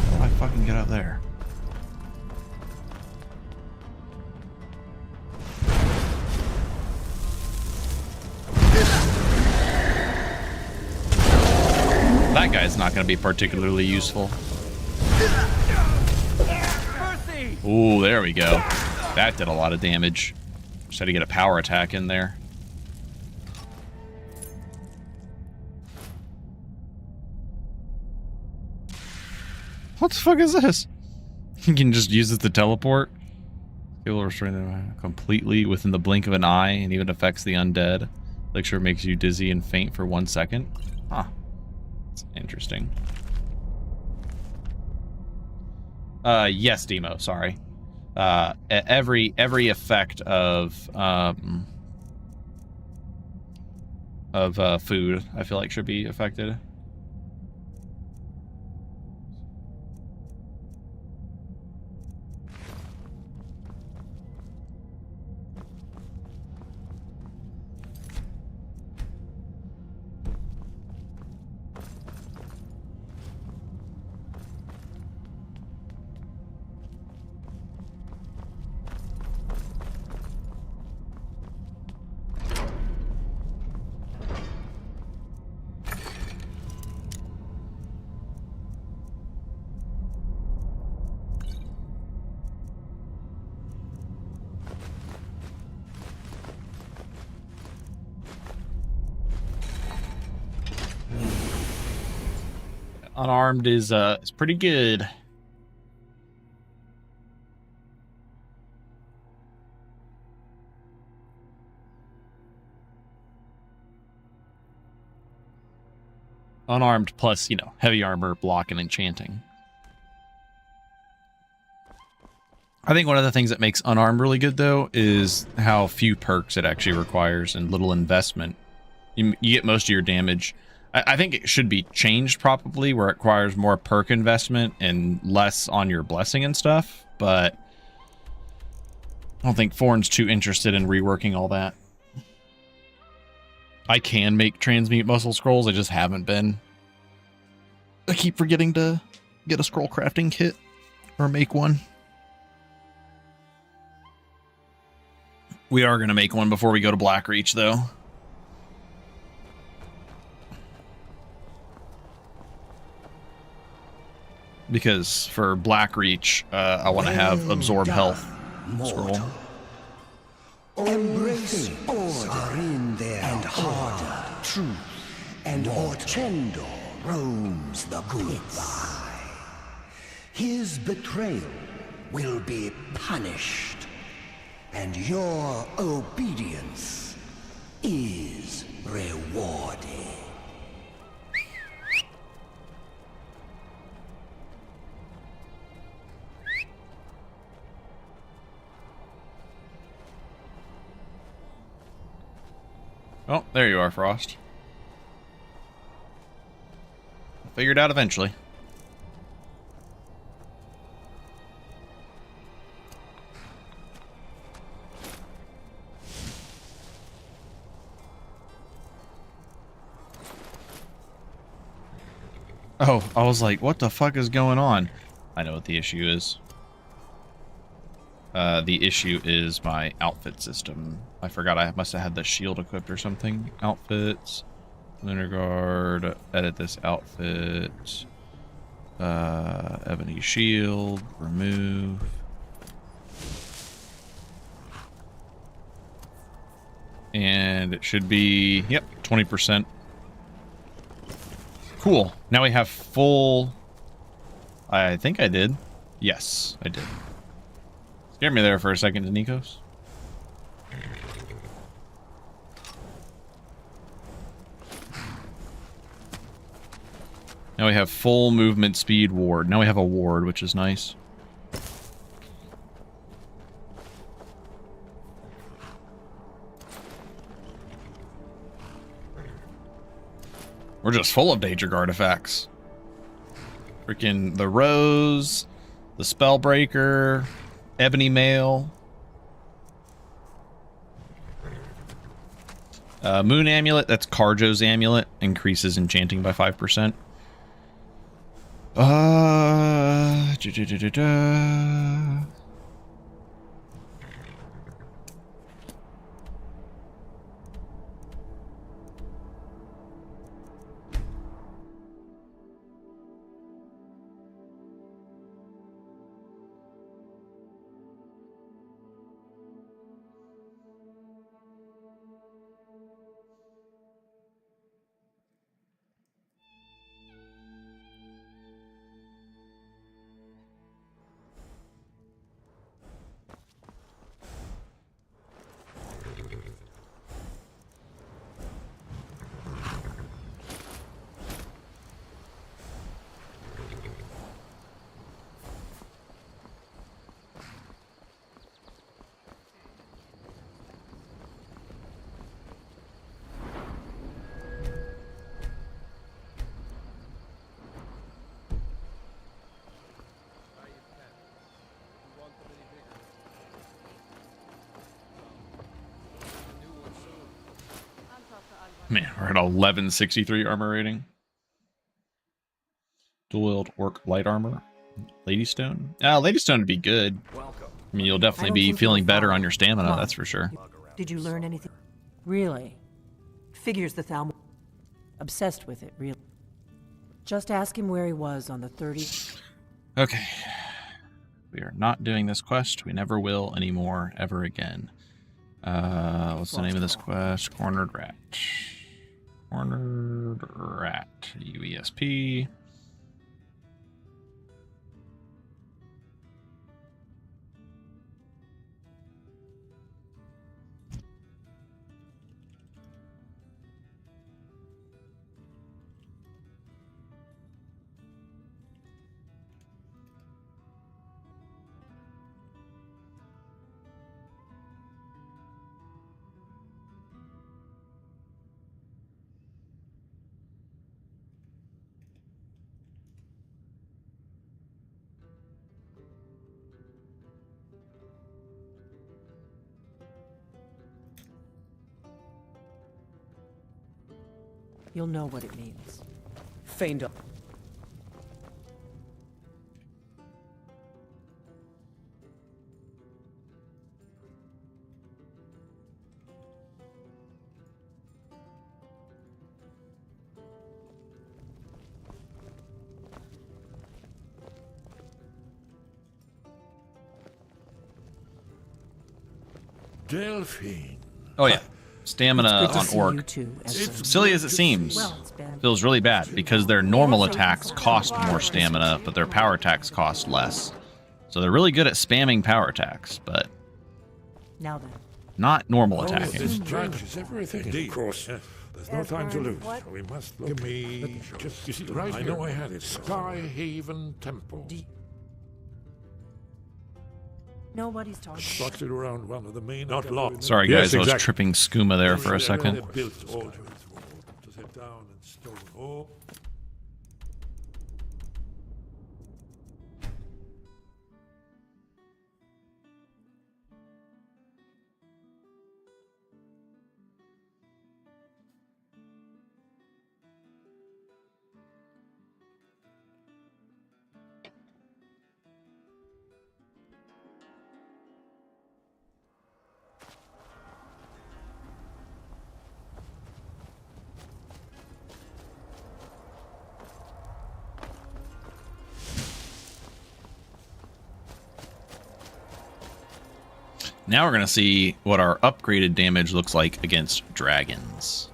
How do I fucking get up there? That guy's not going to be particularly useful. Ooh, there we go. That did a lot of damage. Just had to get a power attack in there. What the fuck is this? You can just use it to teleport. Able to restrain them completely within the blink of an eye and even affects the undead. Elixir makes you dizzy and faint for 1 second. Huh. That's interesting. Yes, Demo, sorry. Every effect of food, I feel like, should be affected. Unarmed is pretty good. Unarmed plus, you know, heavy armor, block, and enchanting. I think one of the things that makes unarmed really good, though, is how few perks it actually requires and little investment. You get most of your damage. I think it should be changed probably, where it requires more perk investment and less on your blessing and stuff, but I don't think Forn's too interested in reworking all that. I can make transmute muscle scrolls, I just haven't been. I keep forgetting to get a scroll crafting kit or make one. We are going to make one before we go to Blackreach, though. Because for Blackreach, I want to have Absorb Health scroll. Embrace order in there, and harder truth, and Orchendo roams the goodbye. His betrayal will be punished, and your obedience is rewarded. Oh, there you are, Frost. Figured out eventually. Oh, I was like, what the fuck is going on? I know what the issue is. The issue is my outfit system. I forgot I must have had the shield equipped or something. Outfits. Lunar Guard. Edit this outfit. Ebony shield. Remove. And it should be, yep, 20%. Cool. Now we have full... I think I did. Yes, I did. Scared me there for a second, Nikos. Now we have full movement speed ward. Now we have a ward, which is nice. We're just full of Daedric artifacts. Freaking the Rose, the Spellbreaker, Ebony Mail, Moon Amulet, that's Carjo's amulet, increases enchanting by 5%. Man, we're at 1163 armor rating. Dual-wield orc light armor. Ladystone? Ladystone would be good. I mean, you'll definitely be feeling better on your stamina, that's for sure. Did you learn anything? Really? Figures the Thalmor. Obsessed with it, really. Just ask him where he was on the 30th. Okay. We are not doing this quest. We never will anymore, ever again. What's the name of this quest? Cornered Rat. Cornered Rat. UESP. You'll know what it means. Feigned. Delphine. Oh yeah, stamina It's good to on see orc. you too, Ezra. Silly as it seems, Well, it's been- feels really bad because their normal attacks cost more stamina, but their power attacks cost less. So they're really good at spamming power attacks, but Now then. not normal This attacking. changes everything, of course. There's no time to lose. We must look. Give me just. You see, right I know I had it. Skyhaven Temple. Nobody's talking. Structured around one of the main. Not locked. Sorry guys, I was tripping skooma there for a second. Built all to sit down and stone. Oh. Now we're going to see what our upgraded damage looks like against dragons.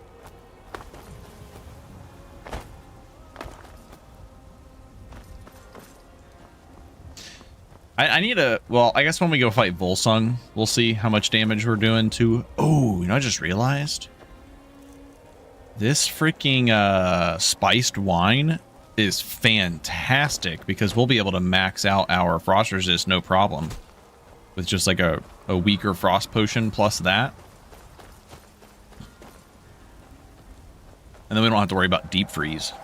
I need a... Well, I guess when we go fight Volsung, we'll see how much damage we're doing to... Oh, you know, I just realized? This freaking spiced wine is fantastic because we'll be able to max out our frost resist no problem. With just like a weaker frost potion plus that. And then we don't have to worry about deep freeze.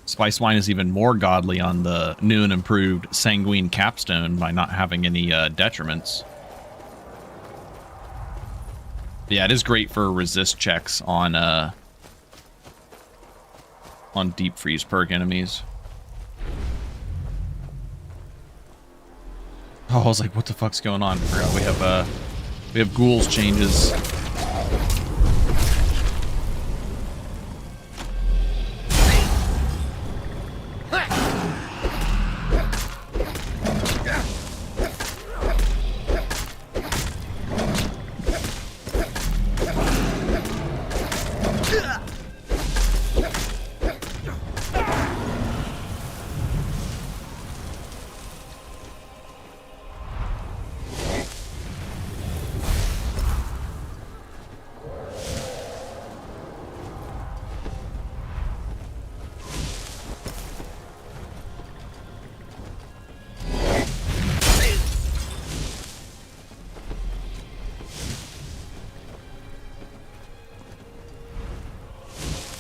Spice wine is even more godly on the new and improved Sanguine capstone by not having any detriments. Yeah, it is great for resist checks on deep freeze perk enemies. Oh, I was like, what the fuck's going on? I forgot we have ghouls changes.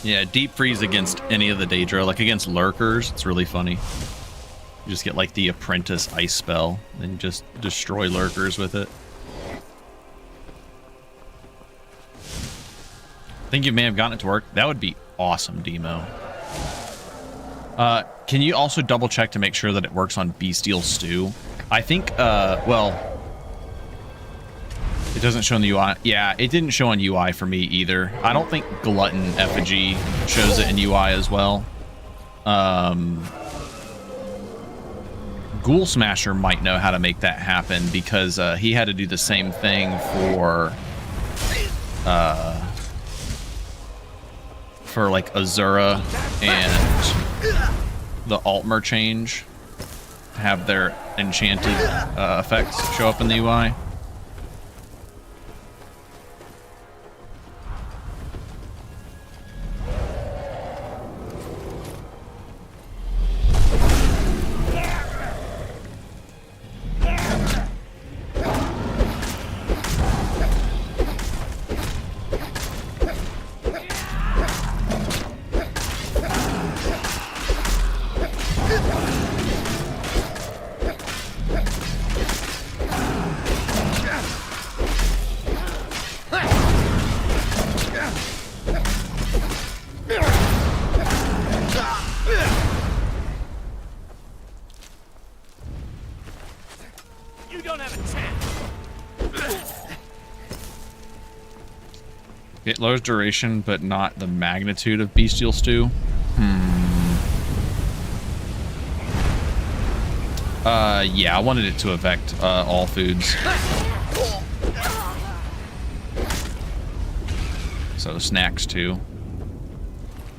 Yeah, deep freeze against any of the Daedra, like against lurkers, it's really funny. You just get like the apprentice ice spell and just destroy lurkers with it. I think you may have gotten it to work. That would be awesome, Demo. Can you also double check to make sure that it works on Bestial Stew? I think, well, it doesn't show in the UI. Yeah, it didn't show on UI for me either. I don't think Glutton Effigy shows it in UI as well. Ghoul Smasher might know how to make that happen because he had to do the same thing for like Azura and the Altmer change to have their enchanted effects show up in the UI. It lowers duration, but not the magnitude of bestial stew. Yeah, I wanted it to affect all foods. So snacks too.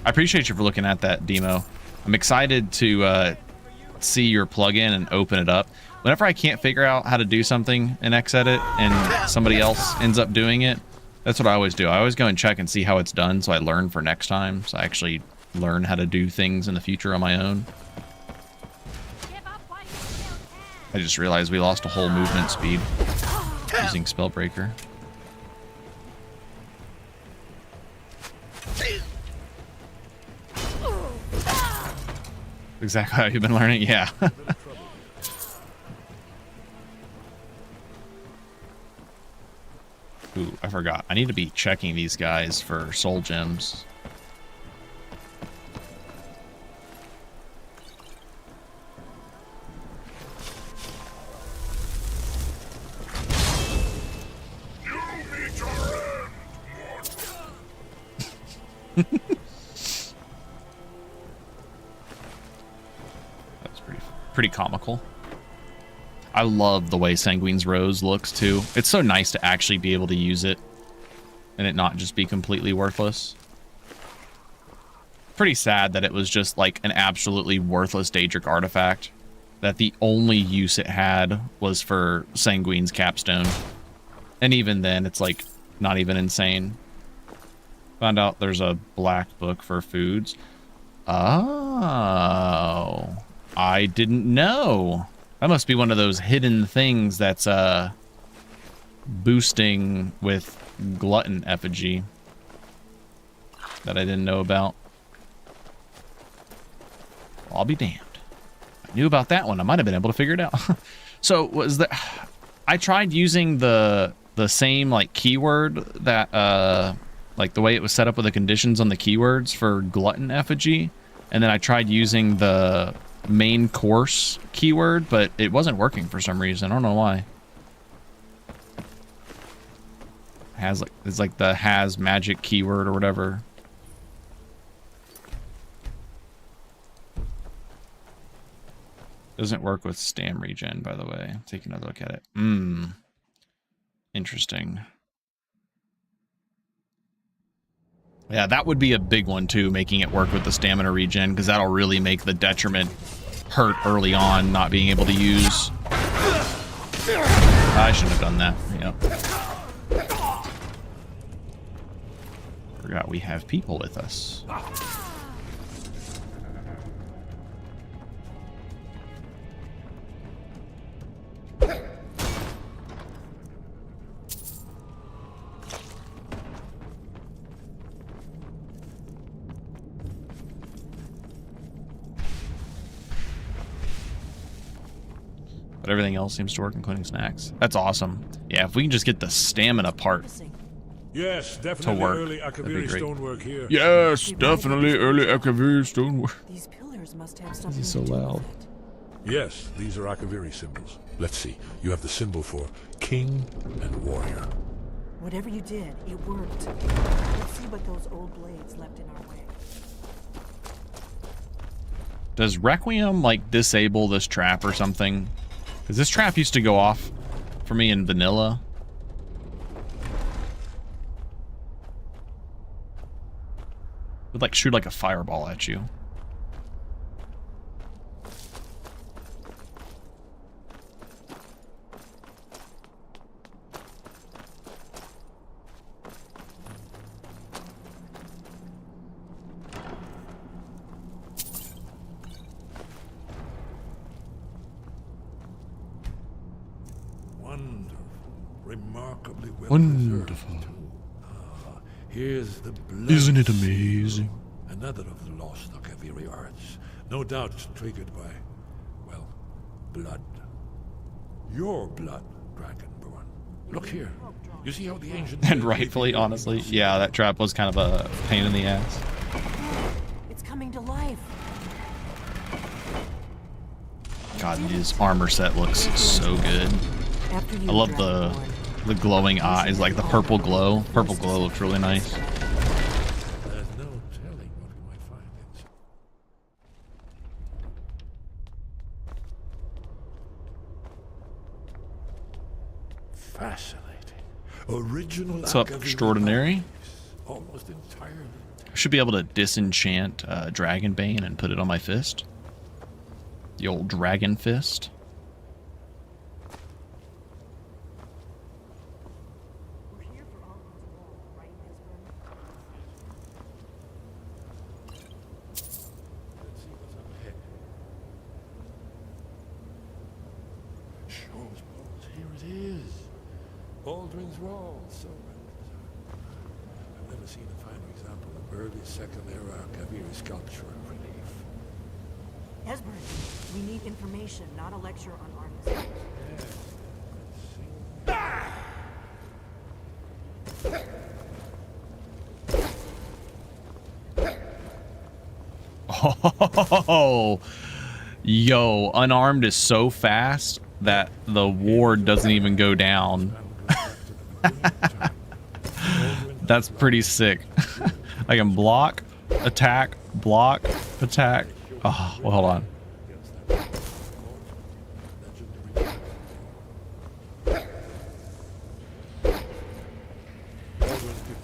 I appreciate you for looking at that demo. I'm excited to see your plugin and open it up. Whenever I can't figure out how to do something in Xedit and somebody else ends up doing it, that's what I always do. I always go and check and see how it's done so I learn for next time. So I actually learn how to do things in the future on my own. I just realized we lost a whole movement speed using Spellbreaker. Exactly how you've been learning? Yeah. Ooh, I forgot. I need to be checking these guys for soul gems. That's pretty comical. I love the way Sanguine's Rose looks too. It's so nice to actually be able to use it and it not just be completely worthless. Pretty sad that it was just like an absolutely worthless Daedric artifact. That the only use it had was for Sanguine's capstone. And even then, it's like not even insane. Found out there's a black book for foods. Oh, I didn't know. That must be one of those hidden things that's boosting with glutton effigy that I didn't know about. Well, I'll be damned. I knew about that one. I might have been able to figure it out. So was that I tried using the same like keyword that like the way it was set up with the conditions on the keywords for glutton effigy, and then I tried using the main course keyword, but it wasn't working for some reason. I don't know why. Has like it's like the has magic keyword or whatever. Doesn't work with stam regen, by the way. Take another look at it. Interesting. Yeah, that would be a big one too, making it work with the stamina regen, because that'll really make the detriment hurt early on, not being able to use. I shouldn't have done that. Yep. Forgot we have people with us. But everything else seems to work, including snacks. That's awesome. Yeah, if we can just get the stamina part yes, definitely to work, early Akaviri stonework here. Yes, definitely early Akaviri stonework. These pillars must have This something is so to do with loud. it. Yes, these are Akaviri symbols. Let's see. You have the symbol for king and warrior. Whatever you did, it worked. Let's see what those old blades left in our way. Does Requiem like disable this trap or something? Because this trap used to go off for me in vanilla. It would like shoot like a fireball at you. Remarkably well Wonderful. Here's the blood. Isn't it amazing? Another of the lost Akaviri arts. No doubt triggered by, well, blood. Your blood, Dragonborn. Look here. You see how the ancient... And rightfully, honestly, yeah, that trap was kind of a pain in the ass. It's coming to life. God, his armor set looks so good. I love the The glowing eyes, like the purple glow. Purple glow looks really nice. There's no telling what we might find inside. Fascinating. Original. What's up, extraordinary? Almost entirely. I should be able to disenchant Dragonbane and put it on my fist. The old dragon fist. Baldwin's Wall. So I've never seen a finer example of early Second Era Kaviri sculpture and relief. Esbern, we need information, not a lecture on artists. Oh, yo, unarmed is so fast that the ward doesn't even go down. That's pretty sick. I can block, attack, block, attack. Oh, well, hold on.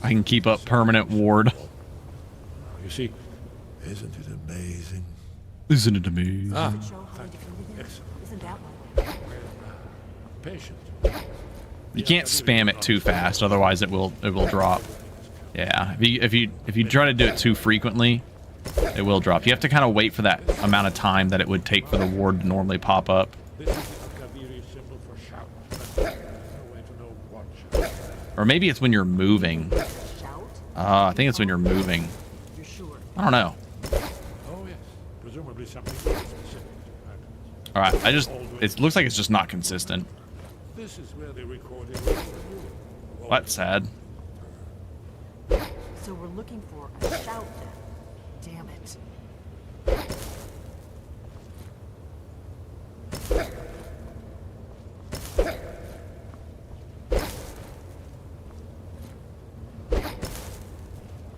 I can keep up permanent ward. You see, isn't it amazing? Isn't it amazing? Ah, isn't that one? Patient. You can't spam it too fast, otherwise it will drop. Yeah, if you try to do it too frequently, it will drop. You have to kind of wait for that amount of time that it would take for the ward to normally pop up. Or maybe it's when you're moving. I think it's when you're moving. I don't know. Oh yes, presumably something specific. All right, it looks like it's just not consistent. This is where they recorded. That's sad. So we're looking for a shout then. Damn it.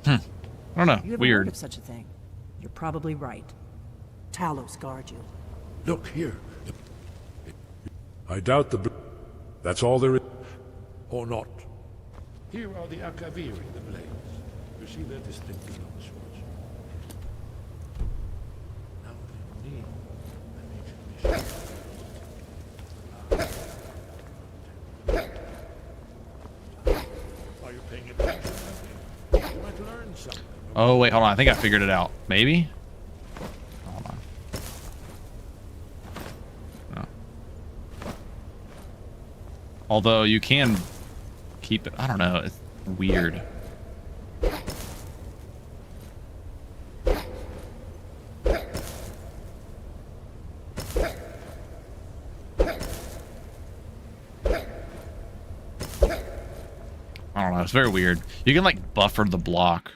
I don't know. You haven't Weird. heard of such a thing. You're probably right. Talos guard you. Look here. I doubt that's all there is. Or not. Here are the Akaviri, the blades. You see they're distinctly on the swords. Now they need an ancient mission. Are you paying attention? You might learn something. Oh, wait, hold on. I think I figured it out. Maybe? Hold on. No. Although you can keep it. I don't know. It's weird. I don't know. It's very weird. You can like buffer the block.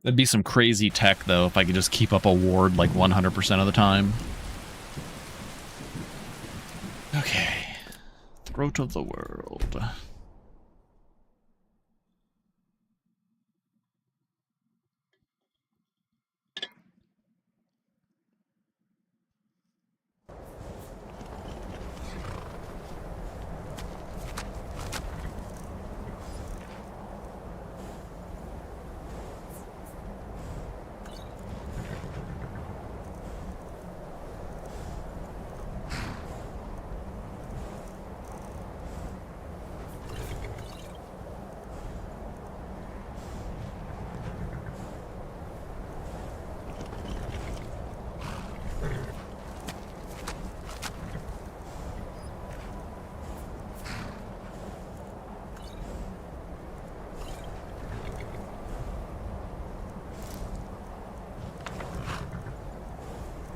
That'd be some crazy tech, though, if I could just keep up a ward like 100% of the time. Okay. Throat of the world.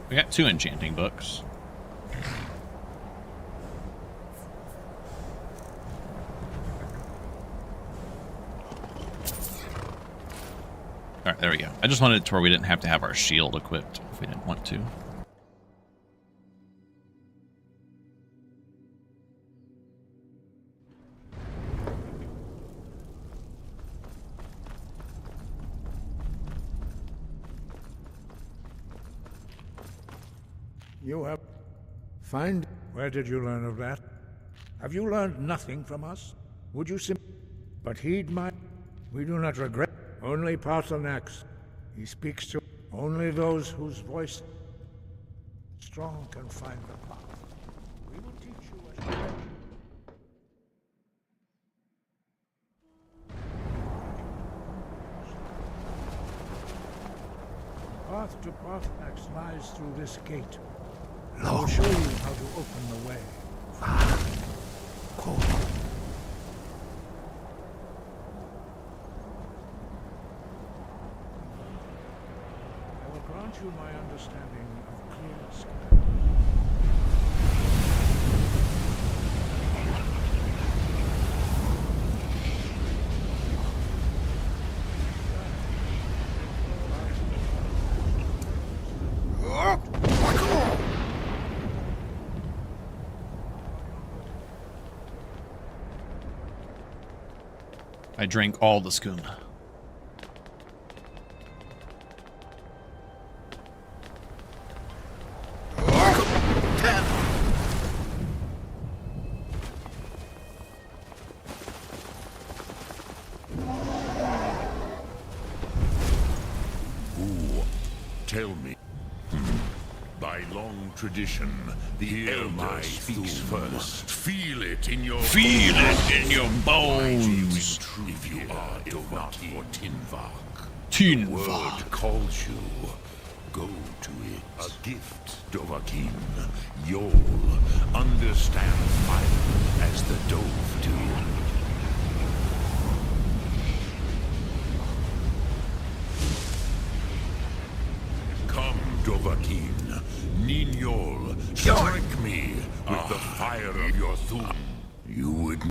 We got 2 enchanting books. All right, there we go. I just wanted it to where we didn't have to have our shield equipped if we didn't want to. You have... Find... Where did you learn of that? Have you learned nothing from us? Would you But heed my... We do not regret. Only Paarthurnax. He speaks to... Only those whose voice... Strong can find the path. We will teach you as... The path to Paarthurnax lies through this gate. I will show you how to open the way. I will grant you my understanding of clear sky. I drank all the skooma. Tell me. By long tradition, the elder speaks first. Feel it in your bones. If you are not for Tinvark. Tinvark. Word calls you. Go to it. A gift, Dovahkiin. You'll understand fire as the Dove do. Come, Dovahkiin. Ninyol, strike me with the fire of your thumb. You would...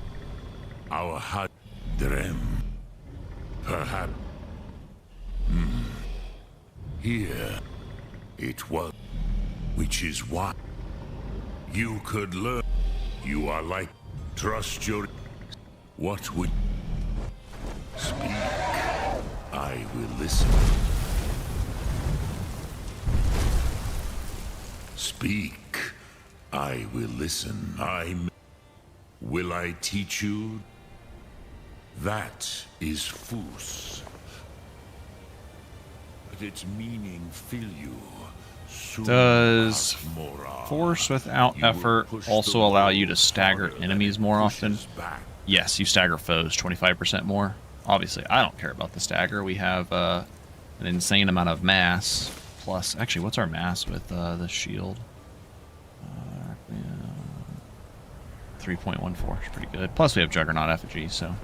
Our Had Drem. Perhaps... Here, it was... Which is what... You could learn... You are like... Trust your... What would... Speak. I will listen. Speak. I will listen. Will I teach you? That is Fus. But its meaning fill you. Does force without effort also allow you to stagger enemies more often? Yes, you stagger foes 25% more. Obviously, I don't care about the stagger. We have an insane amount of mass. Plus, actually, what's our mass with the shield? 3.14 is pretty good. Plus, we have Juggernaut effigy, so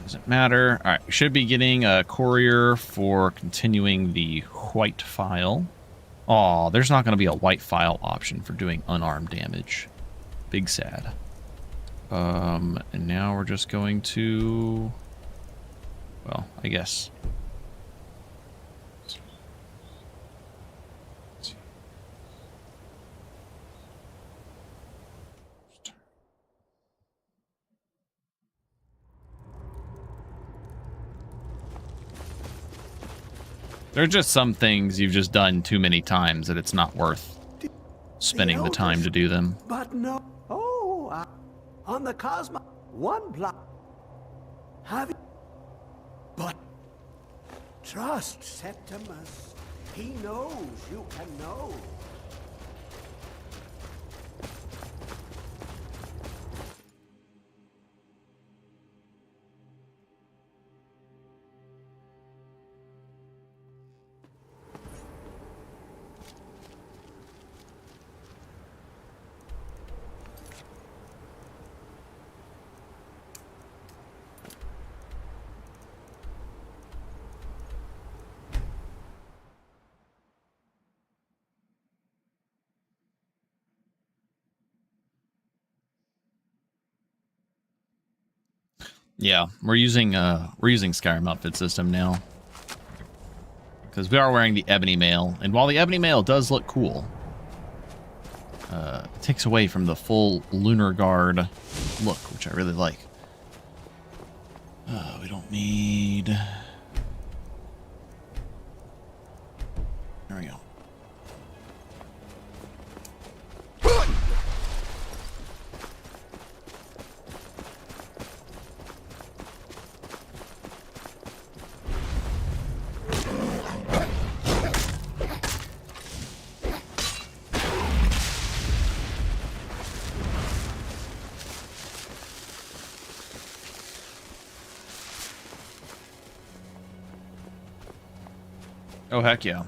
doesn't matter. All right, we should be getting a courier for continuing the white file. Oh, there's not going to be a white file option for doing unarmed damage. Big sad. And now we're just going to... Well, I guess... There are just some things you've just done too many times that it's not worth spending the time to do them. But no. Oh, on the Cosmo, one block. Have you? But trust Septimus. He knows you can know. Yeah, we're using Skyrim outfit system now. because we are wearing the Ebony mail, and while the Ebony mail does look cool, it takes away from the full Lunar Guard look, which I really like. We don't need... There we go. Oh, heck yeah.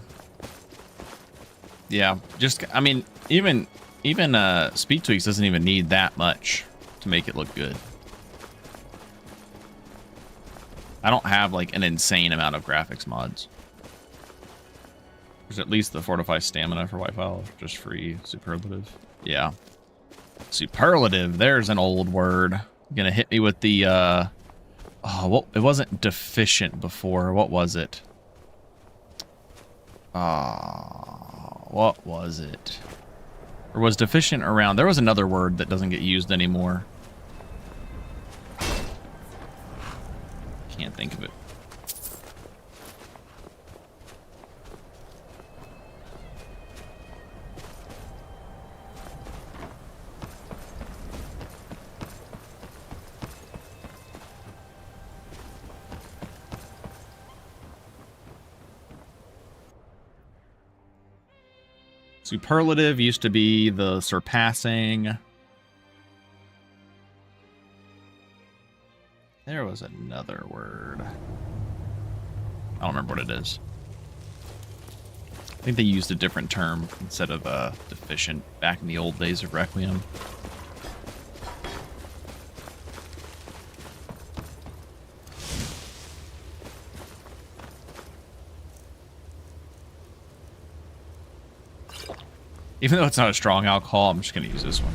Yeah, just, I mean, even Speed Tweaks doesn't even need that much to make it look good. I don't have, like, an insane amount of graphics mods. There's at least the Fortify Stamina for White File, just free. Superlative. Yeah. Superlative, there's an old word. Gonna hit me with the, oh, what, it wasn't deficient before. What was it? What was it? Or was deficient around? There was another word that doesn't get used anymore. Can't think of it. Superlative used to be the surpassing. There was another word. I don't remember what it is. I think they used a different term instead of deficient back in the old days of Requiem. Even though it's not a strong alcohol, I'm just going to use this one.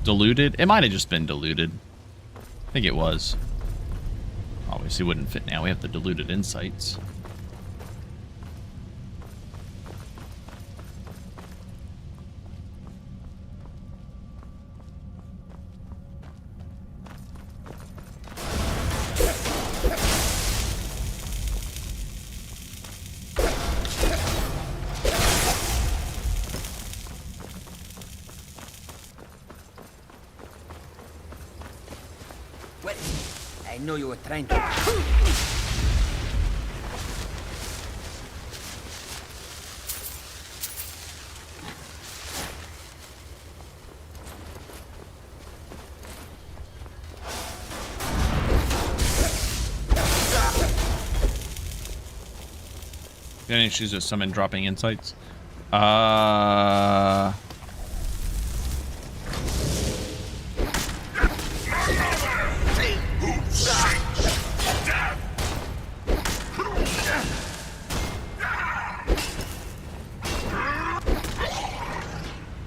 Diluted? It might have just been diluted. I think it was. Obviously wouldn't fit now. We have the diluted insights. I know you were trying to... Any issues with summon dropping insights?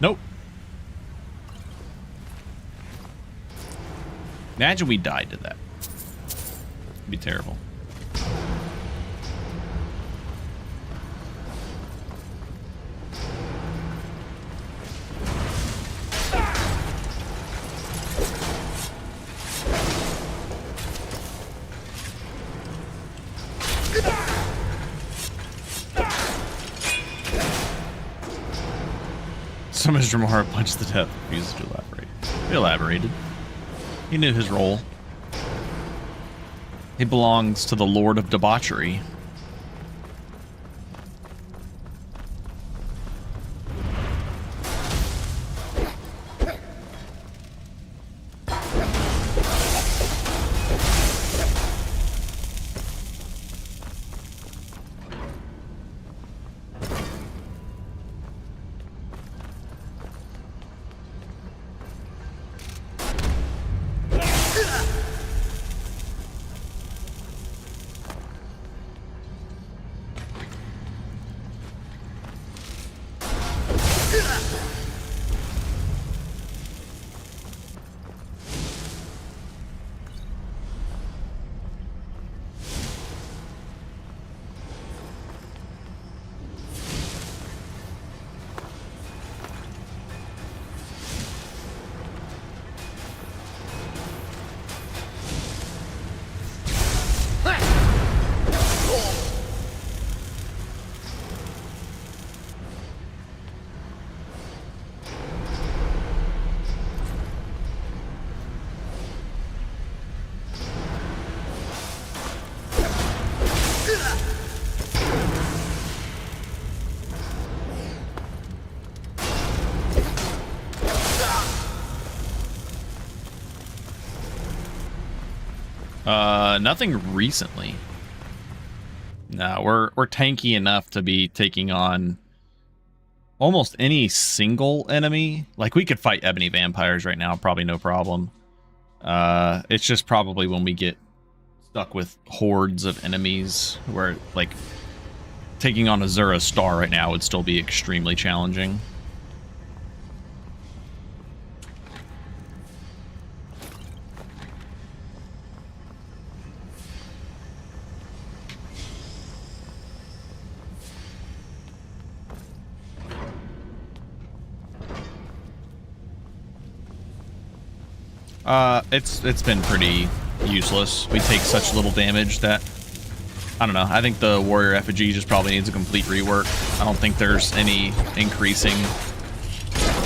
Nope. Imagine we died to that. It'd be terrible. Summons Dramora punched the death, refuses to elaborate. He elaborated. He knew his role. He belongs to the Lord of Debauchery. Nothing recently. No, we're tanky enough to be taking on almost any single enemy. Like, we could fight Ebony vampires right now, probably no problem. It's just probably when we get stuck with hordes of enemies where, like, taking on Azura Star right now would still be extremely challenging. It's been pretty useless. We take such little damage that, I don't know, I think the warrior effigy just probably needs a complete rework. I don't think there's any increasing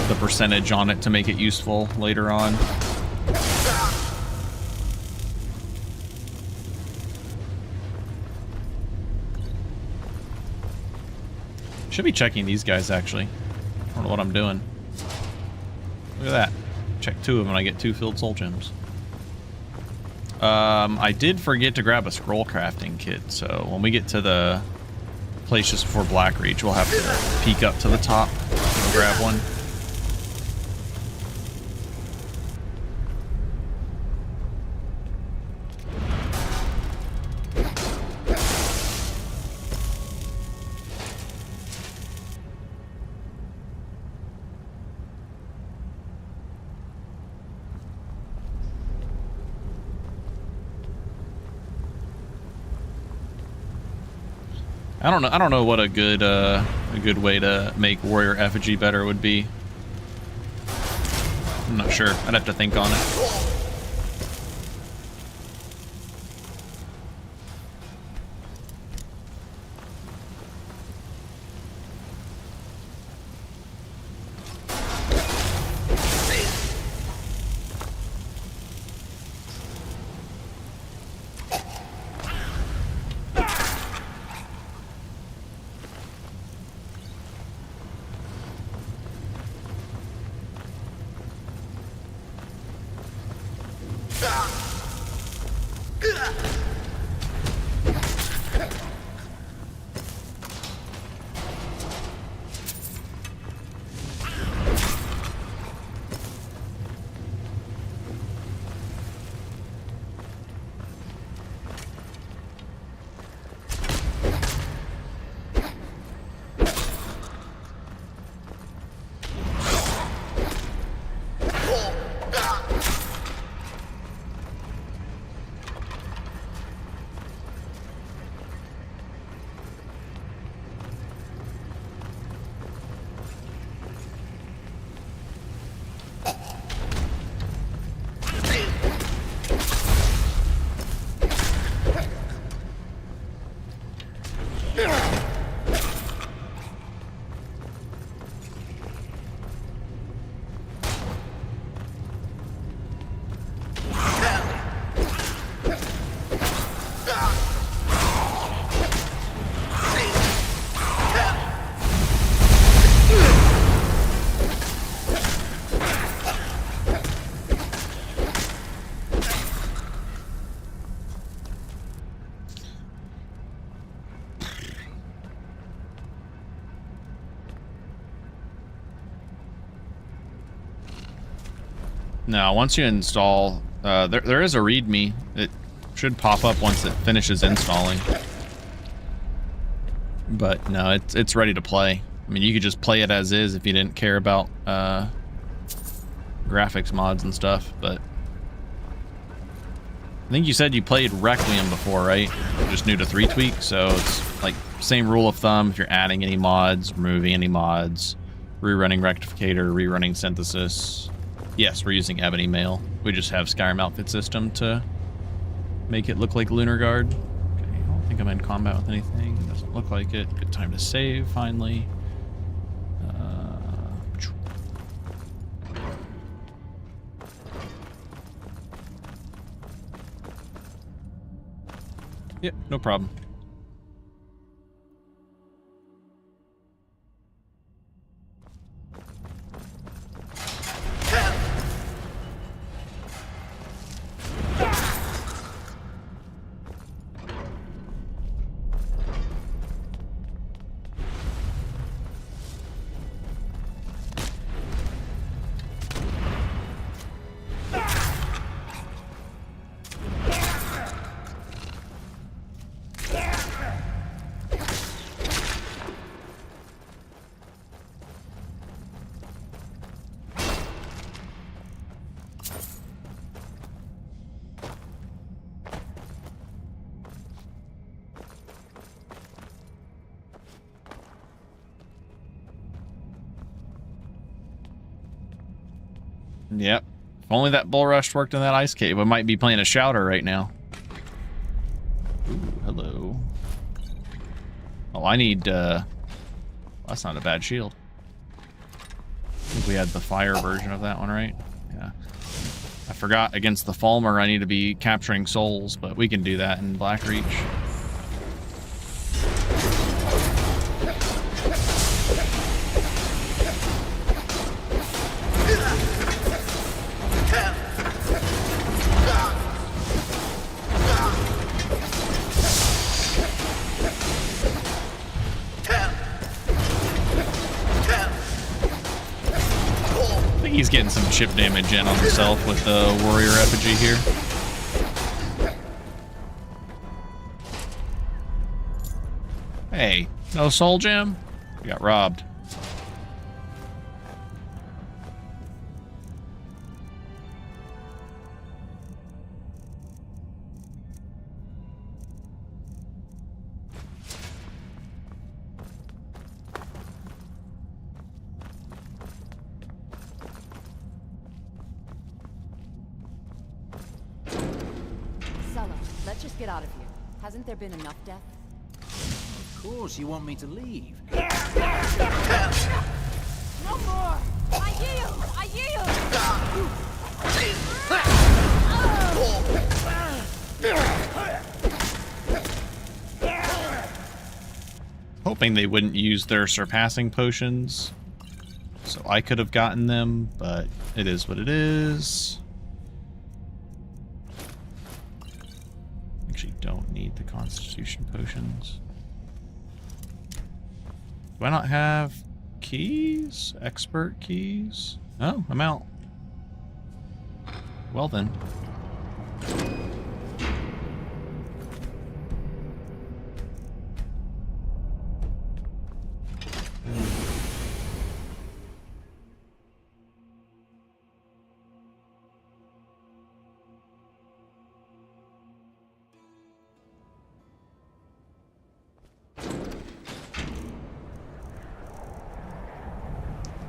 the percentage on it to make it useful later on. Should be checking these guys, actually. I don't know what I'm doing. Look at that. Check 2 of them and I get 2 filled soul gems. I did forget to grab a scroll crafting kit, so when we get to the place just before Blackreach, we'll have to peek up to the top and grab one. I don't know what a good way to make warrior effigy better would be. I'm not sure. I'd have to think on it. Now, once you install, there is a README. It should pop up once it finishes installing. But no, it's ready to play. I mean, you could just play it as is if you didn't care about graphics mods and stuff. But I think you said you played Requiem before, right? You're just new to 3bfTweaks, so it's like same rule of thumb. If you're adding any mods, removing any mods, rerunning Rectificator, rerunning Synthesis. Yes, we're using Ebony Mail. We just have Skyrim outfit system to make it look like Lunar Guard. Okay, I don't think I'm in combat with anything. Doesn't look like it. Good time to save, finally. Yep, no problem. Yep. If only that bull rush worked in that ice cave, I might be playing a shouter right now. Ooh, hello. Oh, I need, well, that's not a bad shield. I think we had the fire version of that one, right? Yeah. I forgot against the Falmer I need to be capturing souls, but we can do that in Blackreach. He's getting some chip damage in on himself with the warrior effigy here. Hey, no soul gem? We got robbed. Let's just get out of here. Hasn't there been enough death? Of course, you want me to leave. No more! I yield! I yield! Hoping they wouldn't use their surpassing potions, so I could have gotten them, but it is what it is. Actually don't need the constitution potions. Do I not have keys? Expert keys? Oh, I'm out. Well then.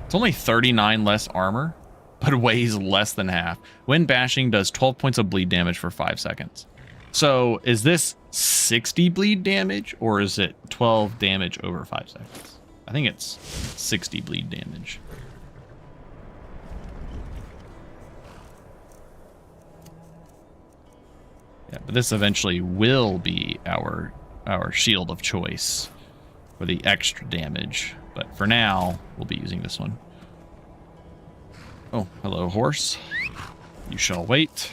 It's only 39 less armor, but weighs less than half. When bashing does 12 points of bleed damage for 5 seconds. So is this 60 bleed damage or is it 12 damage over 5 seconds? I think it's 60 bleed damage. Yeah, but this eventually will be our shield of choice for the extra damage. But for now, we'll be using this one. Oh, hello, horse. You shall wait.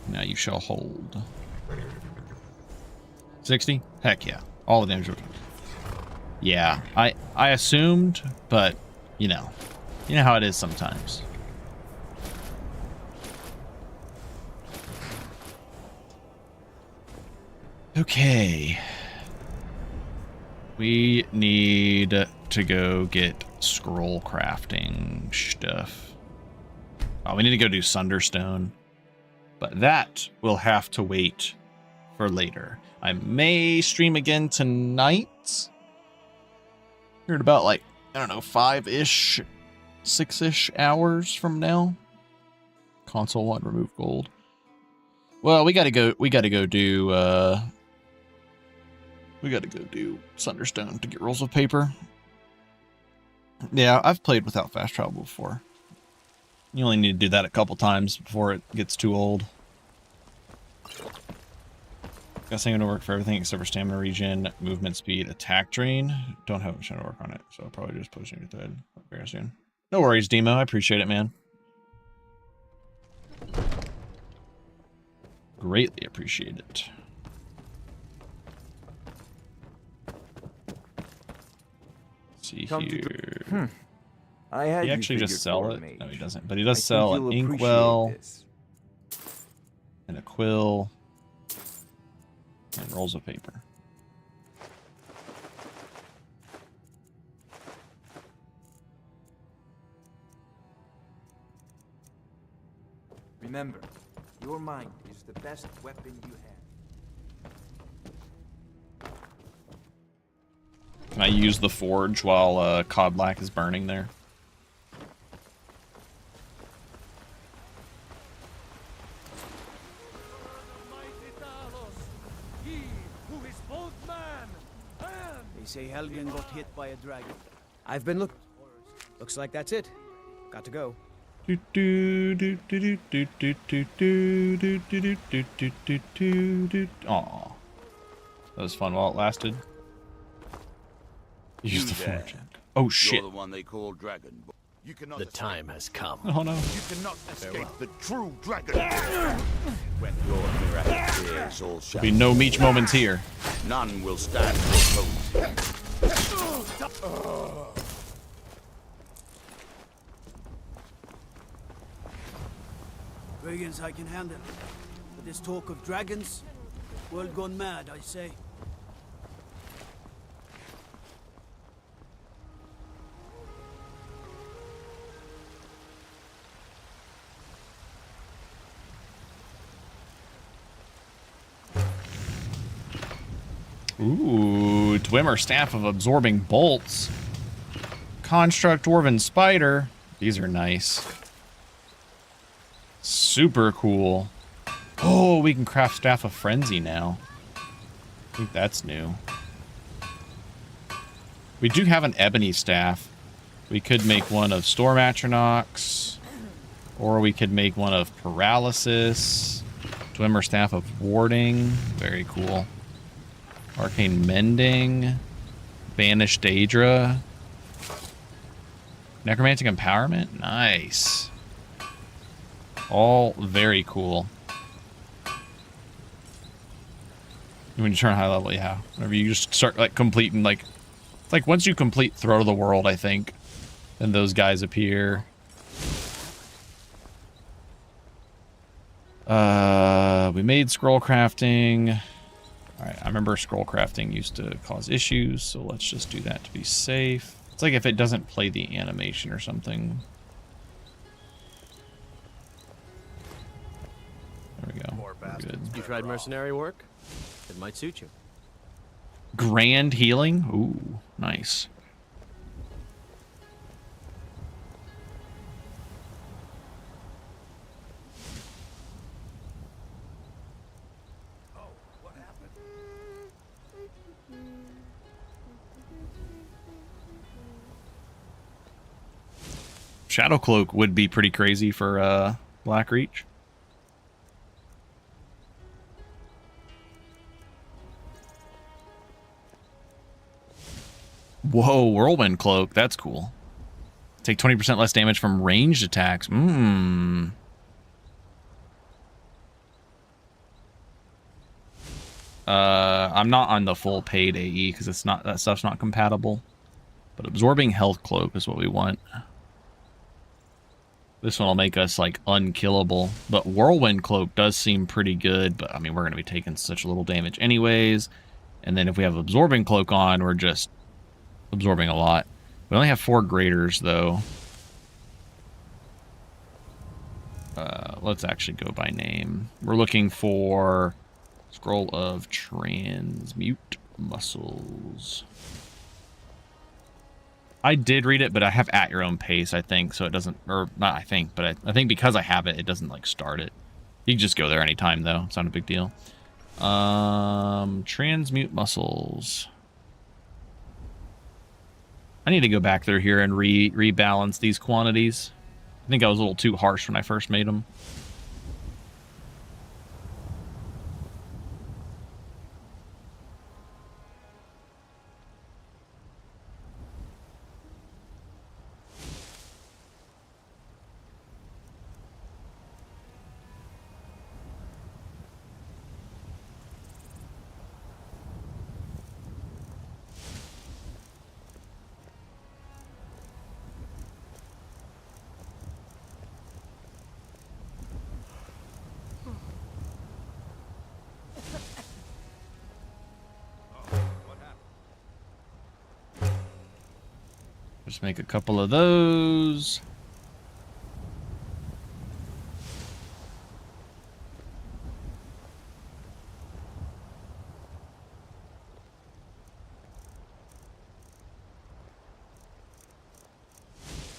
Now you shall hold. 60? Heck yeah. All the damage. Yeah, I assumed, but you know how it is sometimes. Okay. We need to go get scroll crafting stuff. Oh, we need to go do Sunderstone. But that will have to wait for later. I may stream again tonight. Here at about like, I don't know, 5-ish, 6-ish hours from now. Console 1, remove gold. Well, we gotta go do Sunderstone to get rolls of paper. Yeah, I've played without fast travel before. You only need to do that a couple times before it gets too old. Guessing it'll work for everything except for stamina regen, movement speed, attack drain. Don't have much time to work on it, so I'll probably just post a new thread very soon. No worries, Demo. I appreciate it, man. Greatly appreciate it. See here. I had he actually just sell it. No, he doesn't. But he does sell an inkwell and a quill and rolls of paper. Remember, your mind is the best weapon you have. Can I use the forge while Codlack is burning there? who is both man and... They say Helgen got hit by a dragon. I've been looking. Looks like that's it. Got to go. Aw. That was fun while it lasted. Use the fortune. Oh shit. You're the one they call Dragon. You cannot the time has come. Oh no. You cannot escape the true dragon. When your miracle appears, all shall be no Meech moments here. None will stand your opposed. Dragons I can handle. But this talk of dragons, world gone mad, I say. Ooh, Dwemer Staff of Absorbing Bolts. Construct Dwarven Spider. These are nice. Super cool. Oh, we can craft Staff of Frenzy now. I think that's new. We do have an Ebony Staff. We could make one of Storm Atronachs. Or we could make one of Paralysis. Dwemer Staff of Warding. Very cool. Arcane Mending. Banished Daedra. Necromantic Empowerment. Nice. All very cool. When you turn high level, yeah. Whenever you just start like completing like... It's like once you complete Throat of the World, I think. Then those guys appear. We made scroll crafting. Alright, I remember scroll crafting used to cause issues, so let's just do that to be safe. It's like if it doesn't play the animation or something. There we go. We're good. You tried mercenary work? It might suit you. Grand healing? Ooh, nice. Shadow Cloak would be pretty crazy for Black Reach. Whoa, Whirlwind Cloak. That's cool. Take 20% less damage from ranged attacks. I'm not on the full paid AE because it's not, that stuff's not compatible. But Absorbing Health Cloak is what we want. This one will make us, like, unkillable. But Whirlwind Cloak does seem pretty good. But, I mean, we're going to be taking such little damage anyways. And then if we have Absorbing Cloak on, we're just absorbing a lot. We only have 4 graders, though. Let's actually go by name. We're looking for Scroll of Transmute Muscles. I did read it, but I have at your own pace, I think, so it doesn't, or not I think, but I think because I have it, it doesn't, like, start it. You can just go there anytime, though. It's not a big deal. Transmute Muscles. I need to go back through here and rebalance these quantities. I think I was a little too harsh when I first made them. Just make a couple of those.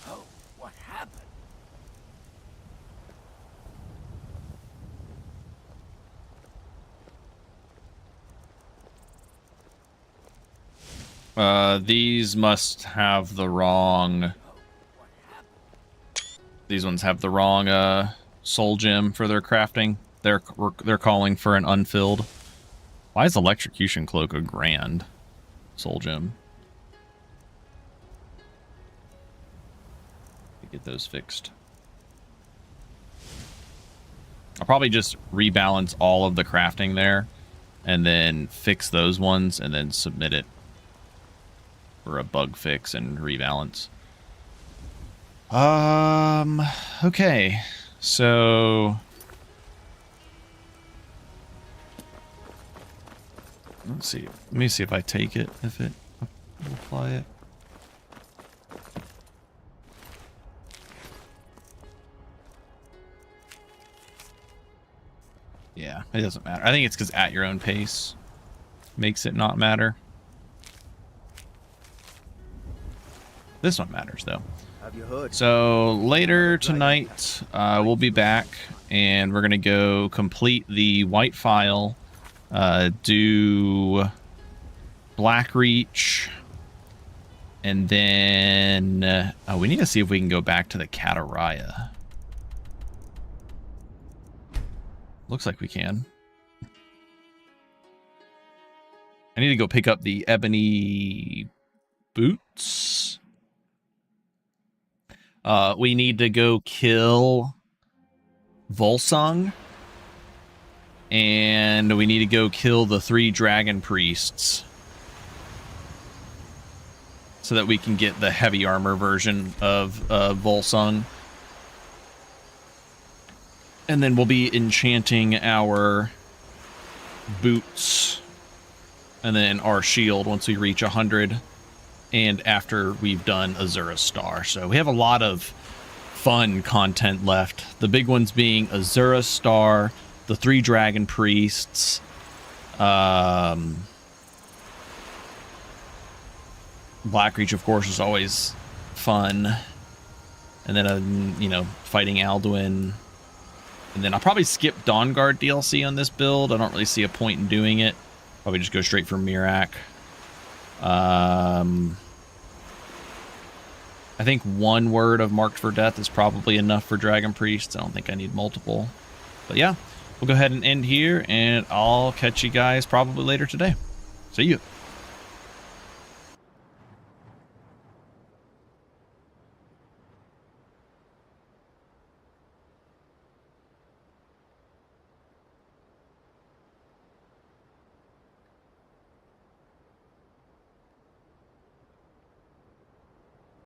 Oh, what happened? These must have the wrong... These ones have the wrong soul gem for their crafting. They're calling for an unfilled. Why is Electrocution Cloak a grand soul gem? Get those fixed. I'll probably just rebalance all of the crafting there and then fix those ones and then submit it for a bug fix and rebalance. Okay. So let's see. Let me see if I take it, if it will apply it. Yeah, it doesn't matter. I think it's because at your own pace makes it not matter. This one matters, though. Have you heard? So later tonight, we'll be back, and we're going to go complete the White File, do Blackreach, and then we need to see if we can go back to the Kataraya. Looks like we can. I need to go pick up the Ebony boots. We need to go kill Volsung. And we need to go kill the 3 dragon priests. So that we can get the heavy armor version of Volsung. And then we'll be enchanting our boots and then our shield once we reach 100 and after we've done Azura's Star. So we have a lot of fun content left. The big ones being Azura's Star, the 3 dragon priests, Blackreach, of course, is always fun. And then, you know, fighting Alduin. And then I'll probably skip Dawnguard DLC on this build. I don't really see a point in doing it. Probably just go straight for Miraak. I think 1 word of Marked for Death is probably enough for Dragon Priests. I don't think I need multiple. But yeah, we'll go ahead and end here, and I'll catch you guys probably later today. See you.